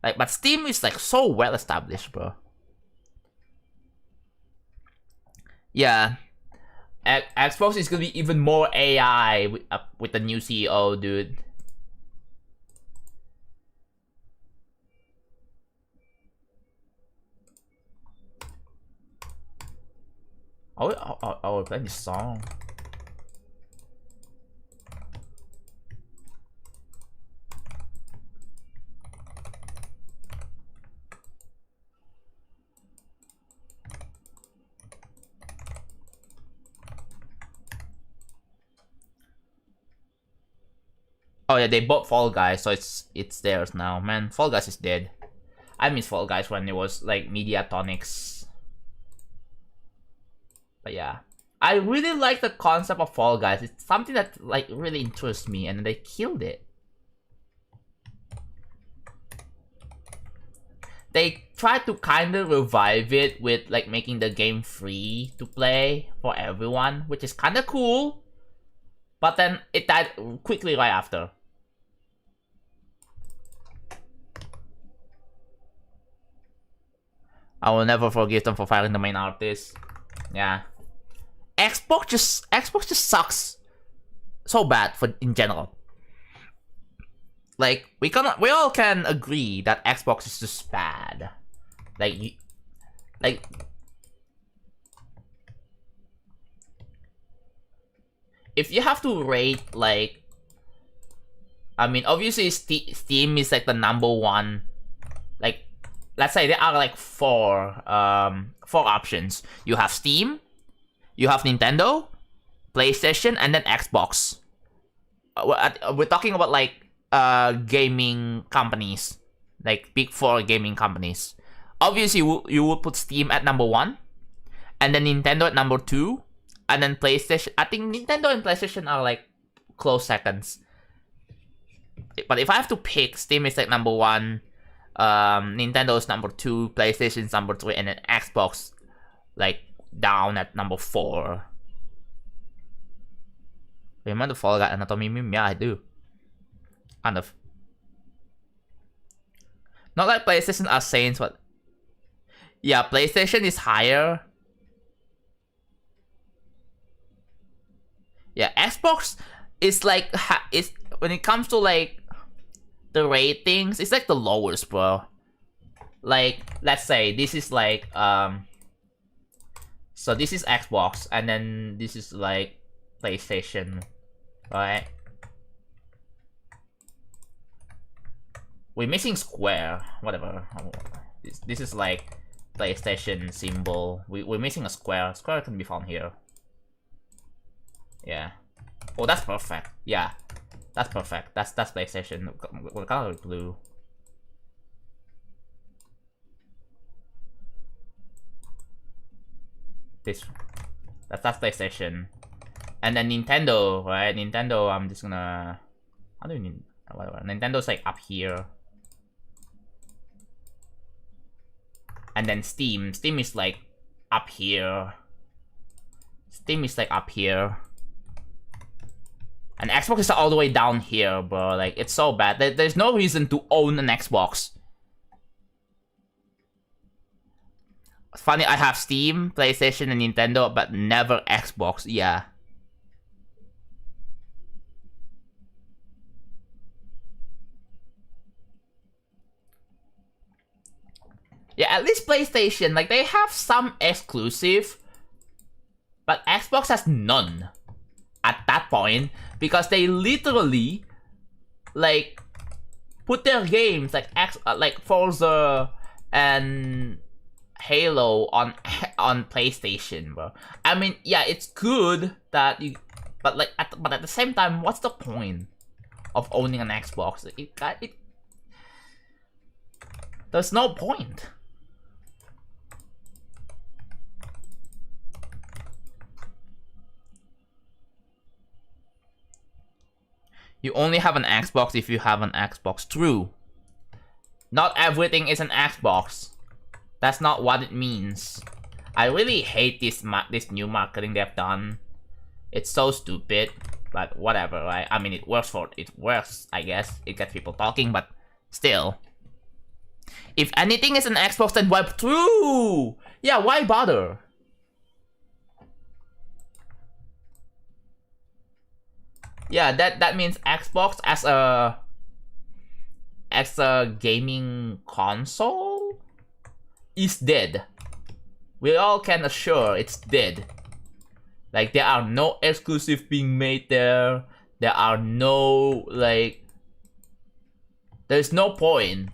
A: Like, but Steam is like so well established, bro. Yeah. Xbox is gonna be even more AI with the new CEO, dude. I will play this song. Oh yeah, they bought Fall Guys, so it's theirs now. Man, Fall Guys is dead. I miss Fall Guys when it was like Mediatonics. But yeah, I really like the concept of Fall Guys. It's something that like really interests me, and they killed it. They tried to kind of revive it with like making the game free to play for everyone, which is kind of cool. But then it died quickly right after. I will never forgive them for firing the main artist. Yeah. Xbox just sucks so bad in general. Like, we all can agree that Xbox is just bad. Like, if you have to rate, like, I mean, obviously Steam is like the number one. Like, let's say there are like four options. You have Steam, You have Nintendo, PlayStation, and then Xbox. We're talking about like gaming companies, like big four gaming companies. Obviously, you will put Steam at number 1, and then Nintendo at number 2, and then PlayStation. I think Nintendo and PlayStation are like close seconds. But if I have to pick, Steam is like number 1, Nintendo is number 2, PlayStation is number 3, and then Xbox like down at number 4. Remember the Fall Guy Anatomy meme? Yeah, I do. Kind of. Not like PlayStation are saints, but yeah, PlayStation is higher. Yeah, Xbox is like is when it comes to like the ratings, it's like the lowest, bro. Like, let's say this is like so this is Xbox, and then this is like PlayStation, right? We're missing square, whatever. This is like PlayStation symbol. We're missing a square. Square can be found here. Yeah. Oh, that's perfect. Yeah, that's perfect. That's PlayStation. What color is blue? That's PlayStation. And then Nintendo, right? Nintendo, I'm just gonna... How do you need... Whatever. Nintendo's like up here. And then Steam. Steam is like up here. Steam is like up here. And Xbox is all the way down here, bro. Like, it's so bad. There's no reason to own an Xbox. It's funny, I have Steam, PlayStation, and Nintendo, but never Xbox. Yeah. Yeah, at least PlayStation, like, they have some exclusive, but Xbox has none at that point, because they literally, like, put their games, like Forza and Halo on PlayStation, bro. I mean, yeah, it's good that you, but like, but at the same time, what's the point of owning an Xbox? There's no point. You only have an Xbox if you have an Xbox. True. Not everything is an Xbox. That's not what it means. I really hate this new marketing they've done. It's so stupid, but whatever, right? I mean, it works, I guess. It gets people talking, but still. If anything is an Xbox, then why? True! Yeah, why bother? Yeah, that means Xbox as a gaming console is dead. We all can assure it's dead. Like, there are no exclusives being made there. There are no, like, there's no point.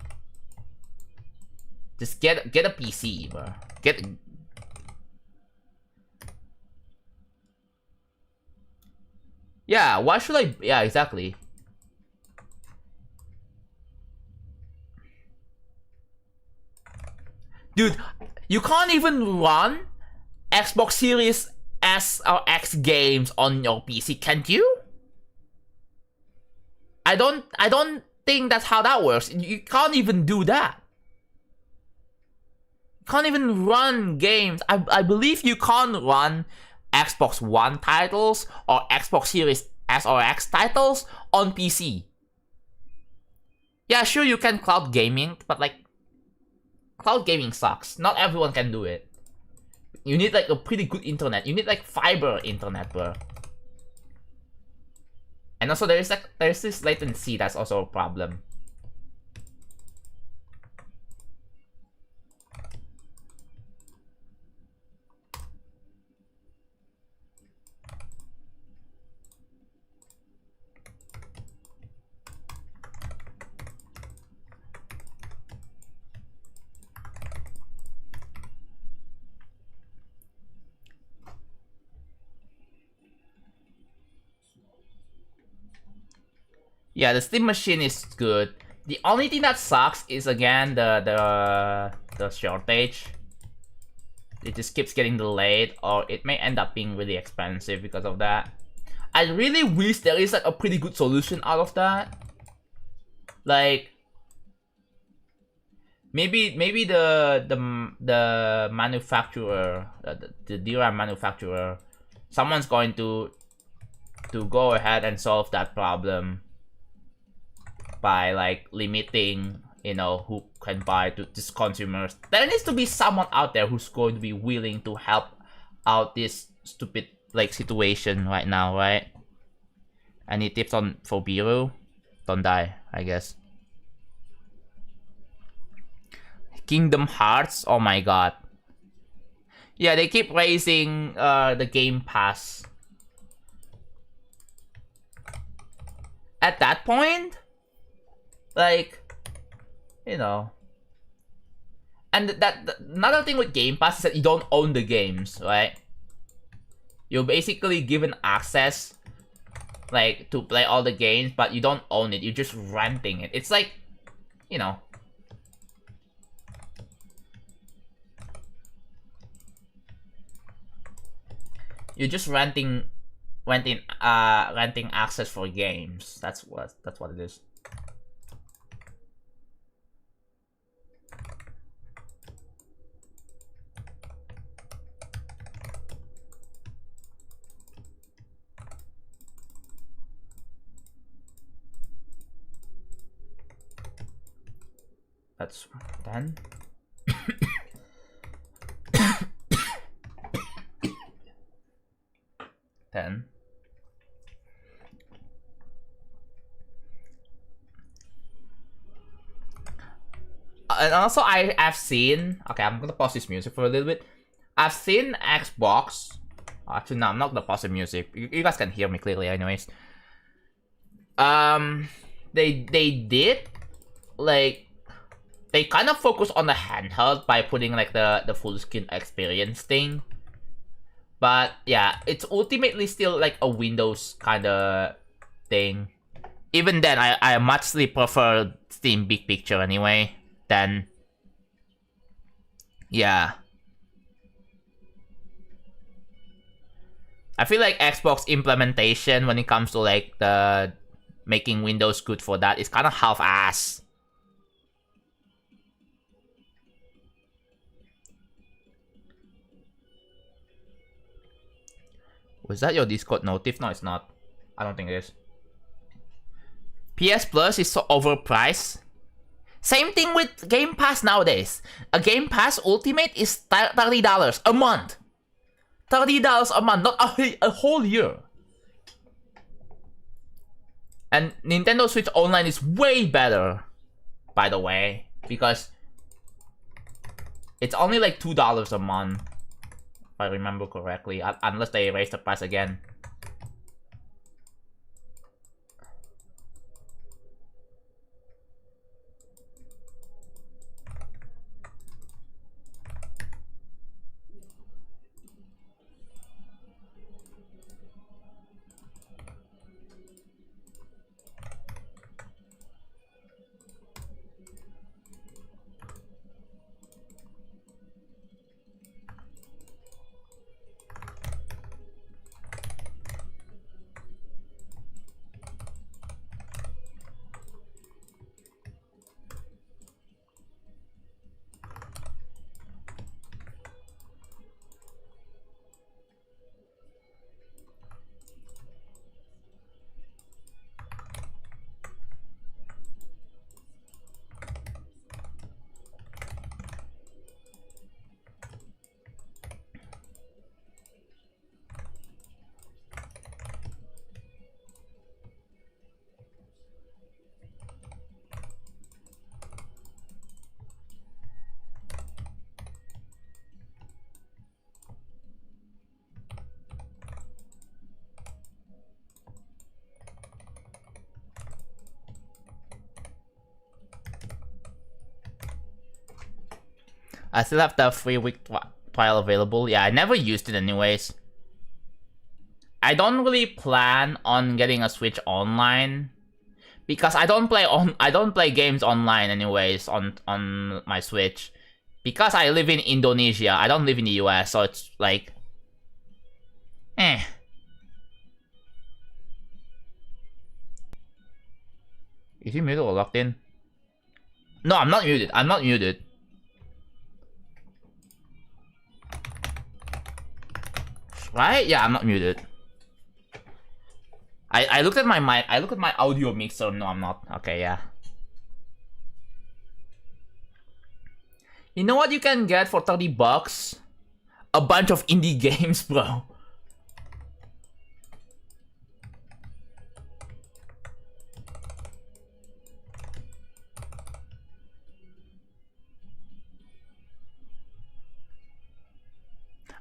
A: Just get a PC, bro. Yeah, why should I? Yeah, exactly. Dude, you can't even run Xbox Series S or X games on your PC, can't you? I don't think that's how that works. You can't even do that. You can't even run games. I believe you can't run Xbox One titles or Xbox Series S or X titles on PC. Yeah, sure, you can cloud gaming, but like, cloud gaming sucks. Not everyone can do it. You need like a pretty good internet. You need like fiber internet, bro. And also there's this latency that's also a problem. Yeah, the Steam Machine is good. The only thing that sucks is again the shortage. It just keeps getting delayed, or it may end up being really expensive because of that. I really wish there is like a pretty good solution out of that. Like maybe the manufacturer, the DRAM manufacturer, someone's going to go ahead and solve that problem by like limiting, you know, who can buy to just consumers. There needs to be someone out there who's going to be willing to help out this stupid like situation right now, right? Any tips on for Biru? Don't die, I guess. Kingdom Hearts, oh my god. Yeah, they keep raising the Game Pass. At that point, like, you know. And that another thing with Game Pass is that you don't own the games, right? You're basically given access, like, to play all the games, but you don't own it. You're just renting it. It's like, you know. You're just renting access for games. That's what it is. That's 10. And also I've seen, okay, I'm gonna pause this music for a little bit. I've seen Xbox. Actually, no, I'm not gonna pause the music. You guys can hear me clearly, anyways. They did like they kind of focus on the handheld by putting like the full screen experience thing. But yeah, it's ultimately still like a Windows kind of thing. Even then, I muchly prefer Steam Big Picture anyway. Then, yeah. I feel like Xbox implementation when it comes to like the making Windows good for that is kind of half-ass. Was that your Discord notif? No, it's not. I don't think it is. PS Plus is so overpriced. Same thing with Game Pass nowadays. A Game Pass Ultimate is $30 a month. $30 a month, not a whole year. And Nintendo Switch Online is way better, by the way, because it's only like $2 a month, if I remember correctly, unless they raise the price again. I still have the 3-week trial available. Yeah, I never used it anyways. I don't really plan on getting a Switch Online because I don't play games online anyways on my Switch. Because I live in Indonesia, I don't live in the US, so it's like Is he muted or locked in? No, I'm not muted. I'm not muted. Right? Yeah, I'm not muted. I looked at my mic. I looked at my audio mixer. No, I'm not. Okay, yeah. You know what you can get for $30? A bunch of indie games, bro.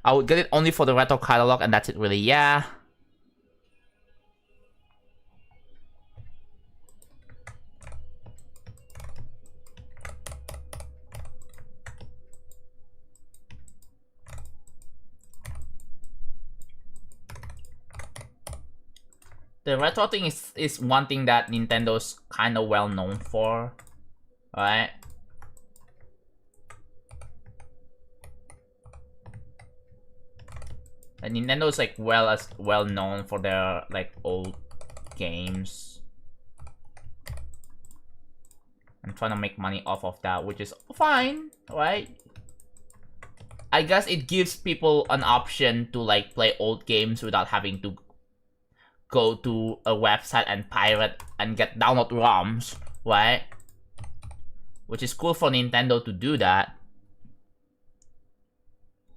A: I would get it only for the retro catalog, and that's it really, yeah. The retro thing is one thing that Nintendo's kind of well known for, right? And Nintendo's like well known for their like old games. I'm trying to make money off of that, which is fine, right? I guess it gives people an option to like play old games without having to go to a website and pirate and get download ROMs, right? Which is cool for Nintendo to do that.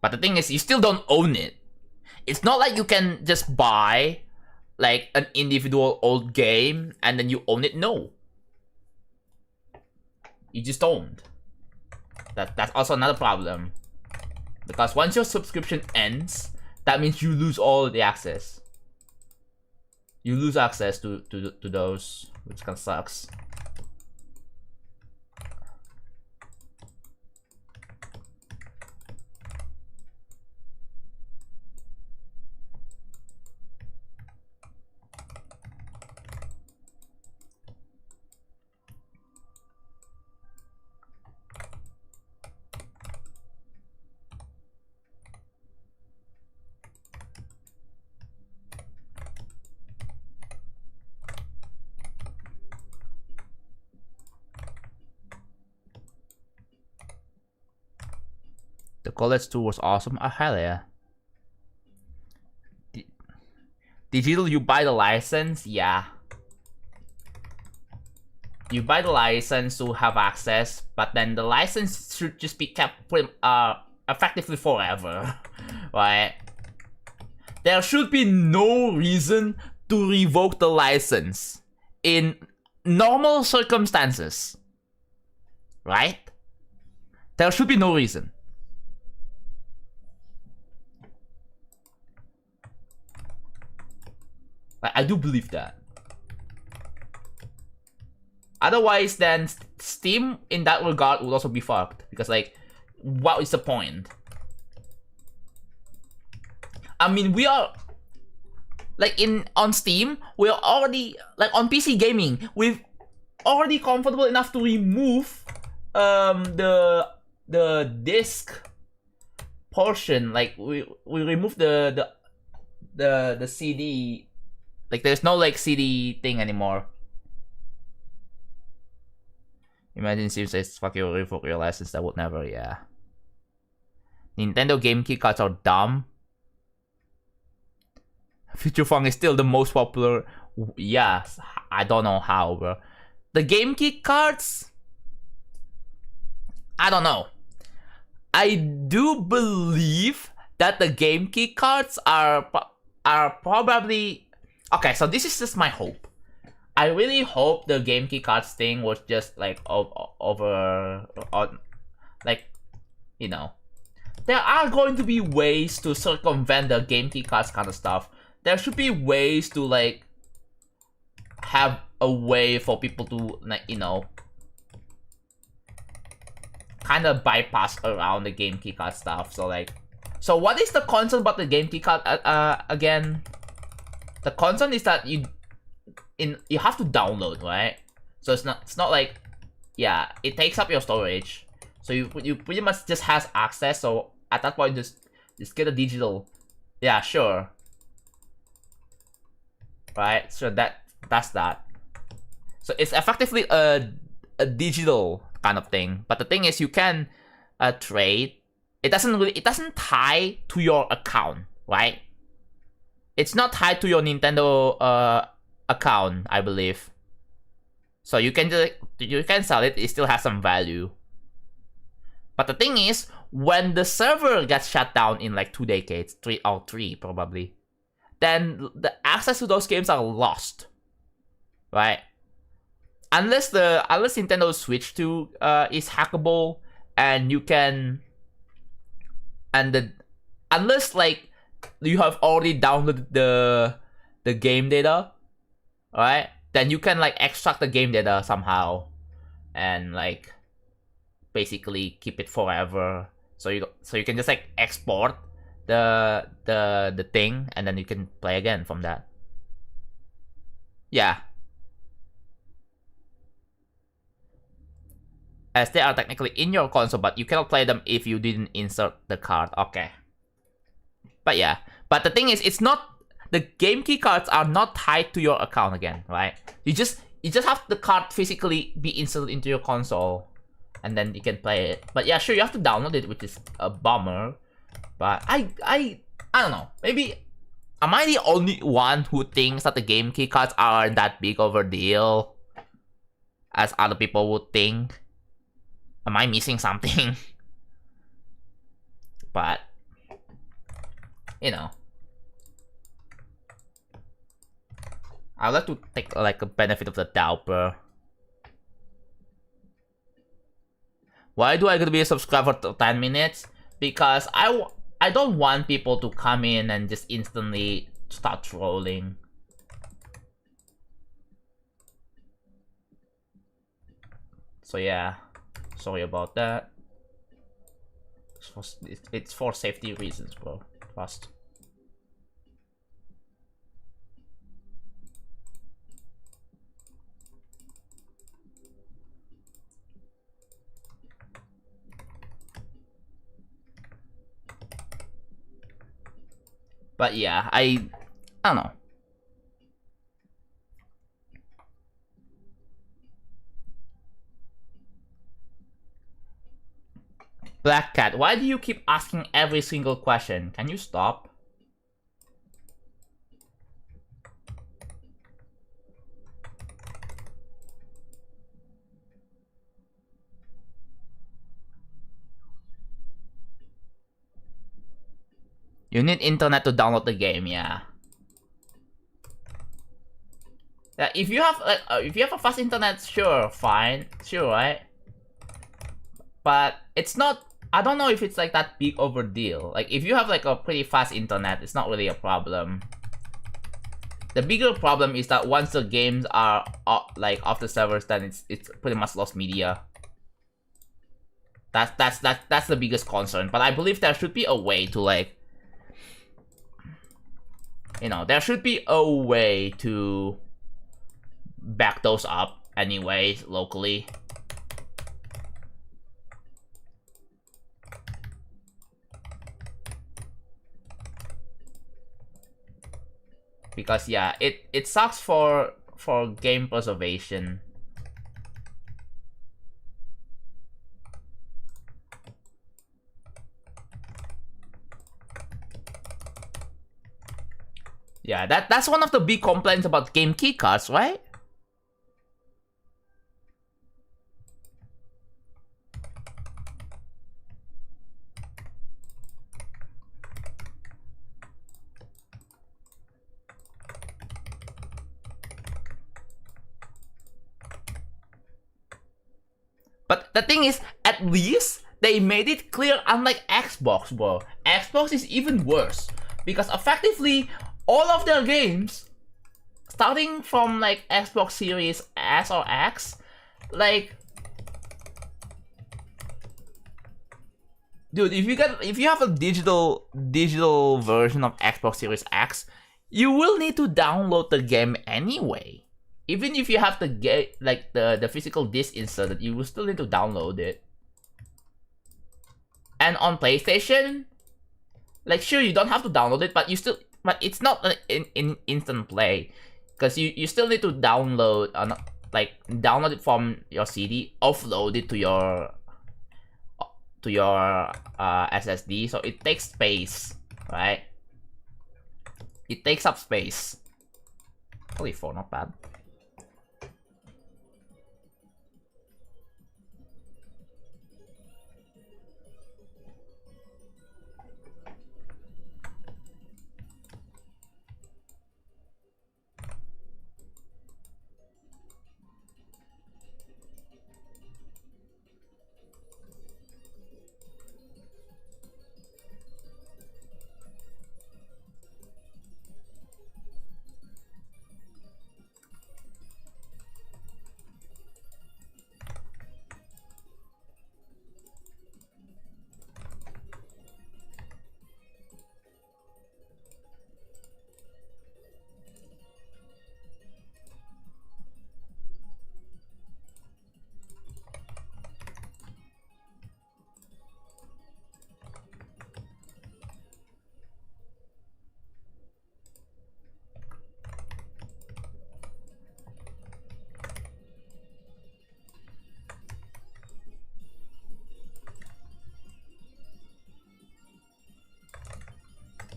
A: But the thing is, you still don't own it. It's not like you can just buy like an individual old game and then you own it. No. You just don't. That's also another problem. Because once your subscription ends, that means you lose all the access. You lose access to those, which kind of sucks. The college tour was awesome. Oh, hell yeah. Digital, you buy the license? Yeah. You buy the license to have access, but then the license should just be kept effectively forever. Right? There should be no reason to revoke the license in normal circumstances. Right? There should be no reason. I do believe that. Otherwise, then Steam in that regard would also be fucked. Because like, what is the point? I mean, we are like on Steam, we're already like on PC gaming, we're already comfortable enough to remove the disc portion. Like we remove the CD. Like there's no like CD thing anymore. Imagine Steam says fuck you, revoke your license. That would never, yeah. Nintendo game key cards are dumb. Future Funk is still the most popular. Yeah, I don't know how, bro. The game key cards, I don't know. I do believe that the game key cards are probably. Okay, so this is just my hope. I really hope the game key cards thing was just like like, you know, there are going to be ways to circumvent the game key cards kind of stuff. There should be ways to like have a way for people to like, you know, kind of bypass around the game key card stuff. So like, so what is the concern about the game key card again? The concern is that you have to download, right? So it's not like, yeah, it takes up your storage. So you pretty much just has access. So at that point, just get a digital. Yeah, sure. Right. So that's that. So it's effectively a digital kind of thing. But the thing is, you can trade. It doesn't tie to your account, right? It's not tied to your Nintendo account, I believe. So you can sell it. It still has some value. But the thing is, when the server gets shut down in like 2 decades, 3 probably, then the access to those games are lost, right? Unless Nintendo Switch 2 is hackable, and you can, unless like you have already downloaded the game data, right? Then you can like extract the game data somehow, and like basically keep it forever. So you can just like export the thing, and then you can play again from that. Yeah. As they are technically in your console, but you cannot play them if you didn't insert the card. Okay. But yeah. But the thing is, it's not, the game key cards are not tied to your account again, right? You just have the card physically be inserted into your console, and then you can play it. But yeah, sure, you have to download it, which is a bummer. But I don't know. Maybe, am I the only one who thinks that the game key cards aren't that big of a deal as other people would think? Am I missing something? But, you know, I'd like to take like a benefit of the doubt, bro. Why do I gotta be a subscriber for 10 minutes? Because I don't want people to come in and just instantly start trolling. So yeah, sorry about that. It's for safety reasons, bro. Trust. But yeah, I don't know. Black Cat, why do you keep asking every single question? Can you stop? You need internet to download the game, yeah. Yeah, if you have a fast internet, sure, fine, sure, right? But it's not. I don't know if it's like that big of a deal. Like if you have like a pretty fast internet, it's not really a problem. The bigger problem is that once the games are like off the servers, then it's pretty much lost media. That's the biggest concern. But I believe there should be a way to like, you know, there should be a way to back those up anyway locally. Because yeah, it sucks for game preservation. Yeah, that's one of the big complaints about game keycards, right? But the thing is, at least they made it clear, unlike Xbox, bro. Xbox is even worse. Because effectively, all of their games, starting from like Xbox Series S or X, like, dude, if you have a digital version of Xbox Series X, you will need to download the game anyway. even if you have to get like the physical disc inserted, you will still need to download it. And on PlayStation, like sure you don't have to download it, but it's not an instant play, because you still need to download download it from your CD, offload it to your SSD, so it takes space, right? It takes up space. Holy 4, not bad.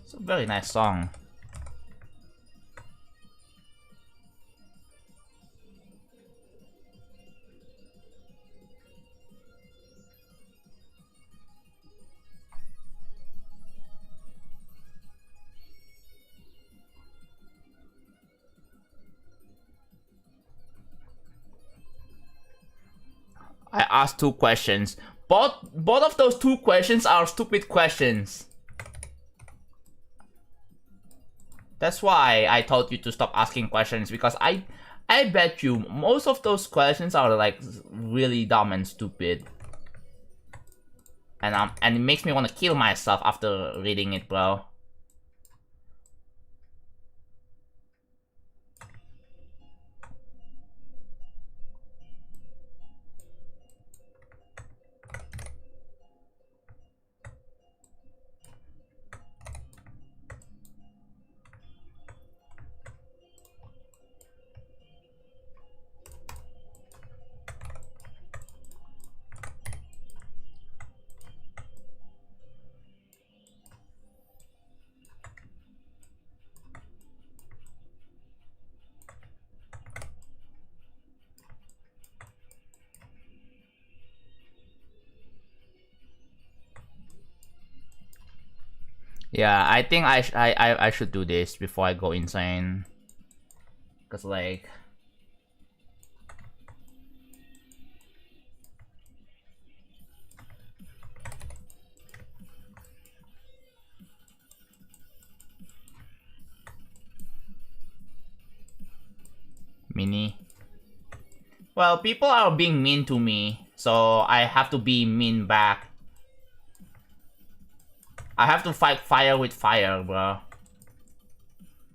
A: It's a very nice song. I asked 2 questions. Both of those 2 questions are stupid questions. That's why I told you to stop asking questions, because I bet you most of those questions are like really dumb and stupid. And it makes me want to kill myself after reading it, bro. Yeah, I think I should do this before I go insane. Cause like Mini. Well, people are being mean to me, so I have to be mean back. I have to fight fire with fire, bro.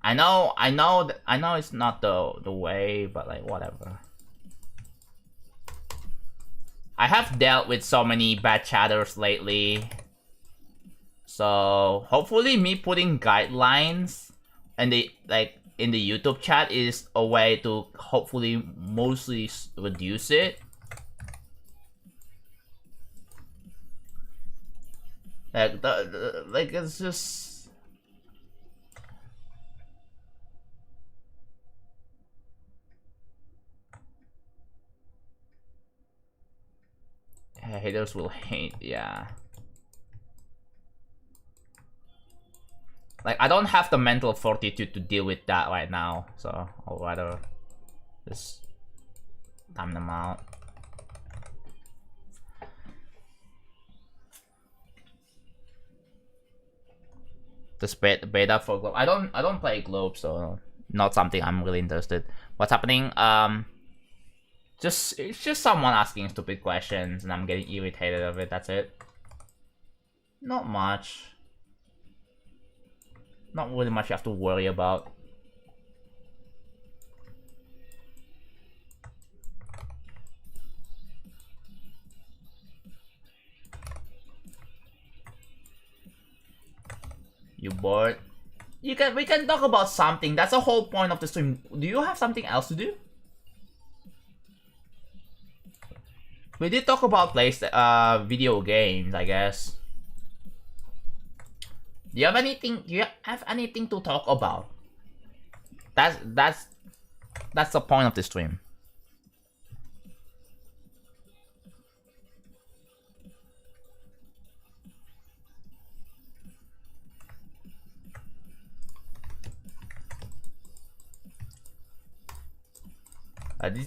A: I know it's not the way, but like whatever. I have dealt with so many bad chatters lately. So hopefully me putting guidelines and in the YouTube chat is a way to hopefully mostly reduce it. Like it's just haters will hate, yeah. Like I don't have the mental fortitude to deal with that right now, so I'll rather just time them out. The beta for Globe. I don't play Globe, so not something I'm really interested. What's happening? It's just someone asking stupid questions, and I'm getting irritated of it. That's it. Not much. Not really much you have to worry about. You bored? We can talk about something. That's the whole point of the stream. Do you have something else to do? We did talk about video games, I guess. Do you have anything to talk about? That's the point of the stream.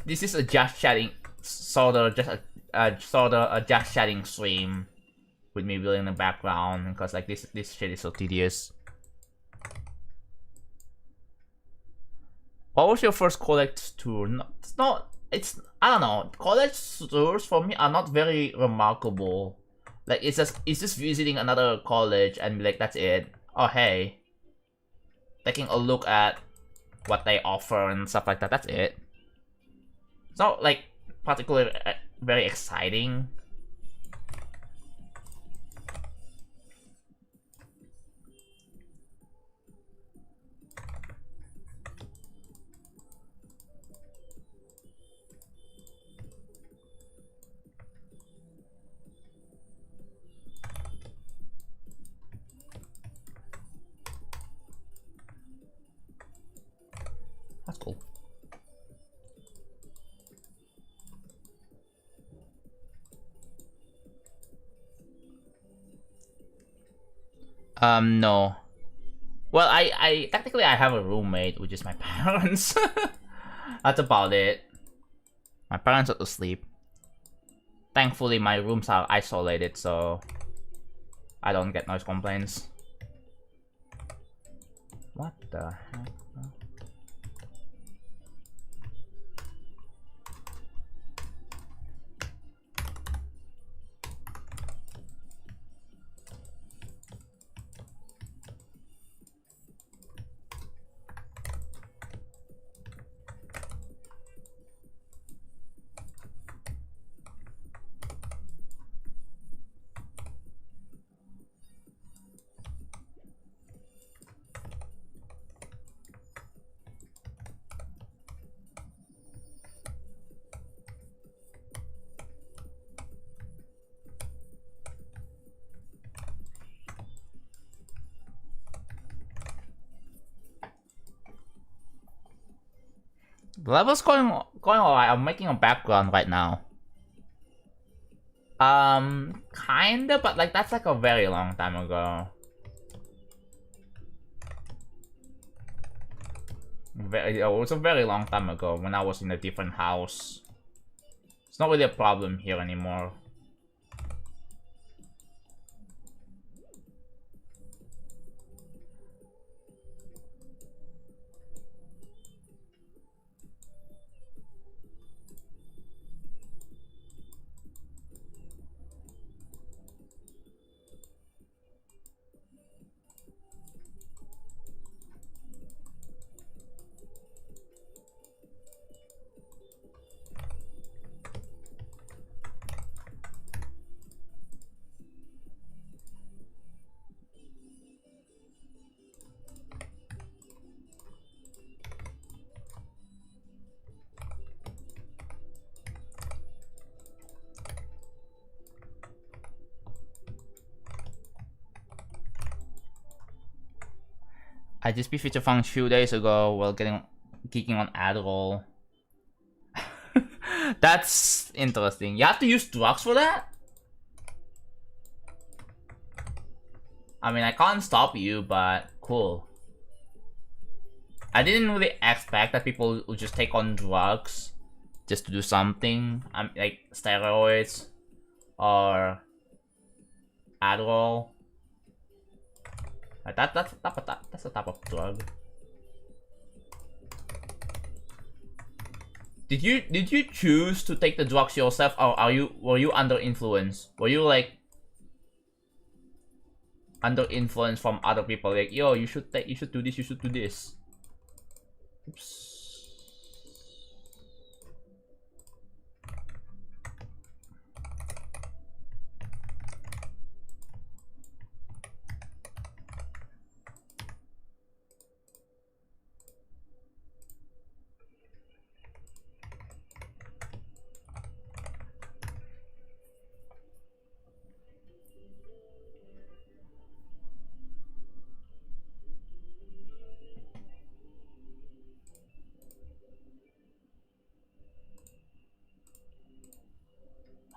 A: This is a just chatting, sort of a just chatting stream with me building in the background because like this shit is so tedious. What was your first college tour? No, it's I don't know. College tours for me are not very remarkable. Like it's just visiting another college and be like that's it. Oh hey, taking a look at what they offer and stuff like that. That's it. It's not like particularly very exciting. That's cool. No. Well, I technically I have a roommate, which is my parents. That's about it. My parents are asleep. Thankfully, my rooms are isolated, so I don't get noise complaints. What the heck? The level's going alright. I'm making a background right now. Kinda, but like that's like a very long time ago. It was a very long time ago when I was in a different house. It's not really a problem here anymore. I just beat feature function a few days ago while geeking on Adderall. That's interesting. You have to use drugs for that? I mean, I can't stop you, but cool. I didn't really expect that people would just take on drugs just to do something. Like steroids or Adderall. That's a type of drug. Did you choose to take the drugs yourself, or were you under influence? Were you like under influence from other people? Like, yo, you should do this, you should do this. Oops.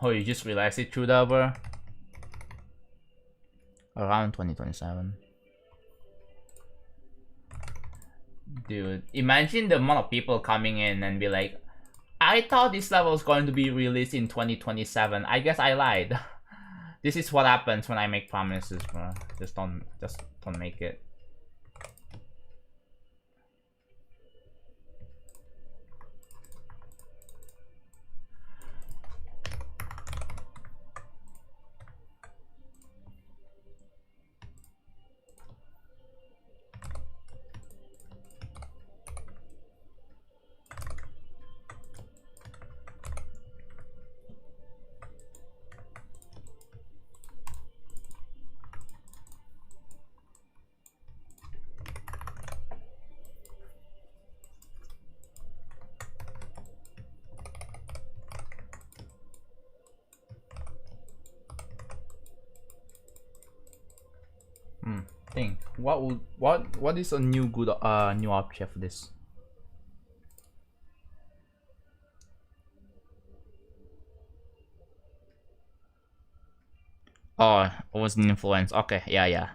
A: Oh, you just realized it through the over? Around 2027. Dude, imagine the amount of people coming in and be like, I thought this level was going to be released in 2027. I guess I lied. This is what happens when I make promises, bro. Just don't make it. Think what is a new good new object for this? Oh, it was an influence. Okay, yeah.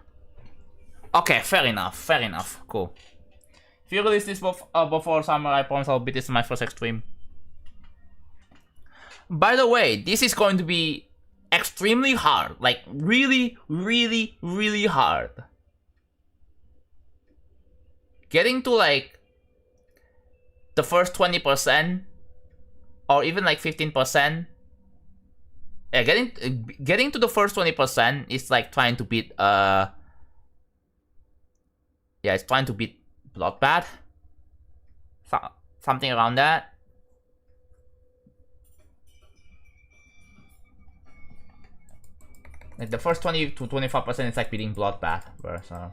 A: Okay, fair enough. Cool. If you release this before summer, I promise I'll beat this in my first extreme. By the way, this is going to be extremely hard. Like, really hard. Getting to, like, the first 20%, or even, like, 15%. Yeah, getting to the first 20% is, like, trying to beat, yeah, it's trying to beat Bloodbath. Something around that. Like, the first 20 to 25% is like beating Bloodbath, bro, so.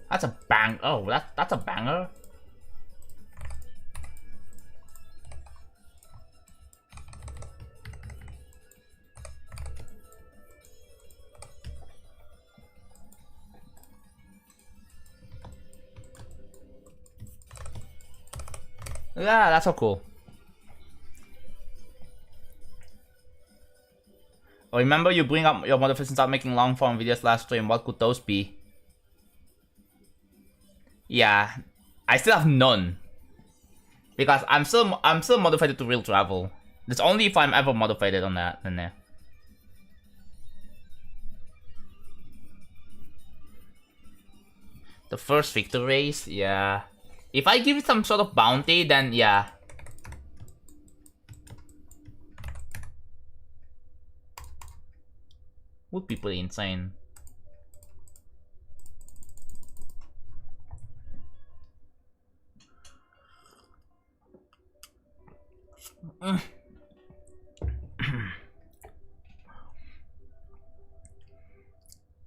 A: That's a bang. Oh, that's a banger. Yeah, that's so cool. Oh, remember you bring up your motivation, start making long form videos last stream. What could those be? Yeah, I still have none. Because I'm still motivated to real travel. That's only if I'm ever motivated on that. Then there. The first victory race, yeah. If I give it some sort of bounty, then yeah. Would be pretty insane.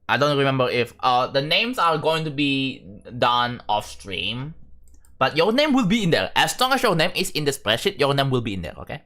A: I don't remember if the names are going to be done off stream, but your name will be in there. As long as your name is in the spreadsheet, your name will be in there, okay?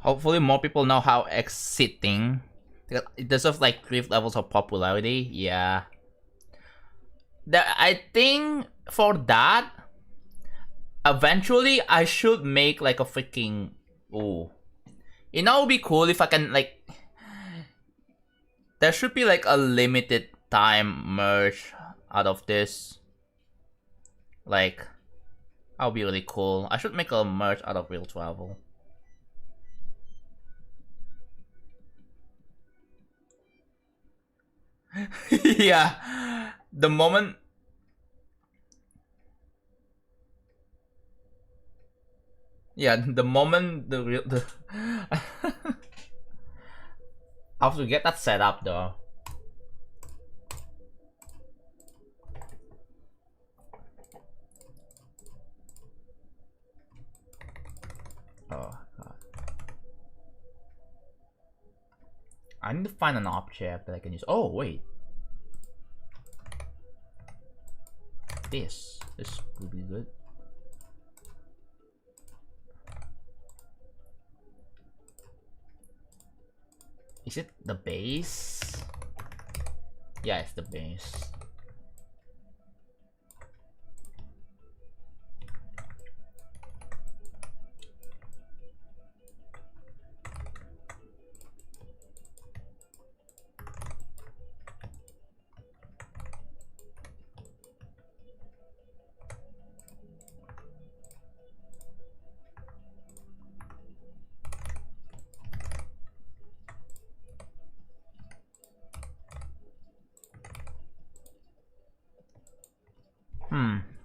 A: Hopefully more people know how exiting. It deserves like 3 levels of popularity. Yeah. I think for that, eventually I should make like a freaking... Ooh. You know, it would be cool if I can like... There should be like a limited time merge out of this. Like, that would be really cool. I should make a merge out of real travel. Yeah. The moment... Yeah, the moment the real... I have to get that set up though. Oh god. I need to find an object that I can use. Oh wait. This would be good. Is it the base? Yeah, it's the base.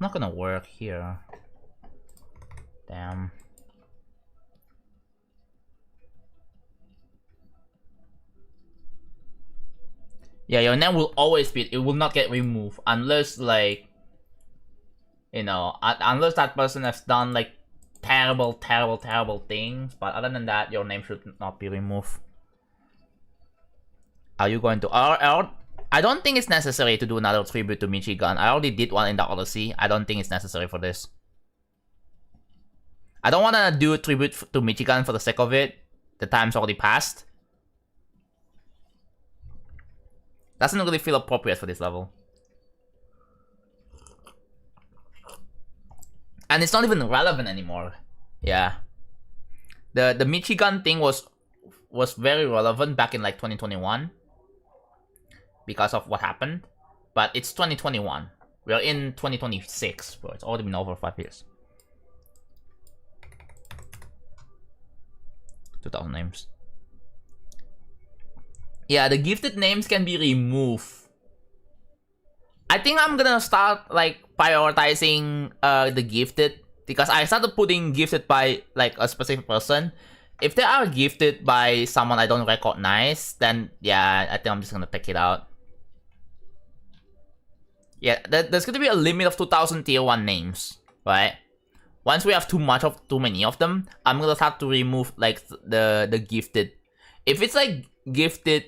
A: Not gonna work here. Damn. Yeah, your name will always be, it will not get removed unless like, you know, unless that person has done like terrible things, but other than that, your name should not be removed. Are you going to... I don't think it's necessary to do another tribute to Michigan. I already did one in the Odyssey. I don't think it's necessary for this. I don't want to do a tribute to Michigan for the sake of it. The time's already passed. Doesn't really feel appropriate for this level. And it's not even relevant anymore. Yeah. The Michigan thing was very relevant back in like 2021. Because of what happened. But it's 2021. We're in 2026, bro. It's already been over 5 years. 2,000 names. Yeah, the gifted names can be removed. I think I'm gonna start like prioritizing the gifted, because I started putting gifted by like a specific person. If they are gifted by someone I don't recognize, then yeah, I think I'm just gonna pick it out. Yeah, there's gonna be a limit of 2,000 tier 1 names, right? Once we have too many of them, I'm gonna start to remove like the gifted. If it's like gifted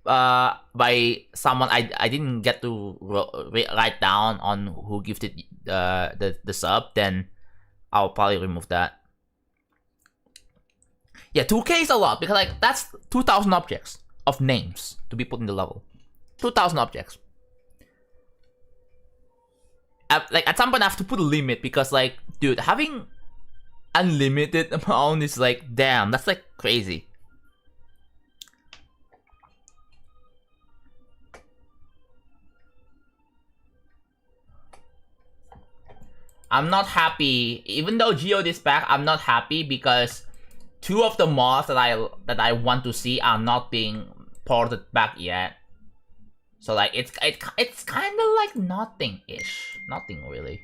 A: by someone I didn't get to write down on who gifted the sub, then I'll probably remove that. Yeah, 2K is a lot, because like that's 2,000 objects of names to be put in the level. 2,000 objects. Like at some point I have to put a limit, because like, dude, having unlimited amount is like, damn, that's like crazy. I'm not happy, even though Geode is back. I'm not happy because 2 of the mods that I want to see are not being ported back yet. So like it's kind of like nothing-ish, nothing really.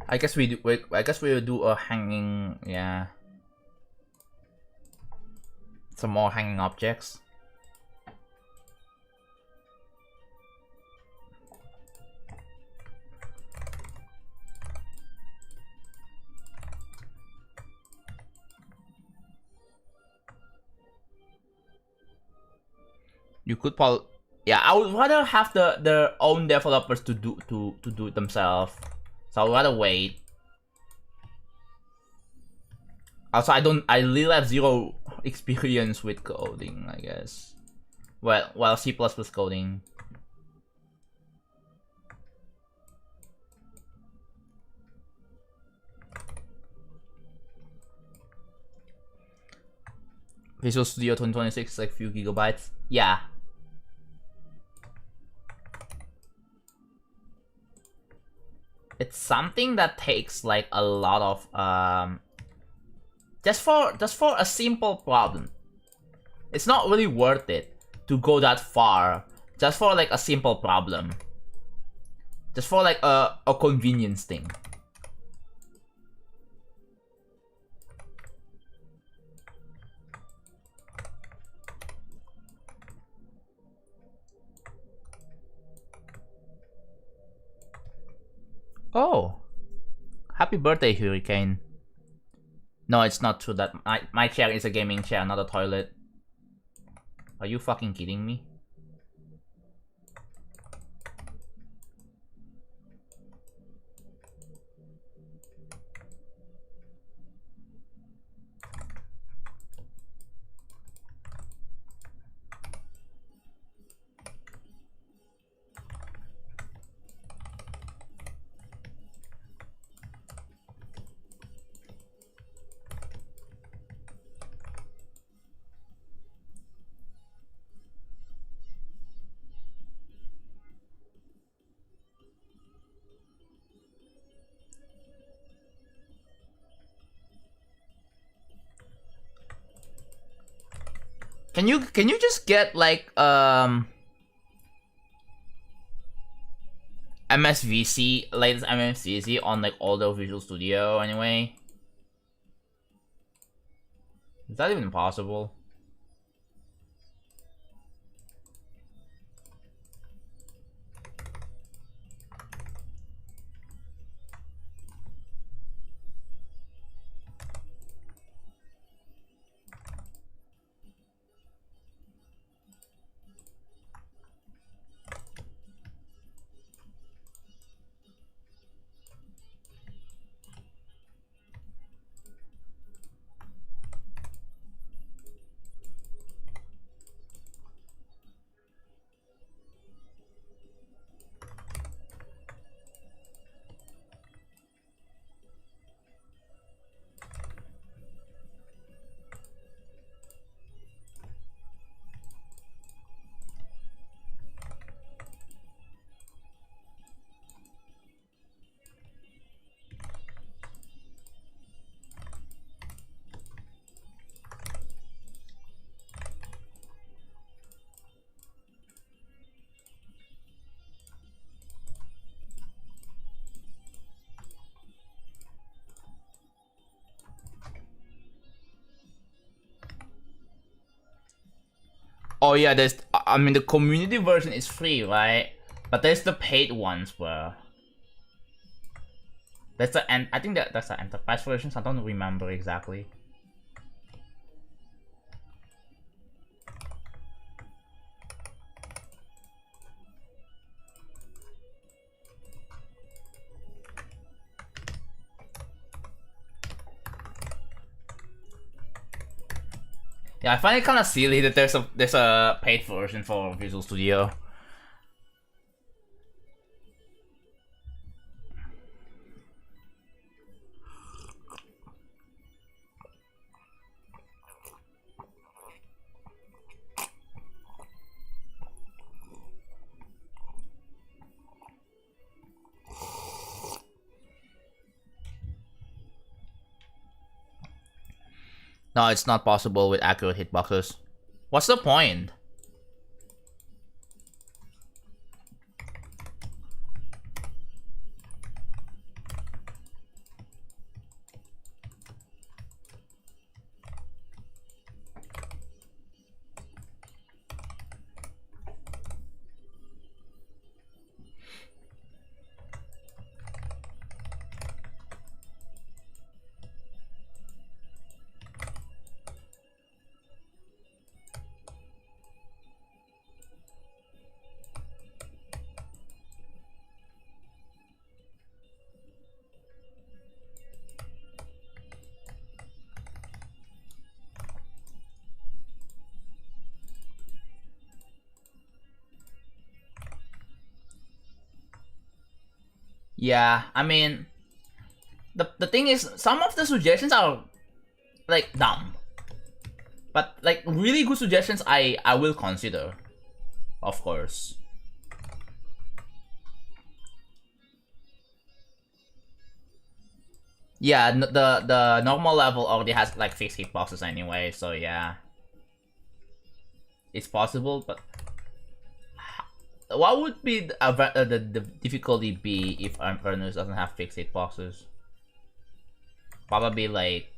A: I guess we do. I guess we'll do a hanging. Yeah. Some more hanging objects. You could probably, yeah. I would rather have their own developers to do it themselves. So I'd rather wait. Also, I really have zero experience with coding, I guess. Well, C++ coding. Visual Studio 2026 like few gigabytes. Yeah. It's something that takes like a lot of just for a simple problem. It's not really worth it to go that far just for like a simple problem. Just for like a convenience thing. Oh, happy birthday, Hurricane. No, it's not true that my chair is a gaming chair, not a toilet. Are you fucking kidding me? Can you just get like MSVC, latest MSVC on like all the Visual Studio anyway? Is that even possible? Oh yeah, there's. I mean, the community version is free, right? But there's the paid ones where. That's the and I think that's the enterprise version. So I don't remember exactly. Yeah, I find it kind of silly that there's a paid version for Visual Studio. No, it's not possible with accurate hitboxes. What's the point? Yeah, I mean, the thing is, some of the suggestions are like dumb, but like really good suggestions, I will consider, of course. Yeah, the normal level already has like fixed hitboxes anyway, so yeah, it's possible. But what would be the difficulty be if Earners doesn't have fixed hitboxes? Probably like,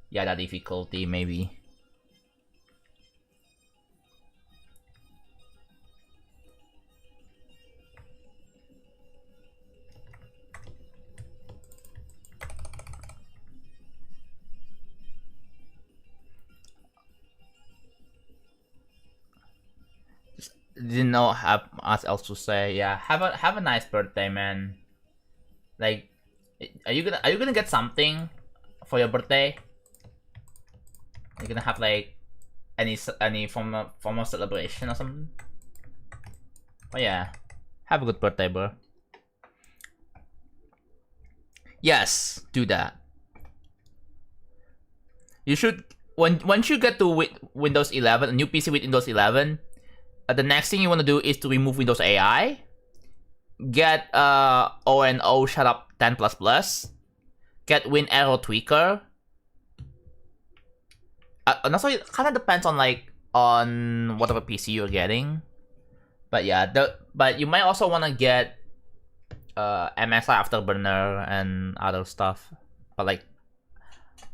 A: yeah, that difficulty maybe. Didn't know have much else to say. Yeah, have a nice birthday, man. Like, are you gonna get something for your birthday? Are you gonna have like any form of celebration or something? Oh yeah, have a good birthday, bro. Yes, do that. You should once you get to Windows 11, a new PC with Windows 11. The next thing you want to do is to remove Windows AI. Get O shoutout 10++. Get Win Arrow Tweaker. And also, it kind of depends on like on whatever PC you're getting. But yeah, but you might also want to get MSI Afterburner and other stuff. But like,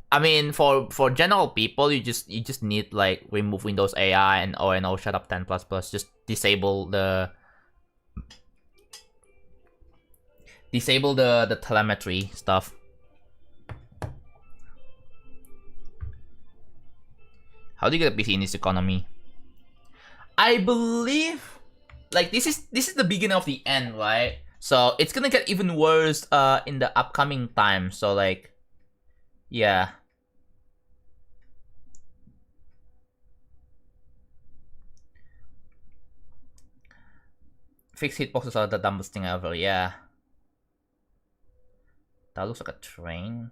A: I mean, for general people, you just need like remove Windows AI and O shoutout 10++. Just disable the telemetry stuff. How do you get a PC in this economy? I believe like this is the beginning of the end, right? So it's gonna get even worse in the upcoming time. So like, yeah. Fixed hitboxes are the dumbest thing ever, yeah. That looks like a train.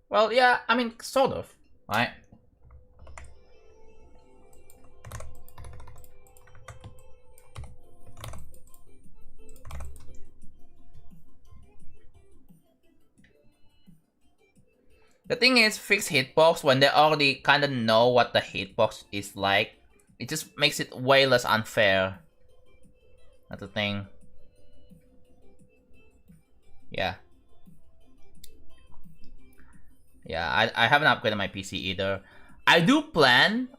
A: Well, yeah, I mean, sort of, right? The thing is, fixed hitbox, when they already kind of know what the hitbox is like, it just makes it way less unfair. That's the thing. Yeah. Yeah, I haven't upgraded my PC either. I do plan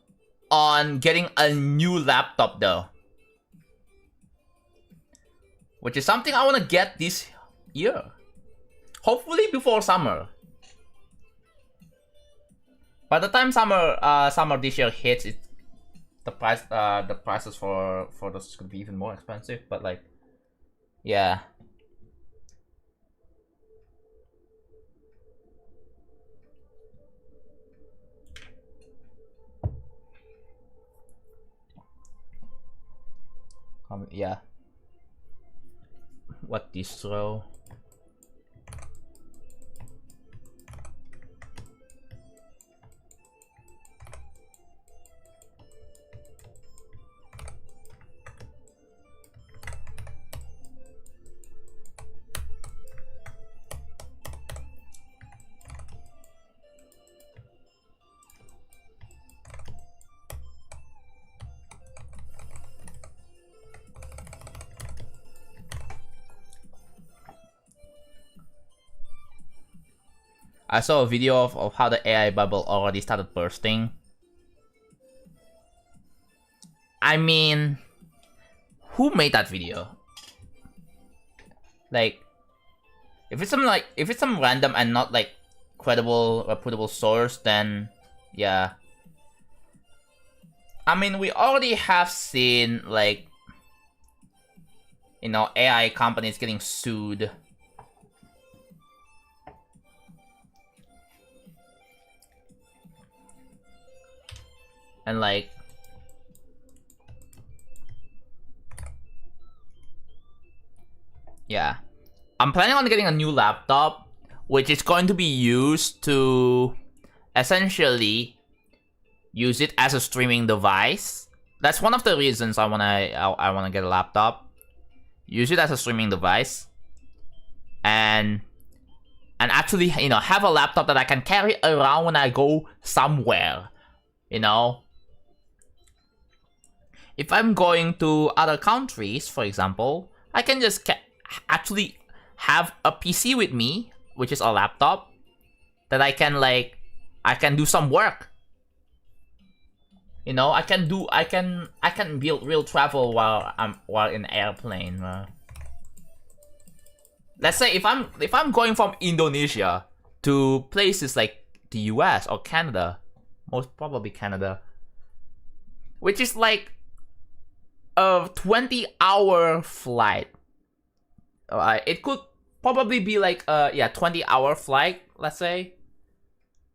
A: on getting a new laptop though. Which is something I want to get this year. Hopefully before summer. By the time summer this year hits, the prices for those is gonna be even more expensive. But like, yeah. Yeah. What distro? I saw a video of how the AI bubble already started bursting. I mean, who made that video? Like, if it's some random and not like credible, reputable source, then yeah. I mean, we already have seen like, you know, AI companies getting sued. And like, yeah. I'm planning on getting a new laptop, which is going to be used to essentially use it as a streaming device. That's one of the reasons I wanna get a laptop. Use it as a streaming device, and actually, you know, have a laptop that I can carry around when I go somewhere. You know, if I'm going to other countries, for example, I can just actually have a PC with me, which is a laptop, that I can do some work. You know, I can build real travel while in airplane. Let's say if I'm going from Indonesia to places like the US or Canada, most probably Canada, which is like a 20-hour flight. It could probably be like 20-hour flight, let's say.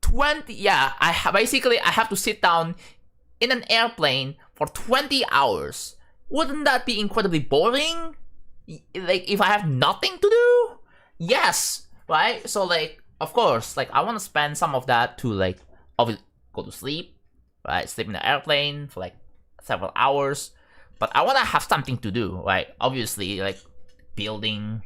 A: 20, yeah, I have to sit down in an airplane for 20 hours. Wouldn't that be incredibly boring? Like, if I have nothing to do? Yes, right? So, like, of course, like, I want to spend some of that to, like, go to sleep, right? Sleep in the airplane for, like, several hours. But I want to have something to do, right? Obviously, like, building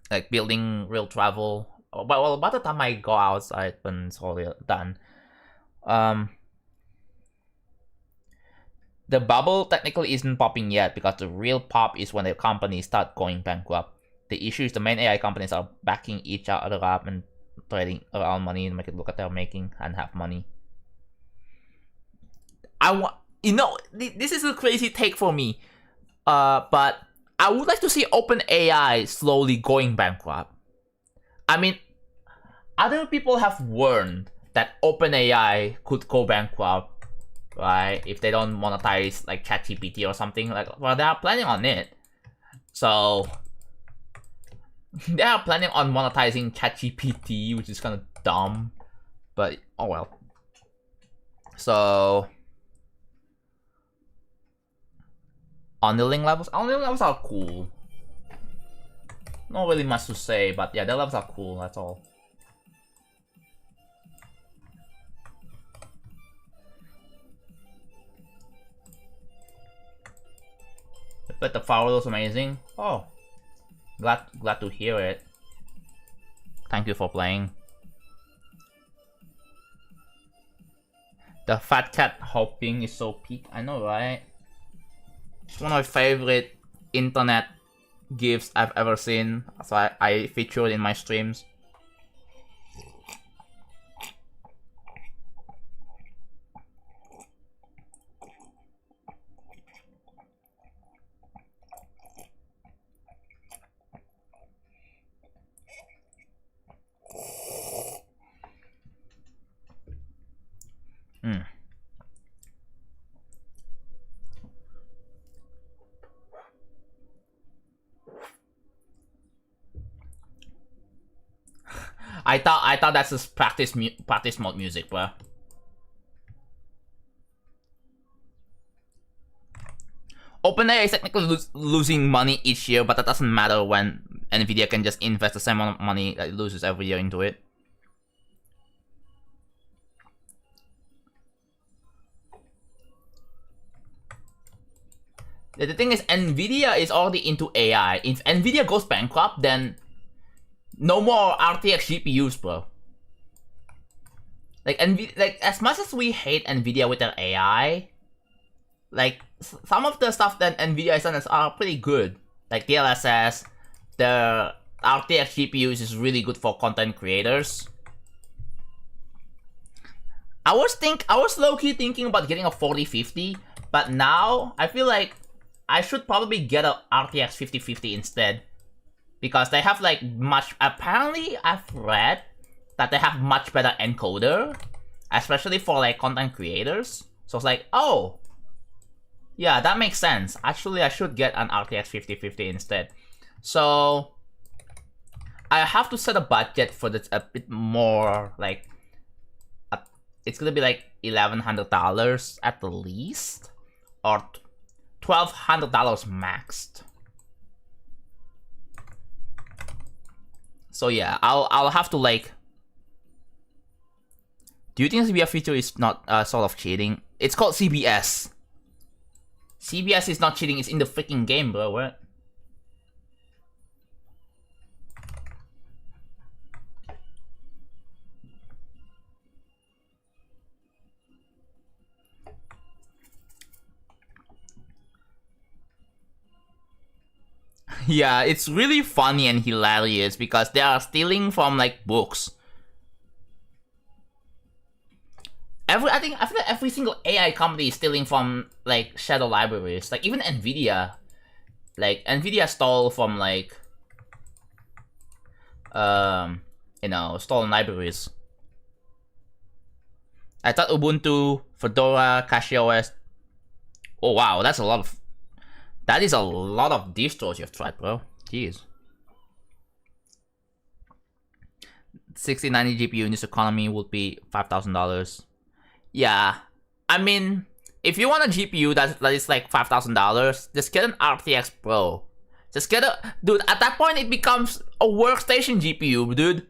A: real travel. But, well, by the time I go outside, when it's all done, the bubble technically isn't popping yet because the real pop is when the companies start going bankrupt. The issue is the main AI companies are backing each other up and trading around money to make it look like they're making and have money. This is a crazy take for me, but I would like to see OpenAI slowly going bankrupt. I mean, other people have warned that OpenAI could go bankrupt, right? If they don't monetize like ChatGPT or something. Like, well, they are planning on it. So they are planning on monetizing ChatGPT, which is kind of dumb, but oh well. So underling levels are cool. Not really much to say, but yeah, the levels are cool. That's all. But the firewall was amazing. Oh, glad to hear it. Thank you for playing. The fat cat hopping is so peak. I know, right? It's one of my favorite internet gifs I've ever seen. So I feature it in my streams. I thought that's just practice mode music, bro. OpenAI is technically losing money each year, but that doesn't matter when Nvidia can just invest the same amount of money that it loses every year into it. The thing is, Nvidia is already into AI. If Nvidia goes bankrupt, then no more RTX GPUs, bro. Like, as much as we hate Nvidia with their AI, like, some of the stuff that Nvidia has done are pretty good. Like DLSS, the RTX GPUs is really good for content creators. I was low-key thinking about getting a 4050, but now I feel like I should probably get a RTX 5050 instead. Because they have like apparently I've read that they have much better encoder, especially for like content creators. So it's like, oh, yeah, that makes sense. Actually, I should get an RTX 5050 instead. So I have to set a budget for this a bit more, like, it's gonna be like $1,100 at the least, or $1,200 maxed. So yeah, I'll have to like. Do you think CBS feature is not sort of cheating? It's called CBS. CBS is not cheating. It's in the freaking game, bro. What? Yeah, it's really funny and hilarious because they are stealing from like books. I feel like every single AI company is stealing from like shadow libraries. Like even Nvidia, like Nvidia stole from like stolen libraries. I thought Ubuntu, Fedora, CachyOS. Oh wow, that is a lot of distros you've tried, bro. Jeez. 6090 GPU in this economy would be $5,000. Yeah, I mean, if you want a GPU that is like $5,000, just get an RTX Pro. Just get a dude. At that point, it becomes a workstation GPU, dude.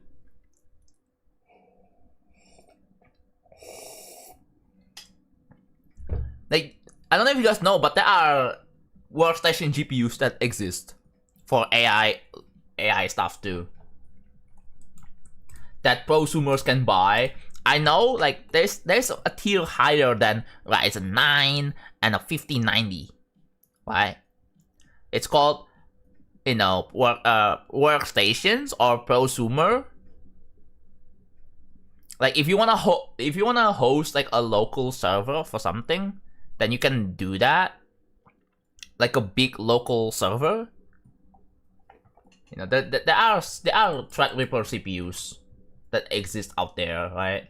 A: Like, I don't know if you guys know, but there are workstation GPUs that exist for AI stuff too. That prosumers can buy. I know, like there's a tier higher than Ryzen 9 and a 5090, right? It's called workstations or prosumer. Like if you wanna host like a local server for something, then you can do that. Like a big local server. You know, there are Threadripper CPUs that exist out there, right?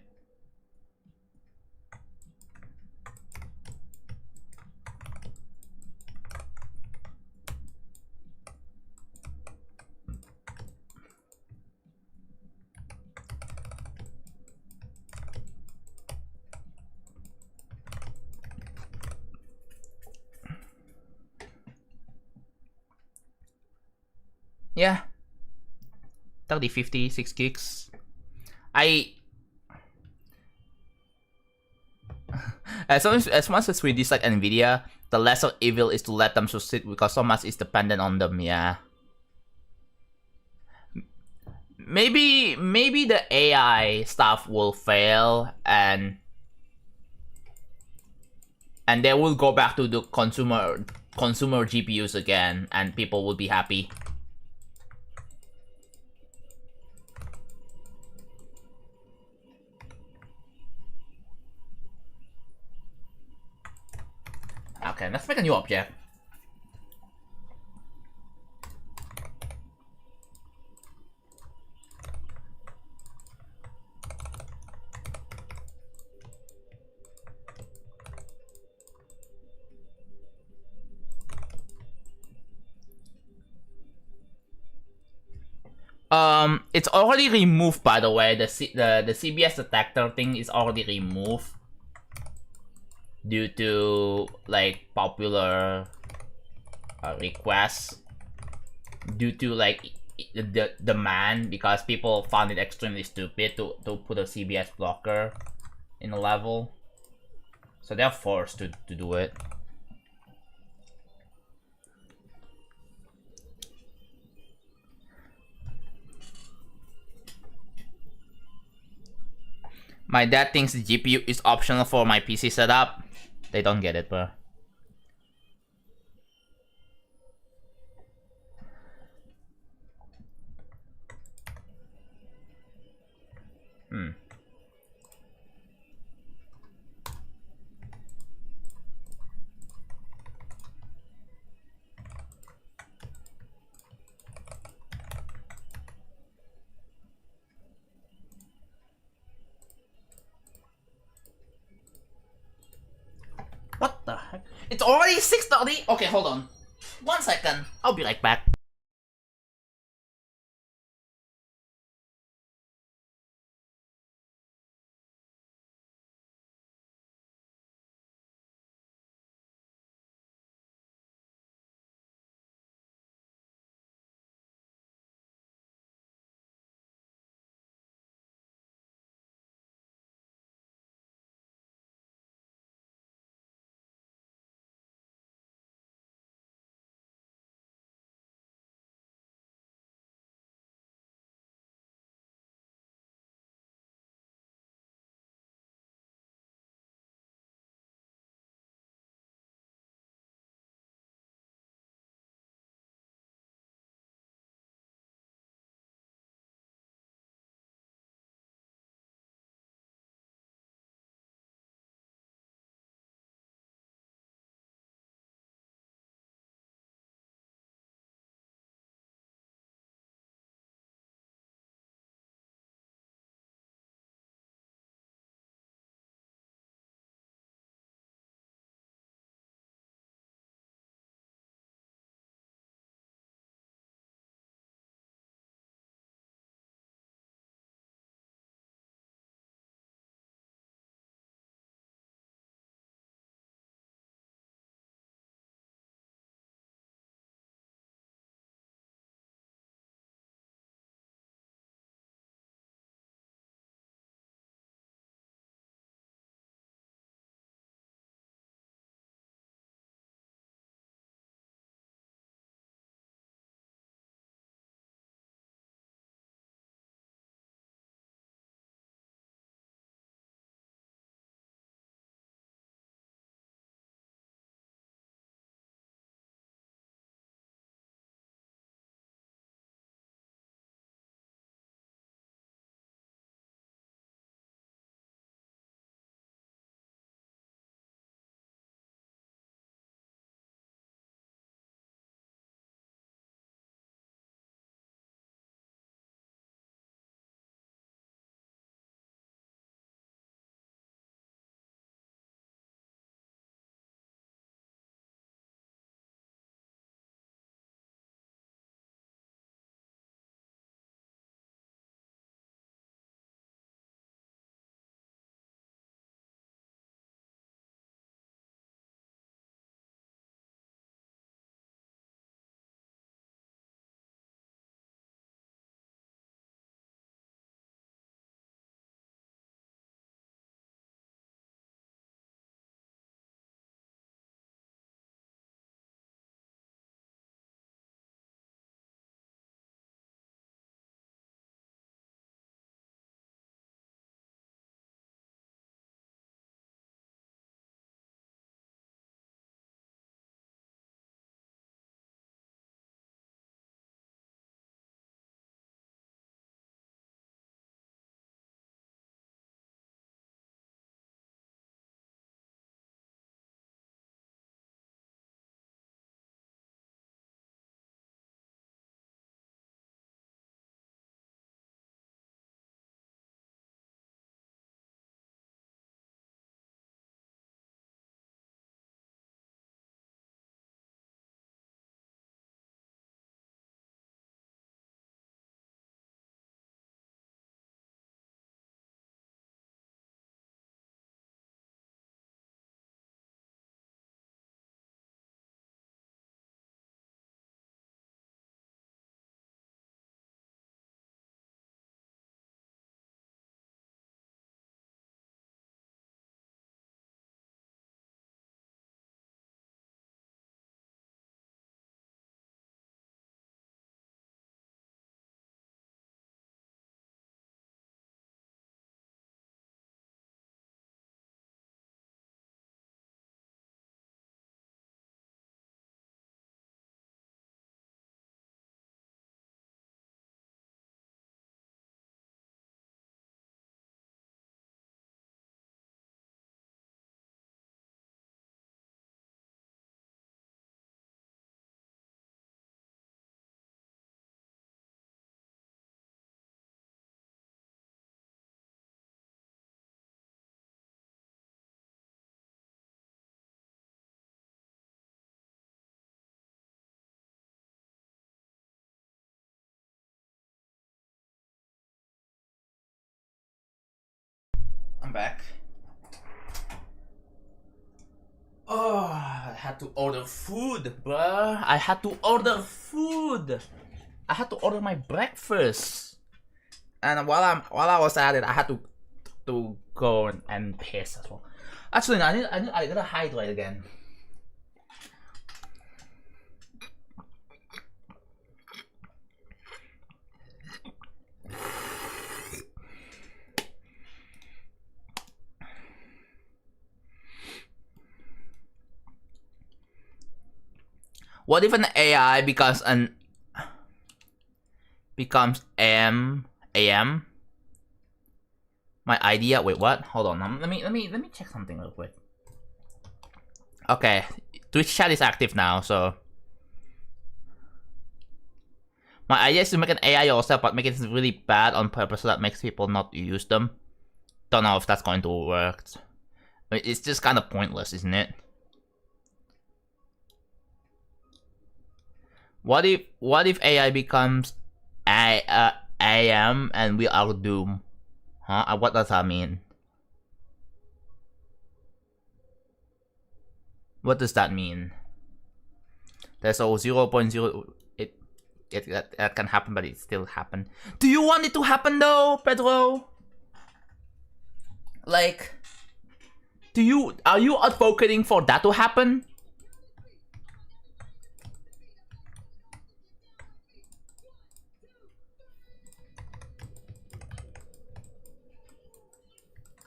A: Yeah. 3050, 6 gigs. As much as we dislike Nvidia, the lesser evil is to let them succeed because so much is dependent on them, yeah. Maybe the AI stuff will fail and they will go back to the consumer GPUs again and people will be happy. Okay, let's make a new object. It's already removed, by the way. The CBS detector thing is already removed due to like popular requests, due to like the demand, because people found it extremely stupid to put a CBS blocker in a level, so they're forced to do it. My dad thinks the GPU is optional for my PC setup. They don't get it, bro. What the heck? It's already 6:30? Okay, hold on. 1 second. I'll be right back. back. Oh, I had to order food, bruh. I had to order food. I had to order my breakfast. And while I was at it, I had to go and piss as well. Actually, no, I gotta hydrate again. What if an AI becomes AM? My idea. Wait, what? Hold on. Let me check something real quick. Okay, Twitch chat is active now, so my idea is to make an AI yourself, but make it really bad on purpose so that makes people not use them. Don't know if that's going to work. I mean, it's just kind of pointless, isn't it? What if AI becomes AM and we are doomed? Huh? What does that mean? What does that mean? There's a 0.0. That can happen, but it still happened. Do you want it to happen though, Pedro? Like, are you advocating for that to happen?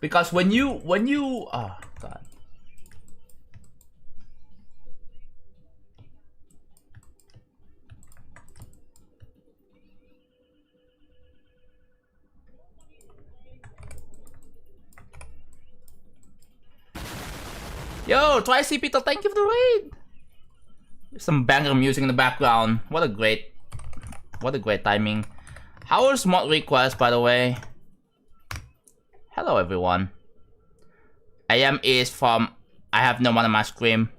A: Because when you oh god. Yo, Tri-C Peter, thank you for the raid. Some banger music in the background. What a great timing. How's mod request, by the way? Hello everyone. AM is from I Have No One on My Scream.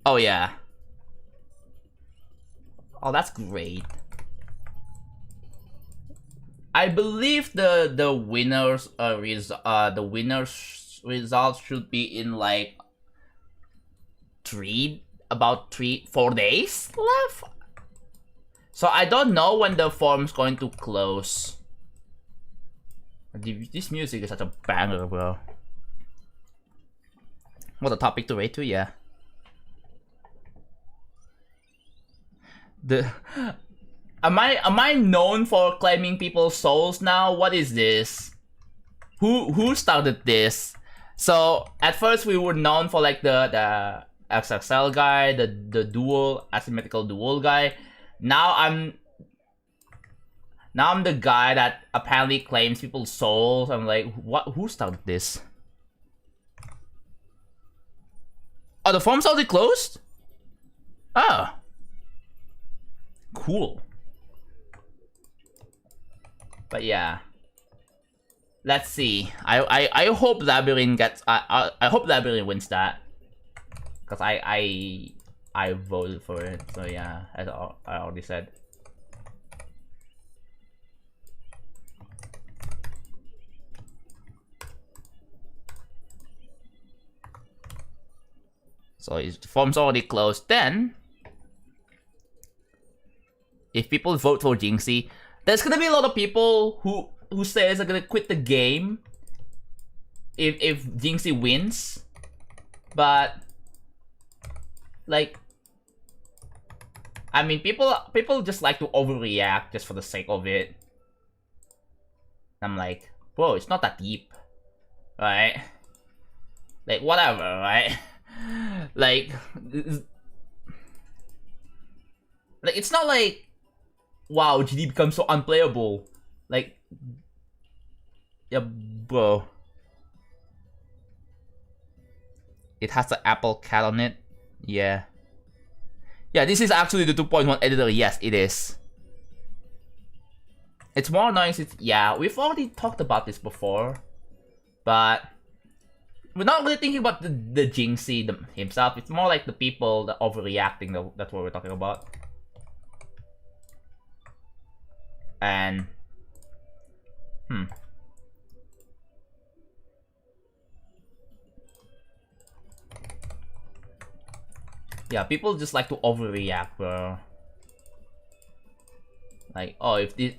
A: Oh yeah. Oh, that's great. I believe the winners results should be in like 4 days left. So I don't know when the form's going to close. This music is such a banger, bro. What a topic to rate to, yeah. Am I known for claiming people's souls now? What is this? Who started this? So at first we were known for like the XXL guy, the dual asymmetrical dual guy. Now I'm the guy that apparently claims people's souls. I'm like, what? Who started this? Oh, the forum's already closed? Oh. Cool. But yeah. Let's see. I hope Labyrinth gets I hope Labyrinth wins that. Cause I voted for it. So yeah, as I already said. So if the form's already closed, then if people vote for Jinxie, there's gonna be a lot of people who says they're gonna quit the game if Jinxie wins. But like, I mean, people just like to overreact just for the sake of it. I'm like, bro, it's not that deep, right? Like, whatever, right? Like it's not like, wow, GD becomes so unplayable. Like, yeah, bro. It has the Apple cat on it. Yeah. Yeah, this is actually the 2.1 editor. Yes, it is. It's more annoying since, yeah, we've already talked about this before. But we're not really thinking about the Jinxie himself. It's more like the people that overreacting. That's what we're talking about. And Yeah, people just like to overreact, bro. Like, oh, if this...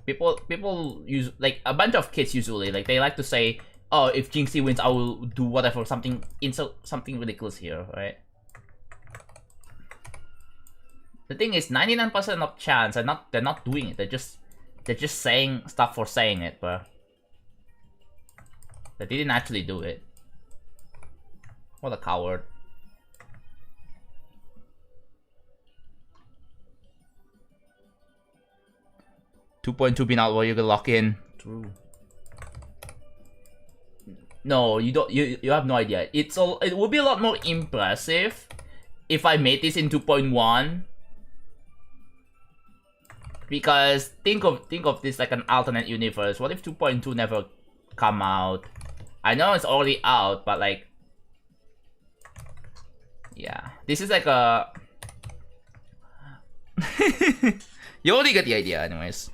A: People use, like, a bunch of kids usually, like, they like to say, oh, if Jinxie wins, I will do whatever, something ridiculous here, right? The thing is, 99% of chance, they're not doing it, they're just saying stuff for saying it, bro. They didn't actually do it. What a coward. $2.2 bin out where you can lock in. True. No, you don't. You have no idea. It would be a lot more impressive if I made this in 2.1. Because think of this like an alternate universe. What if 2.2 never come out? I know it's already out, but like, yeah, this is like a. You already get the idea, anyways.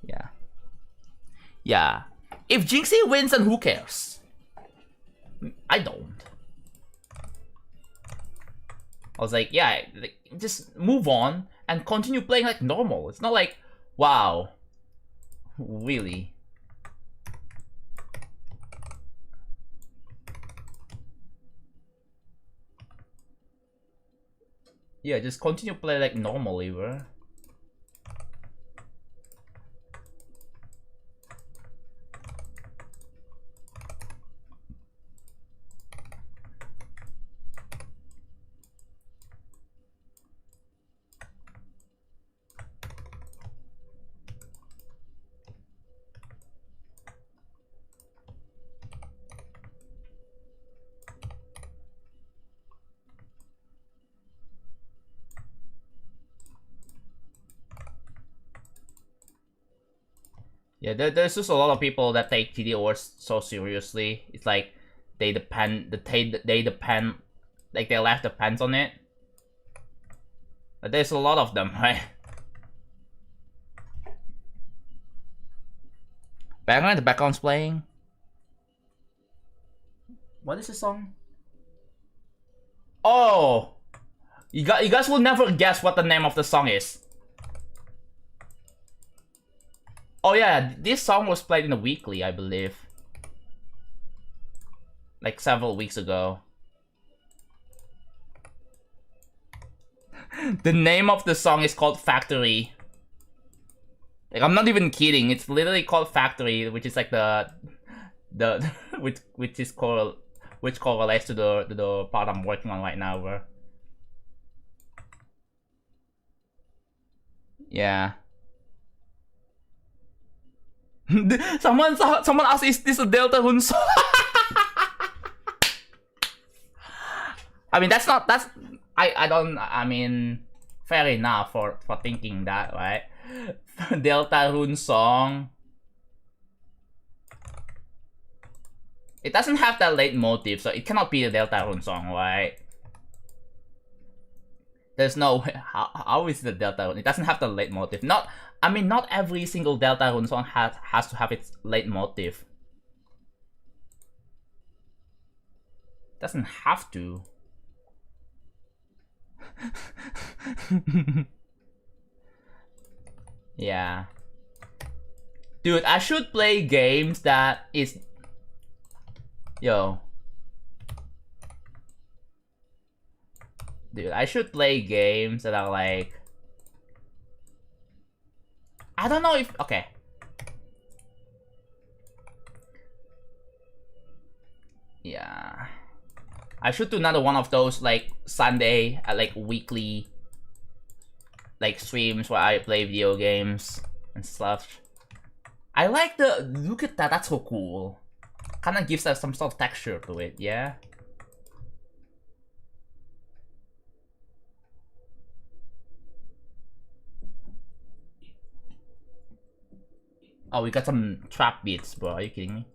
A: Yeah. Yeah. If Jinxie wins, then who cares? I don't. I was like, yeah, like, just move on and continue playing like normal. It's not like, wow, really. Yeah, just continue play like normally, bro. Yeah, there's just a lot of people that take GD awards so seriously. It's like they depend, like their life depends on it. But there's a lot of them, right? The background's playing. What is this song? Oh, you guys will never guess what the name of the song is. Oh yeah, this song was played in the weekly, I believe. Like several weeks ago. The name of the song is called Factory. Like, I'm not even kidding, it's literally called Factory, which is like the which correlates to the part I'm working on right now, bro. Yeah. someone asked, is this a Deltarune song? I mean, I mean, fair enough for thinking that, right? Deltarune song. It doesn't have that leitmotif, so it cannot be a Deltarune song, right? There's no way. How is it a Deltarune? It doesn't have the leitmotif. I mean, not every single Deltarune song has to have its leitmotif. Doesn't have to. Yeah. Dude, I should play games that is... Yo. Dude, I should play games that are like... I don't know if... Okay. Yeah. I should do another one of those, like, Sunday, like, weekly, like, streams where I play video games and stuff. I like the... Look at that, that's so cool. Kinda gives us some sort of texture to it, yeah? Oh, we got some trap beats, bro. Are you kidding me?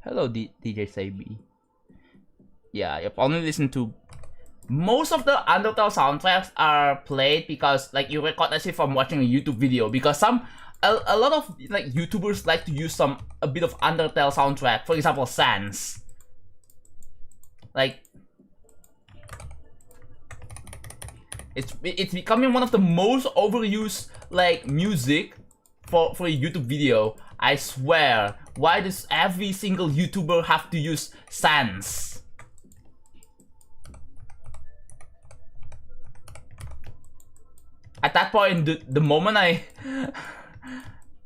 A: Hello, DJ Sabi. Yeah, you've only listened to. Most of the Undertale soundtracks are played because like you recognize it from watching a YouTube video, because a lot of like YouTubers like to use a bit of Undertale soundtrack. For example, Sans. Like it's becoming one of the most overused like music for a YouTube video. I swear. Why does every single YouTuber have to use Sans? At that point, the moment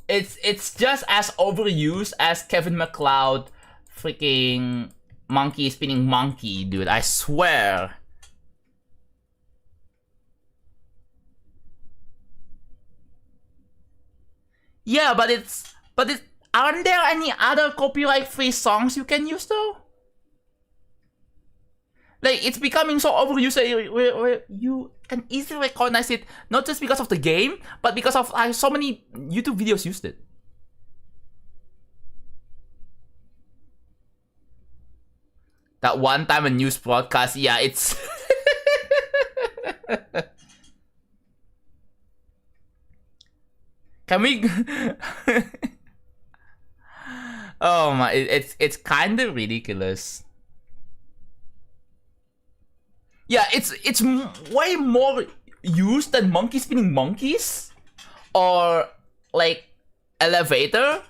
A: it's just as overused as Kevin MacLeod freaking monkey spinning monkey, dude. I swear. Yeah, but aren't there any other copyright-free songs you can use though? Like, it's becoming so overused that where you can easily recognize it, not just because of the game, but because of so many YouTube videos used it. That one time a news broadcast, yeah, it's... Can we... Oh my, it's kind of ridiculous. Yeah, it's way more used than monkey spinning monkeys or like elevator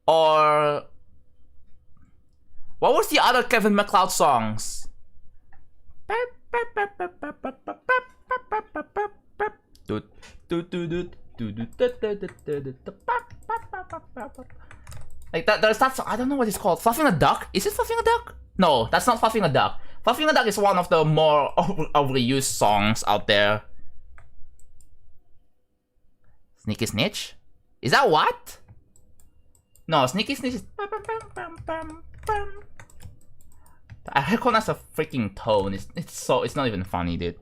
A: or what was the other Kevin MacLeod songs? Like that, there's that. I don't know what it's called. Fluffing a duck? Is it fluffing a duck? No, that's not fluffing a duck. Fluffing a duck is one of the more overused songs out there. Sneaky Snitch? Is that what? No, Sneaky Snitch is. I recognize the freaking tone. It's not even funny, dude.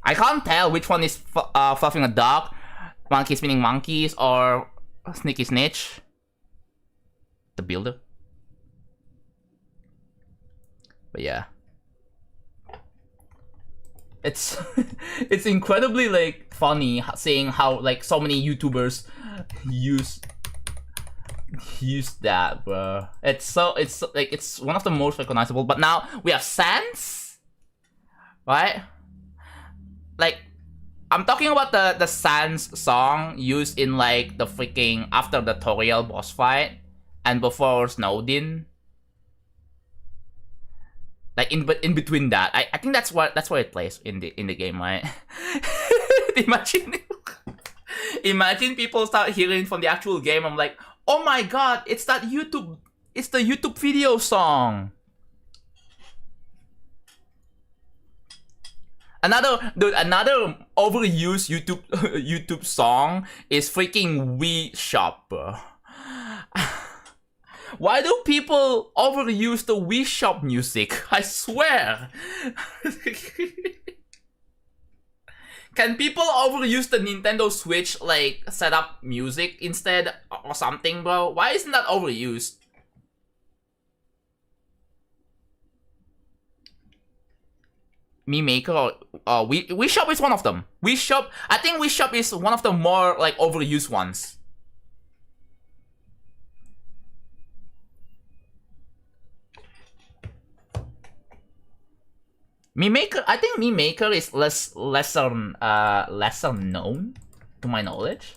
A: I can't tell which one is fluffing a duck, monkey spinning monkeys, or Sneaky Snitch. The builder. But yeah, it's it's incredibly like funny seeing how like so many YouTubers use that, bro. It's like it's one of the most recognizable. But now we have Sans, right? Like I'm talking about the Sans song used in like the freaking after the tutorial boss fight and before Snowdin. Like in between that, I think that's where it plays in the game, right? Imagine people start hearing from the actual game. I'm like, oh my god, it's the YouTube video song. Another overused YouTube song is freaking Wii Shop, bro. Why do people overuse the Wii Shop music? I swear. Can people overuse the Nintendo Switch like setup music instead or something, bro? Why isn't that overused? Me Maker or Wii Shop is one of them. Wii Shop, I think Wii Shop is one of the more like overused ones. Me Maker, I think Me Maker is lesser known to my knowledge.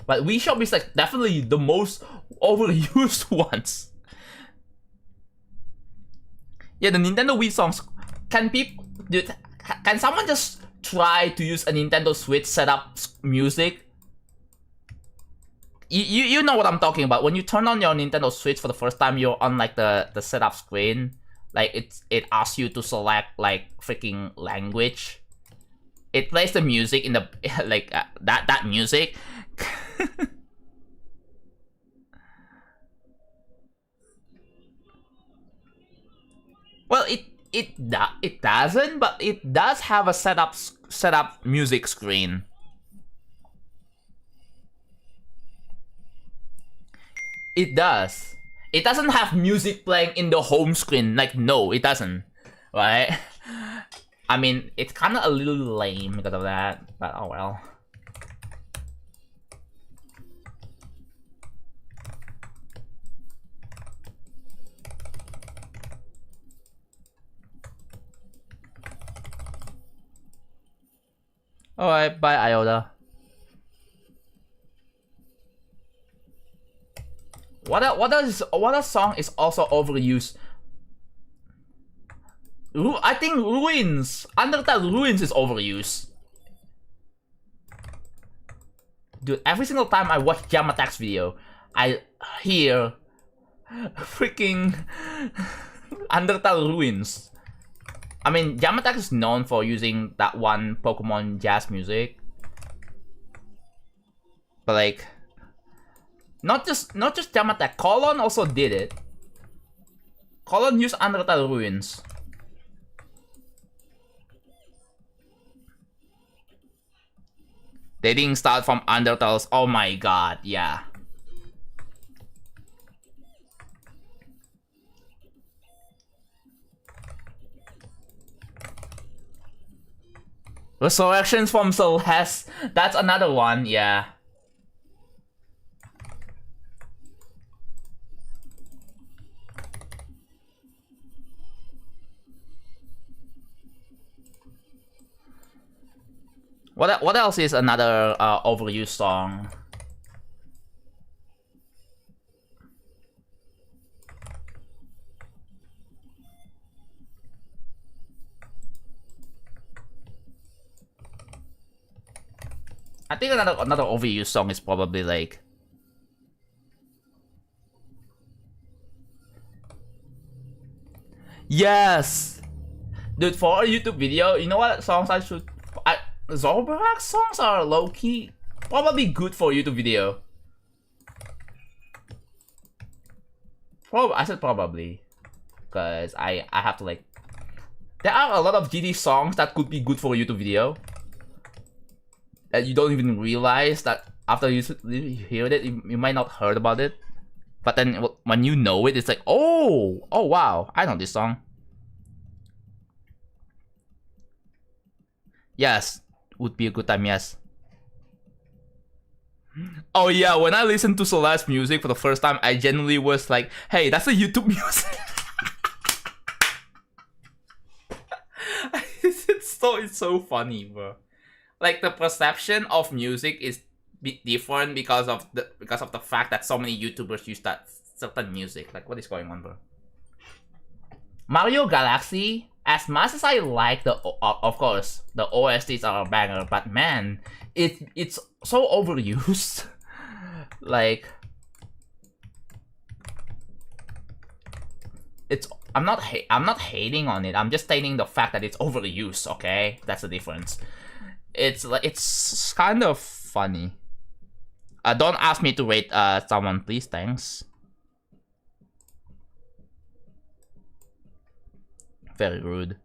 A: But Wii Shop is like definitely the most overused ones. Yeah, the Nintendo Wii songs. Can someone just try to use a Nintendo Switch setup music? You know what I'm talking about. When you turn on your Nintendo Switch for the first time, you're on like the setup screen. Like it asks you to select like freaking language. It plays the music in the like that music. Well, it doesn't, but it does have a setup music screen. It does. It doesn't have music playing in the home screen. Like, no, it doesn't. Right? I mean, it's kind of a little lame because of that, but oh well. Alright, bye Iota. What a song is also overused? I think Ruins, Undertale Ruins is overused. Dude, every single time I watch Jamatak's video, I hear freaking Undertale Ruins. I mean, Jamatak is known for using that one Pokemon jazz music, but like, not just Jamatak. Colon also did it. Colon used Undertale Ruins. They didn't start from Undertales. Oh my god, yeah. Resurrections from Celeste. That's another one, yeah. What else is another overused song? I think another overused song is probably like, yes, dude, for a YouTube video, you know what songs I should? Zorbarak songs are low key probably good for a YouTube video. I said probably, because I have to like. There are a lot of GD songs that could be good for a YouTube video. That you don't even realize that after you hear it, you might not heard about it. But then when you know it, it's like, oh wow, I know this song. Yes, would be a good time, yes. Oh yeah, when I listened to Celeste's music for the first time, I genuinely was like, hey, that's a YouTube music. It's so funny, bro. Like, the perception of music is different because of the fact that so many YouTubers use that certain music. Like, what is going on, bro? Mario Galaxy, as much as I like of course, the OSTs are a banger, but man, it's so overused. Like, I'm not hating on it. I'm just stating the fact that it's overused. Okay, that's the difference. It's kind of funny. Don't ask me to rate someone, please. Thanks. Very rude.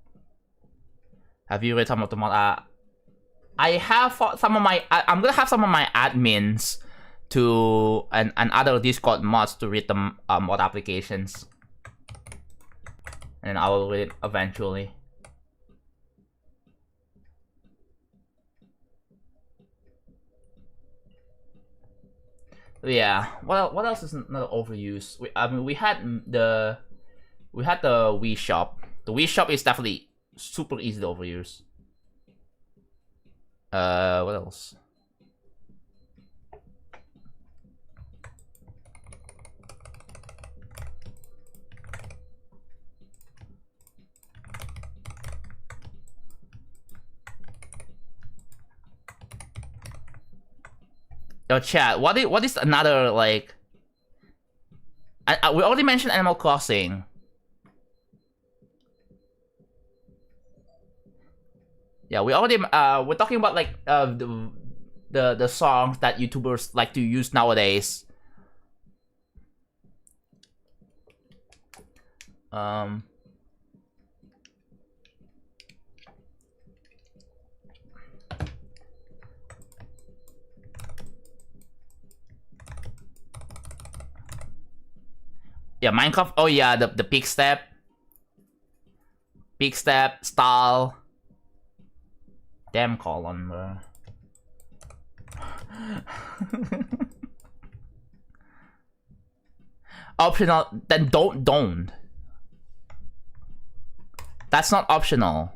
A: Have you read some of the mod? I have some of my. I'm gonna have some of my admins to and other Discord mods to read the mod applications, and I will read it eventually. Yeah. What else is not overused? We had the Wii Shop. The Wii Shop is definitely super easy to overuse. What else? Yo, chat. What is another, like? We already mentioned Animal Crossing. Yeah, we already we're talking about like the songs that YouTubers like to use nowadays. Yeah, Minecraft. Oh yeah, the peak step style. Damn colon, bro. Optional. Then don't. That's not optional.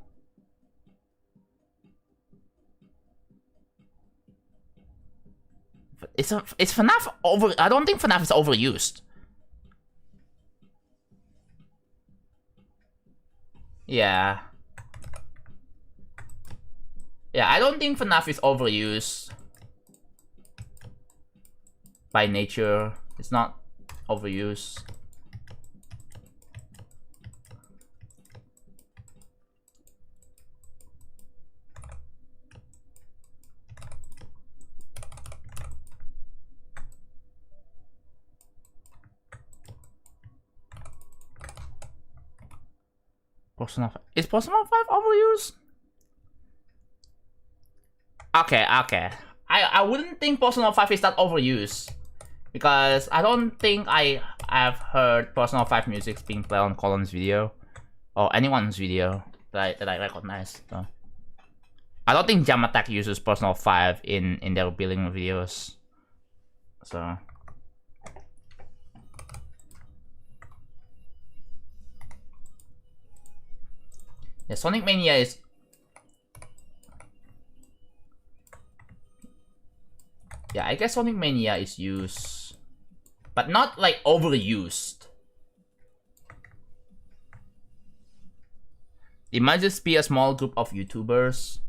A: It's FNAF over. I don't think FNAF is overused. Yeah. Yeah, I don't think FNAF is overused. By nature, it's not overused. Is Persona 5 overused? Okay. I wouldn't think Persona 5 is that overused. Because I don't think I have heard Persona 5 music being played on Colin's video. Or anyone's video that I recognize. So. I don't think Jam Attack uses Persona 5 in their billing videos. So... Yeah, Sonic Mania is... Yeah, I guess Sonic Mania is used. But not like overused. It might just be a small group of YouTubers.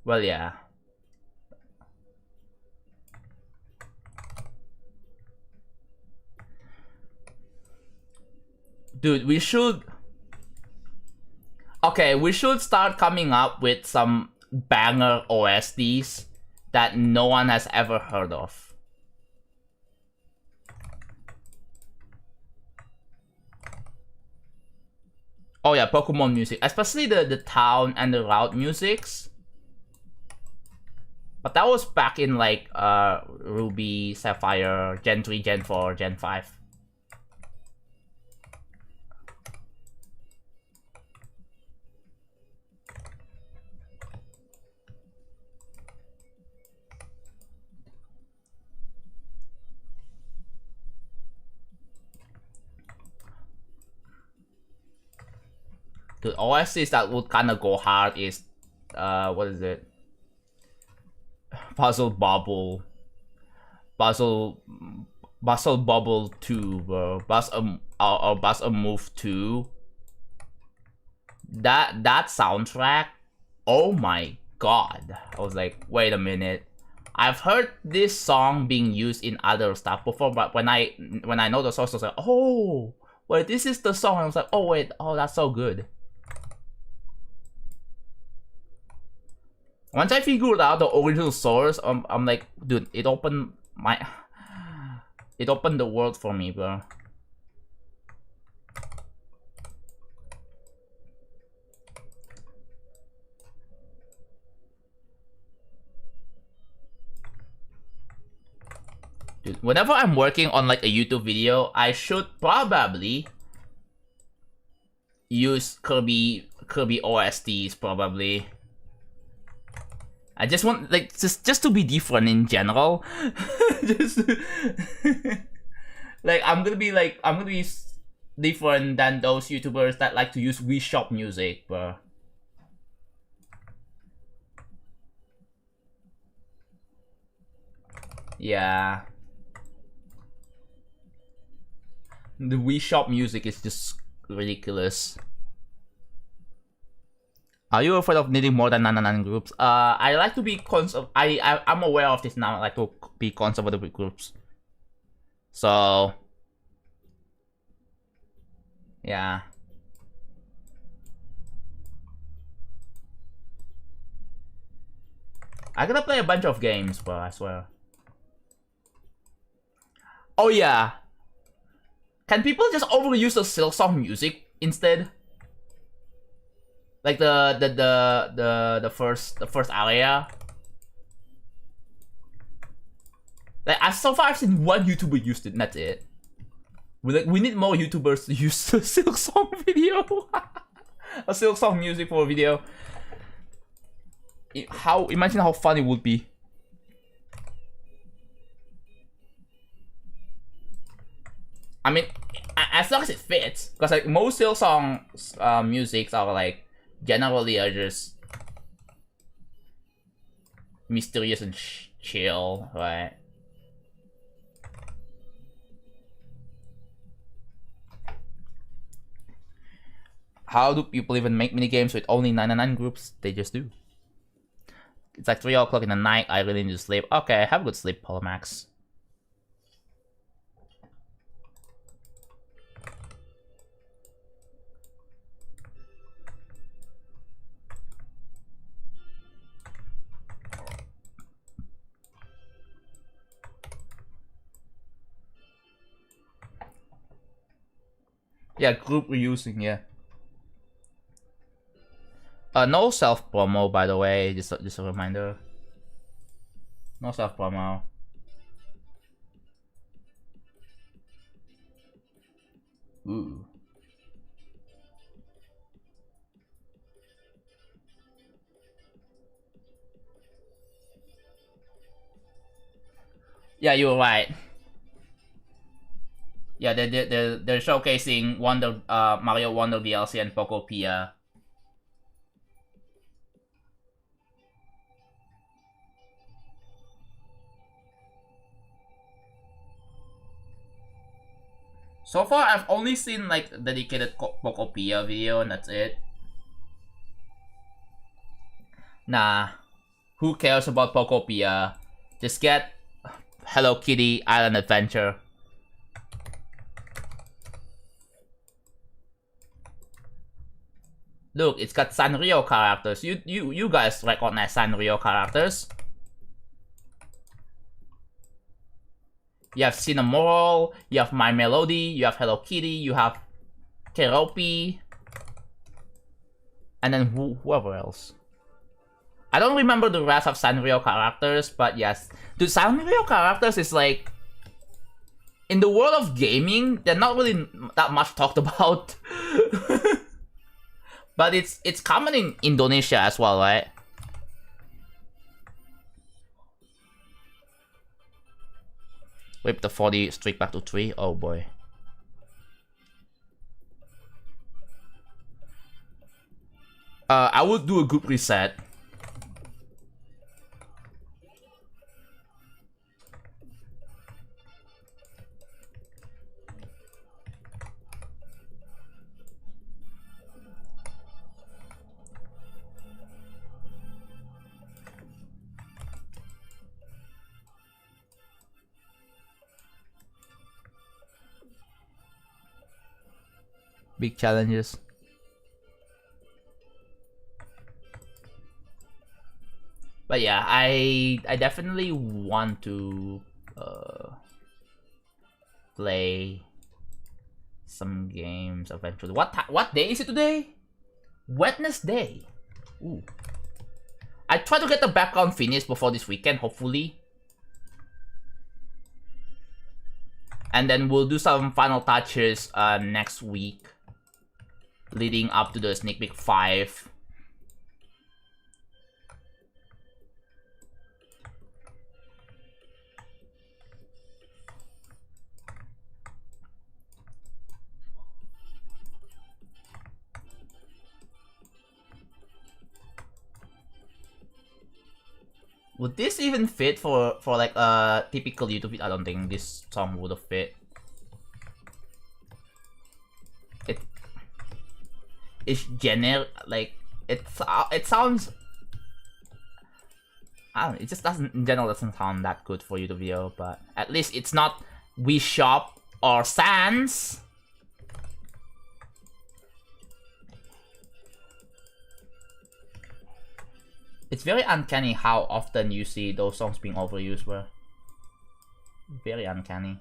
A: Well, yeah. Dude, we should... Okay, we should start coming up with some banger OSTs that no one has ever heard of. Oh yeah, Pokemon music. Especially the town and the route musics. But that was back in like Ruby, Sapphire, Gen 3, Gen 4, Gen 5. The OSTs that would kind of go hard is, what is it? Puzzle Bubble 2, bro. Buzz a Move 2. That soundtrack, oh my god. I was like, wait a minute. I've heard this song being used in other stuff before, but when I know the source, I was like, oh, wait, this is the song. I was like, oh wait, oh, that's so good. Once I figured out the original source, I'm like, dude, it opened the world for me, bro. Dude, whenever I'm working on like a YouTube video, I should probably use Kirby OSTs probably. I just want like just to be different in general. Just like I'm gonna be different than those YouTubers that like to use Wii Shop music, bro. Yeah. The Wii Shop music is just ridiculous. Are you afraid of needing more than 99 groups? I like to be I'm aware of this now. I like to be conservative with groups. So yeah. I gotta play a bunch of games, bro, I swear. Oh yeah. Can people just overuse the Silksong music instead? Like the first area. Like so far I've seen one YouTuber used it, and that's it. We need more YouTubers to use a Silk Song video. A Silk Song music for a video. Imagine how fun it would be. I mean, as long as it fits, because like most Silk Song musics are like generally are just mysterious and chill, right? How do people even make minigames with only 99 groups? They just do. It's like 3 o'clock in the night, I really need to sleep. Okay, have a good sleep, Polymax. Yeah, group reusing, yeah. No self promo, by the way. Just a reminder. No self promo. Ooh. Yeah, you were right. Yeah, they're showcasing Wonder Mario Wonder DLC and Pokopia. So far, I've only seen like a dedicated Pokopia video, and that's it. Nah, who cares about Pokopia? Just get Hello Kitty Island Adventure. Look, it's got Sanrio characters. You guys recognize Sanrio characters. You have Cinnamoroll, you have My Melody, you have Hello Kitty, you have Keroppi, and then whoever else. I don't remember the rest of Sanrio characters, but yes. Dude, Sanrio characters is like... In the world of gaming, they're not really that much talked about. But it's common in Indonesia as well, right? Whip the 40 streak back to 3. Oh boy. I would do a group reset. Big challenges. But yeah, I definitely want to play some games eventually. What day is it today? Wednesday. Ooh. I try to get the background finished before this weekend, hopefully. And then we'll do some final touches next week, leading up to the Sneak Peek 5. Would this even fit for like a typical YouTube video? I don't think this song would have fit. It's generic, like it sounds. I don't know, it just doesn't, in general, doesn't sound that good for YouTube video, but at least it's not Wii Shop or Sans. It's very uncanny how often you see those songs being overused, bro. Very uncanny.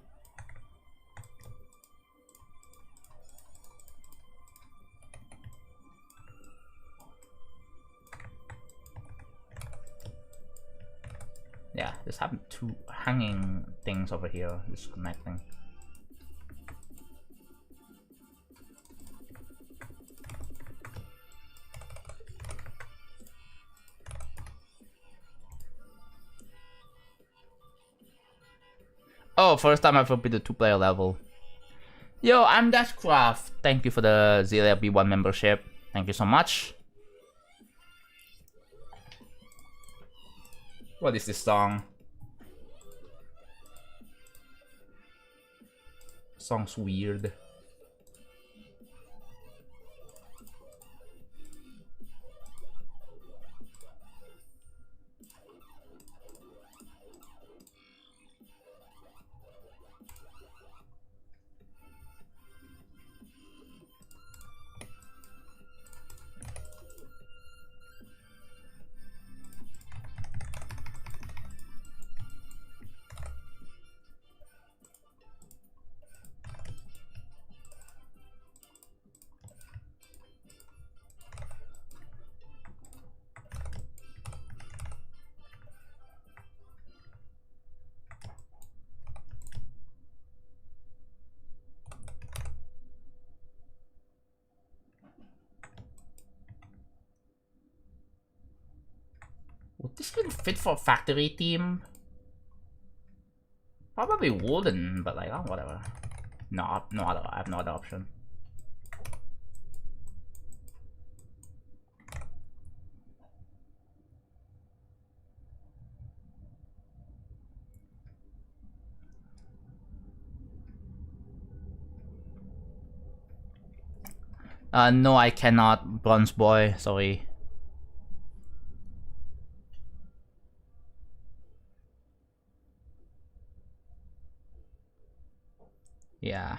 A: Yeah, this happened two hanging things over here disconnecting. Oh, first time I've beat the 2-player level. Yo, I'm Dashcraft. Thank you for the Zelia B1 membership. Thank you so much. What is this song? Song's weird. Would this even fit for a factory team? Probably wouldn't, but like, oh, whatever. No other. I have no other option. No, I cannot, Bronze Boy. Sorry. Yeah.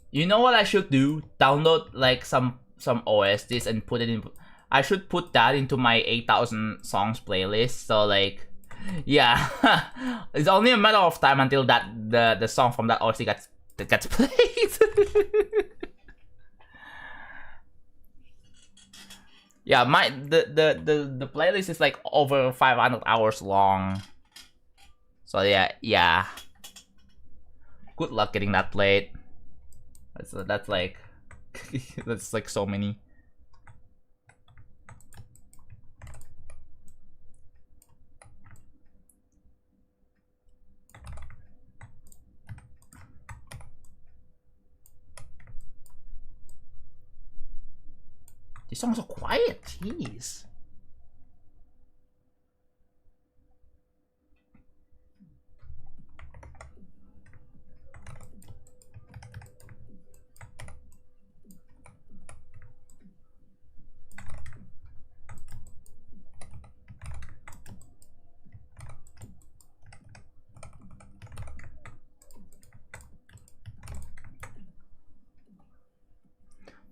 A: You know what I should do? Download like some OSTs and put it in. I should put that into my 8,000 songs playlist. So like, yeah, it's only a matter of time until that the song from that OST gets played. Yeah, the playlist is like over 500 hours long. So yeah. Good luck getting that played. That's like that's like so many. These songs are quiet, jeez.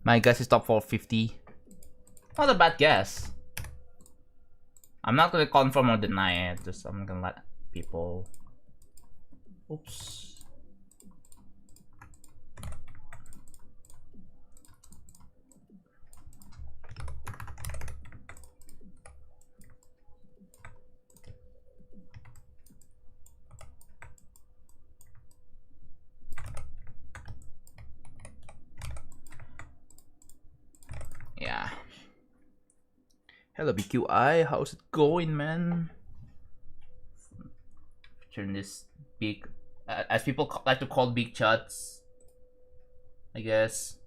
A: My guess is top 450. Not a bad guess. I'm not gonna confirm or deny it, just I'm gonna let people... Oops. Yeah. Hello BQI, how's it going, man? Turn this big, as people like to call big chuds, I guess.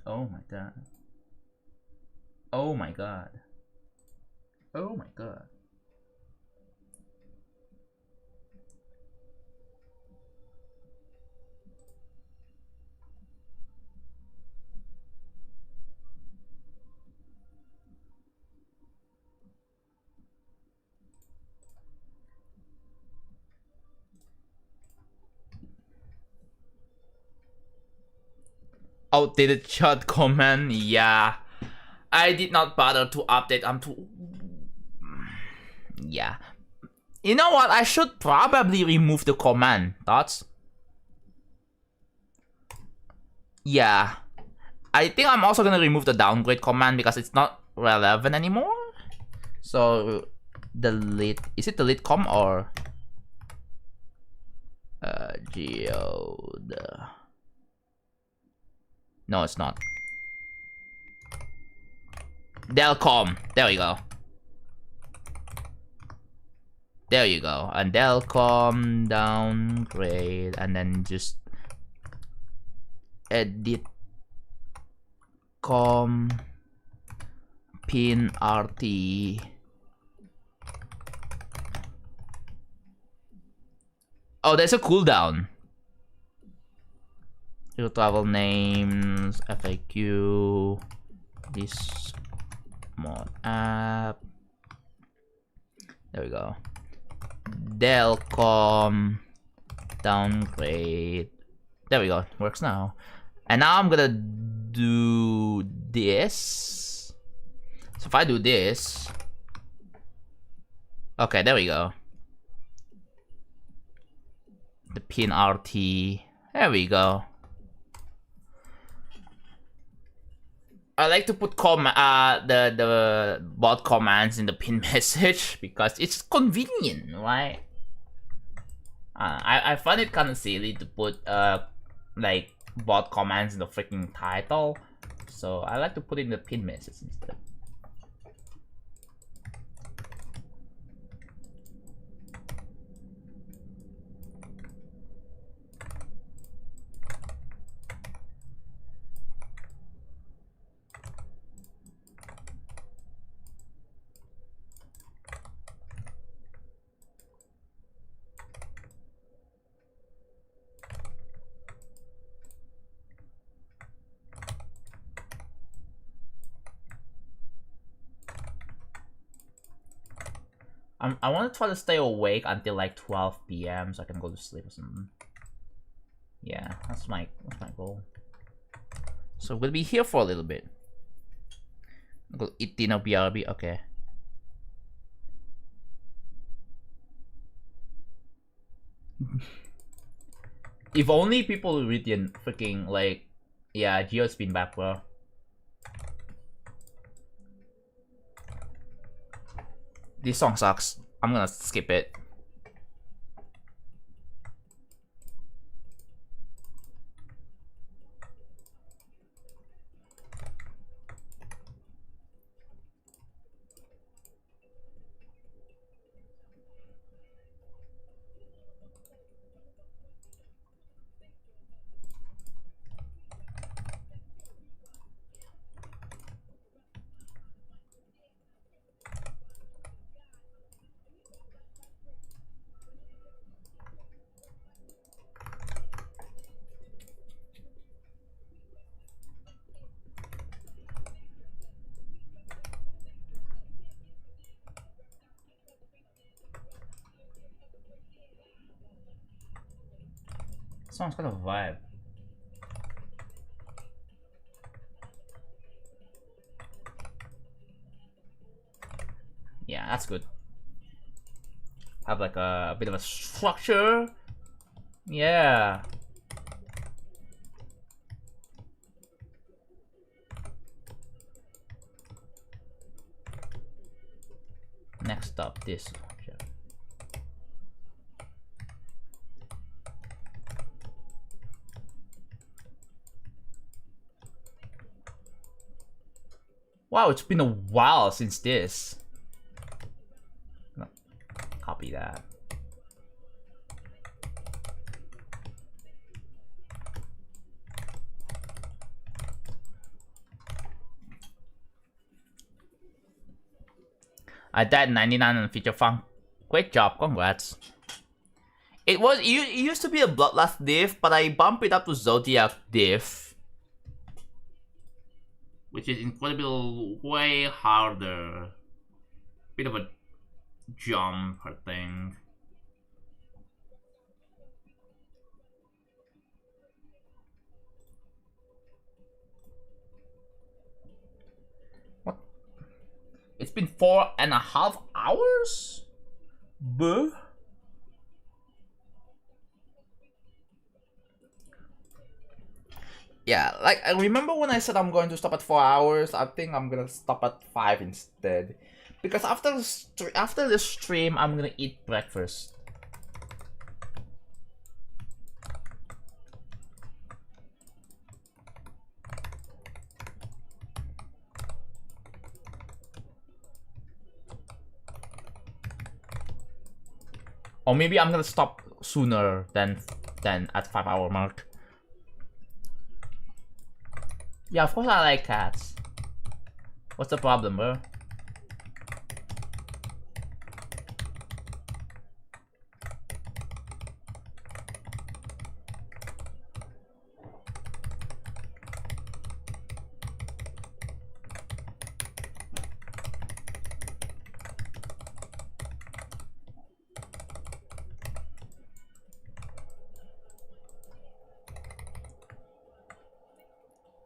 A: Oh my god. Oh my god. Oh my god. Outdated chat comment, yeah. I did not bother to update. I'm too... Yeah. You know what? I should probably remove the command. Thoughts? Yeah. I think I'm also gonna remove the downgrade command because it's not relevant anymore. So delete, is it delete com or geode? No, it's not. Delcom, there we go. There you go. And Delcom downgrade, and then just edit com pin rt. Oh, there's a cooldown. Your travel names, FAQ, this mod app. There we go. Delcom downgrade. There we go. Works now. And now I'm gonna do this. So if I do this, okay, there we go. The pin RT. There we go. I like to put the bot commands in the pin message because it's convenient, right? I find it kind of silly to put like bot commands in the freaking title, so I like to put it in the pin message instead. I want to try to stay awake until like 12 p.m. so I can go to sleep or something. Yeah, that's my goal. So we'll be here for a little bit. Go eat dinner, BRB. Okay. If only people read the freaking like, yeah, Geo's been back, bro. This song sucks. I'm gonna skip it. Song's got a vibe. Yeah, that's good. Have like a bit of a structure. Yeah. Next up, this. Wow, it's been a while since this. No, copy that. I died 99 on feature funk. Great job, congrats. It used to be a Bloodlust diff, but I bumped it up to Zodiac diff, which is incredibly way harder. Bit of a jump, I think. What? It's been 4.5 hours? Buh. Yeah, like I remember when I said I'm going to stop at 4 hours. I think I'm gonna stop at 5 instead, because after the stream, I'm gonna eat breakfast. Or maybe I'm gonna stop sooner than at 5 hour mark. Yeah, of course I like cats. What's the problem, bro?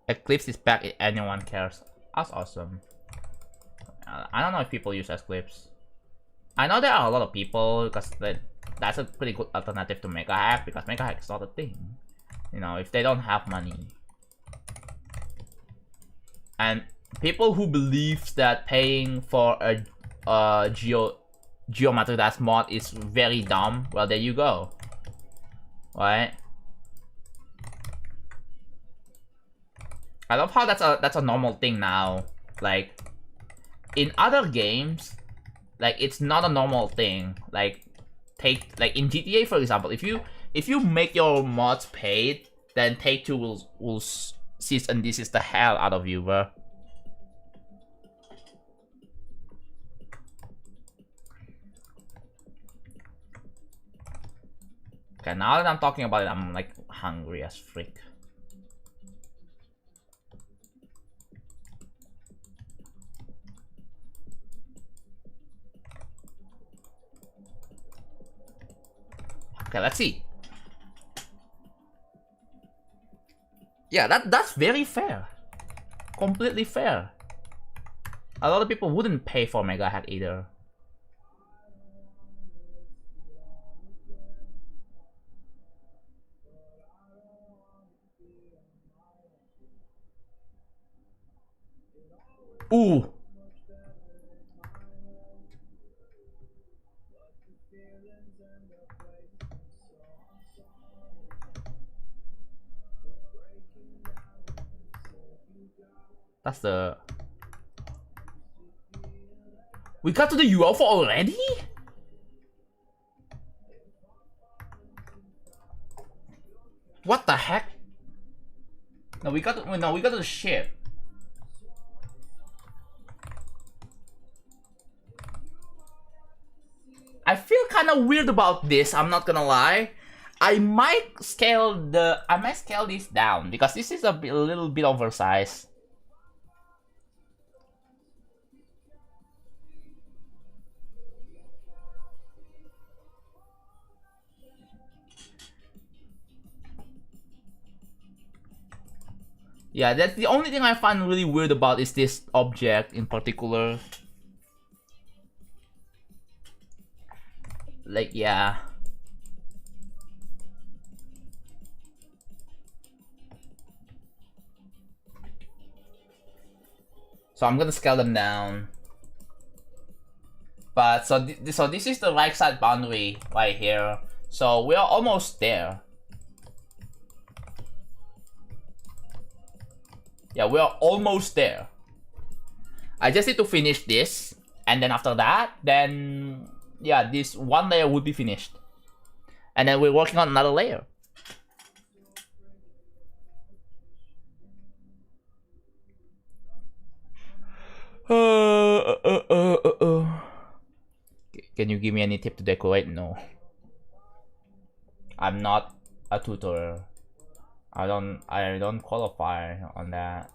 A: Eclipse is back if anyone cares. That's awesome. I don't know if people use Eclipse. I know there are a lot of people because that's a pretty good alternative to Mega Hack, because Mega Hack is not a thing. You know, if they don't have money. And people who believe that paying for a Geometry Dash mod is very dumb, well, there you go. Right? I love how that's a normal thing now. Like, in other games, like, it's not a normal thing. Like in GTA, for example, if you make your mods paid, then Take-Two will cease and desist the hell out of you, bro. Okay, now that I'm talking about it, I'm like hungry as frick. Okay, let's see. Yeah, that's very fair. Completely fair. A lot of people wouldn't pay for Mega Hack either. Ooh. That's the... We got to the UFO already? What the heck? No, we got to the ship. I feel kind of weird about this, I'm not gonna lie. I might scale this down because this is a little bit oversized. Yeah, that's the only thing I find really weird about is this object in particular. Like, yeah. So I'm gonna scale them down. But so this is the right side boundary right here. So we are almost there. Yeah, we are almost there. I just need to finish this, and then after that, then yeah, this one layer would be finished. And then we're working on another layer. Can you give me any tip to decorate? No. I'm not a tutor. I don't qualify on that.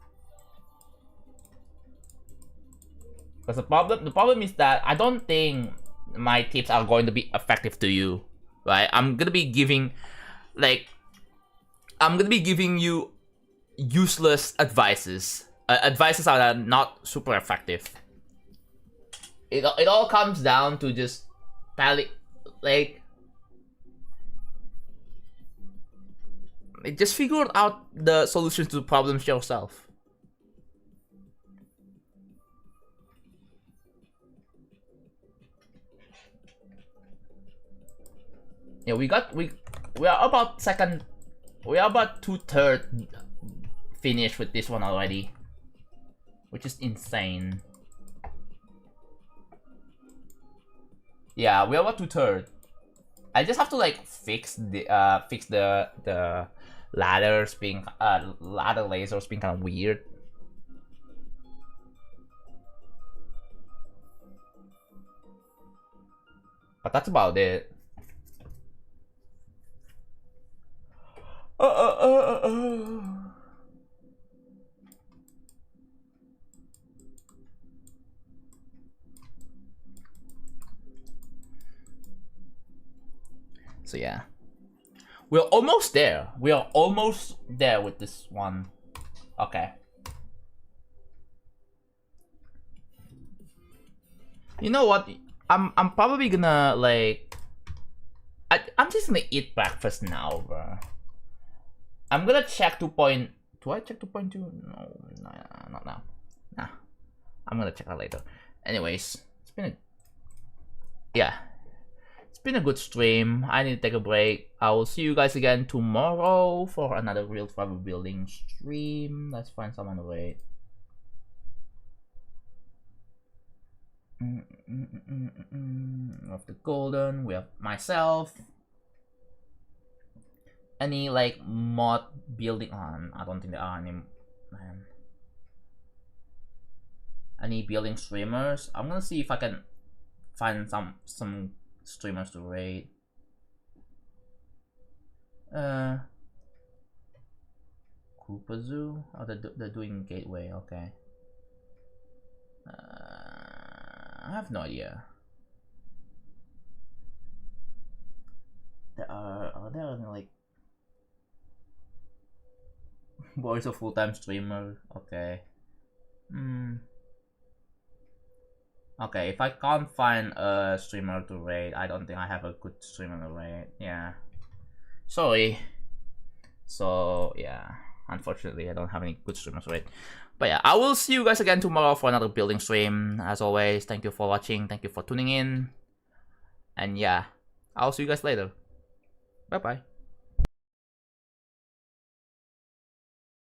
A: Because the problem is that I don't think my tips are going to be effective to you, right? I'm gonna be giving you useless advices. Advices are not super effective. It all comes down to just just figure out the solutions to problems yourself. Yeah, we are about we are about 2/3 finished with this one already, which is insane. Yeah, we are about 2/3. I just have to like fix the ladders being ladder lasers being kind of weird. But that's about it. So yeah, we're almost there. We are almost there with this one. Okay. You know what? I'm probably gonna like. I'm just gonna eat breakfast now, bro. I'm gonna check 2. Do I check 2.2? No, not now. Nah, I'm gonna check that later. Anyways, it's been a good stream. I need to take a break. I will see you guys again tomorrow for another real travel building stream. Let's find someone to wait. We have the golden. We have myself. Any like mod building on? I don't think there are any. Man. Any building streamers? I'm gonna see if I can find some streamers to raid. Koopa Zoo? Oh, they're doing gateway. Okay. I have no idea. Are there any like Boy's a full-time streamer? Okay. Okay, if I can't find a streamer to raid, I don't think I have a good streamer to raid. Yeah. Sorry. So, yeah. Unfortunately, I don't have any good streamers to raid. But yeah, I will see you guys again tomorrow for another building stream. As always, thank you for watching. Thank you for tuning in. And yeah, I'll see you guys later. Bye-bye.